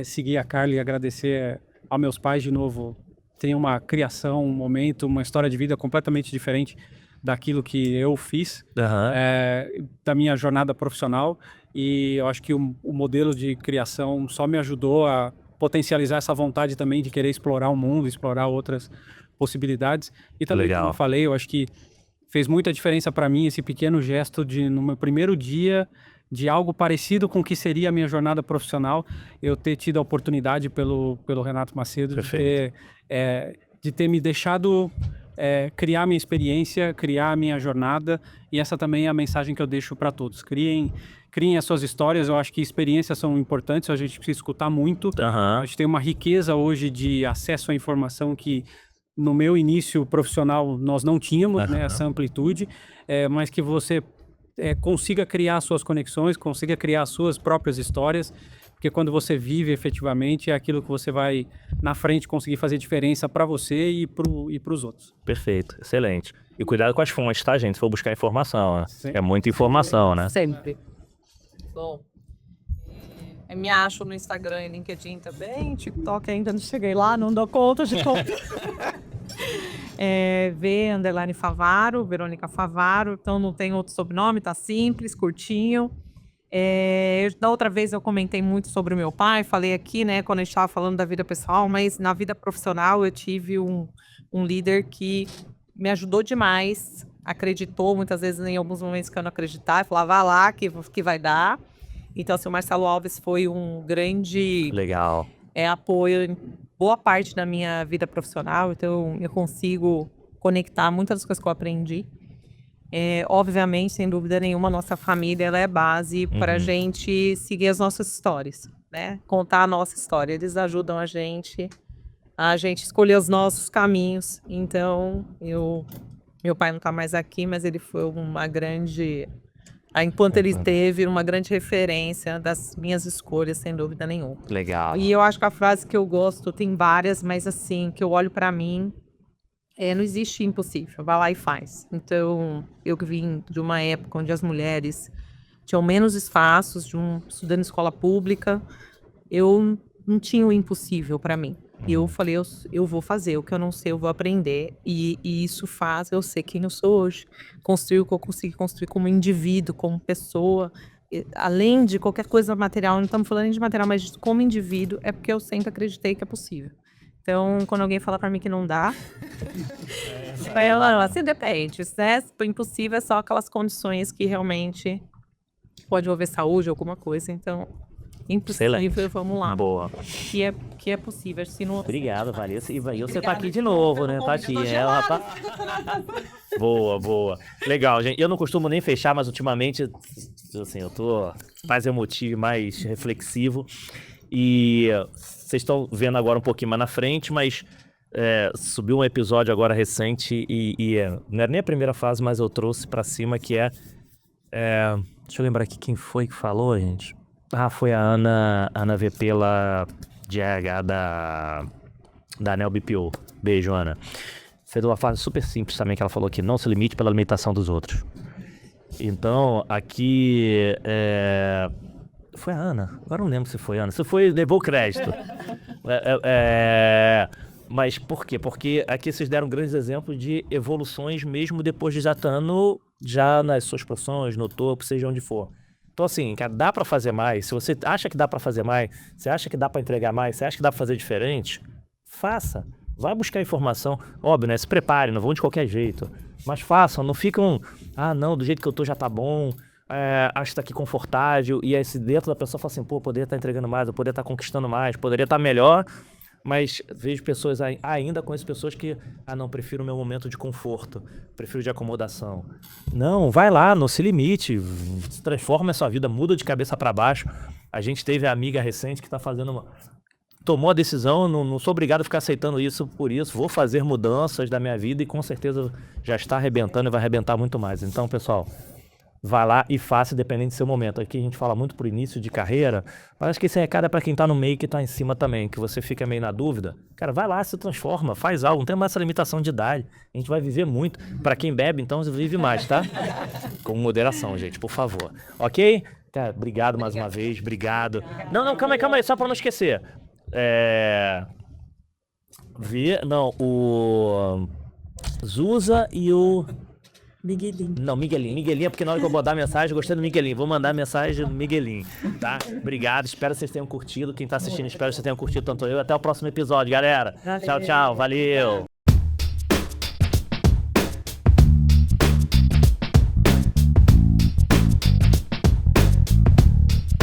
Speaker 2: seguir a Carla e agradecer aos meus pais de novo. Tem uma criação, um momento, uma história de vida completamente diferente daquilo que eu fiz, da minha jornada profissional. E eu acho que o modelo de criação só me ajudou a potencializar essa vontade também de querer explorar o mundo, explorar outras possibilidades. E também, como eu falei, eu acho que fez muita diferença para mim esse pequeno gesto de, no meu primeiro dia, de algo parecido com o que seria a minha jornada profissional, eu ter tido a oportunidade pelo Renato Macedo de ter me deixado criar minha experiência, criar a minha jornada, e essa também é a mensagem que eu deixo para todos. Criem as suas histórias. Eu acho que experiências são importantes, a gente precisa escutar muito. A gente tem uma riqueza hoje de acesso à informação que no meu início profissional nós não tínhamos, né, essa amplitude, mas que você consiga criar suas conexões, consiga criar suas próprias histórias, porque quando você vive efetivamente é aquilo que você vai na frente conseguir fazer diferença para você e para os outros.
Speaker 3: Perfeito, excelente. E cuidado com as fontes, tá, gente? Se for buscar informação, né?
Speaker 2: Sim.
Speaker 3: É muita informação, né?
Speaker 1: Sempre.
Speaker 4: Bom, me acho no Instagram e LinkedIn também. TikTok ainda não cheguei lá, não dou conta de como. V_Favaro, Verônica Favaro. Então não tem outro sobrenome, tá simples, curtinho. Da outra vez eu comentei muito sobre o meu pai, falei aqui, né, quando a gente estava falando da vida pessoal, mas na vida profissional eu tive um líder que me ajudou demais, acreditou muitas vezes em alguns momentos que eu não acreditava, falava, vá lá que vai dar. Então, assim, o Marcelo Alves foi um grande apoio em boa parte da minha vida profissional, então eu consigo conectar muitas das coisas que eu aprendi. Obviamente, sem dúvida nenhuma, a nossa família ela é base para a gente seguir as nossas histórias, né? Contar a nossa história. Eles ajudam a gente escolher os nossos caminhos. Então, meu pai não está mais aqui, mas ele foi uma grande... Enquanto ele esteve, uma grande referência das minhas escolhas, sem dúvida nenhuma.
Speaker 3: Legal.
Speaker 4: E eu acho que a frase que eu gosto, tem várias, mas assim, que eu olho para mim, não existe impossível, vai lá e faz. Então, eu que vim de uma época onde as mulheres tinham menos espaços, estudando em escola pública, eu não tinha o impossível para mim. E eu falei, eu vou fazer, o que eu não sei eu vou aprender, e isso faz eu ser quem eu sou hoje. Construir o que eu consegui construir como indivíduo, como pessoa, além de qualquer coisa material, não estamos falando de material, mas como indivíduo, é porque eu sempre acreditei que é possível. Então, quando alguém fala pra mim que não dá, eu falo, assim, depende, né? Se for impossível, é só aquelas condições que realmente pode envolver saúde, alguma coisa. Então, impossível,
Speaker 3: Excelente.
Speaker 4: vamos lá.
Speaker 3: Boa.
Speaker 4: Que é possível. Se não...
Speaker 3: Obrigado, Vanessa. E você tá aqui de novo, né? Tá aqui, rapaz. Boa. Legal, gente. Eu não costumo nem fechar, mas ultimamente, assim, eu tô mais emotivo, mais reflexivo. E vocês estão vendo agora um pouquinho mais na frente, mas subiu um episódio agora recente e não era nem a primeira fase, mas eu trouxe pra cima, que deixa eu lembrar aqui quem foi que falou, gente. Foi a Ana VP lá de RH da Anel BPO. Beijo, Ana. Fez uma frase super simples também, que ela falou que não se limite pela limitação dos outros. Então, aqui foi a Ana? Agora não lembro se foi a Ana. Se foi, levou o crédito. Mas por quê? Porque aqui vocês deram grandes exemplos de evoluções mesmo depois de já estando já nas suas profissões, no topo, seja onde for. Então assim, cara, dá pra fazer mais. Se você acha que dá pra fazer mais, você acha que dá pra entregar mais, você acha que dá pra fazer diferente, faça. Vai buscar informação. Óbvio, né? Se prepare, não vão de qualquer jeito. Mas façam, não ficam... não, do jeito que eu tô já tá bom. Acho que tá aqui confortável. E aí se dentro da pessoa fala assim, pô, poderia estar entregando mais, eu poderia estar conquistando mais, poderia estar melhor. Mas vejo pessoas ainda conheço pessoas que, não, prefiro o meu momento de conforto, prefiro de acomodação. Não, vai lá, não se limite, transforma a sua vida, muda de cabeça para baixo. A gente teve a amiga recente que está tomou a decisão, não sou obrigado a ficar aceitando isso por isso, vou fazer mudanças da minha vida e com certeza já está arrebentando e vai arrebentar muito mais. Então, pessoal, vai lá e faça, dependendo do seu momento. Aqui a gente fala muito pro início de carreira, mas acho que esse recado é para quem tá no meio, que tá em cima também, que você fica meio na dúvida. Cara, vai lá, se transforma, faz algo, não tem mais essa limitação de idade. A gente vai viver muito. Para quem bebe, então, vive mais, tá? Com moderação, gente, por favor. Ok? Cara, obrigado mais uma vez, obrigado. Não, calma aí, só para não esquecer. O Zusa e o...
Speaker 4: Miguelinho.
Speaker 3: Não, Miguelinho, porque na hora que eu vou dar a mensagem, eu gostei do Miguelinho. Vou mandar a mensagem do Miguelinho, tá? Obrigado, espero que vocês tenham curtido. Quem tá assistindo, espero que vocês tenham curtido tanto eu. Até o próximo episódio, galera. Tchau, valeu.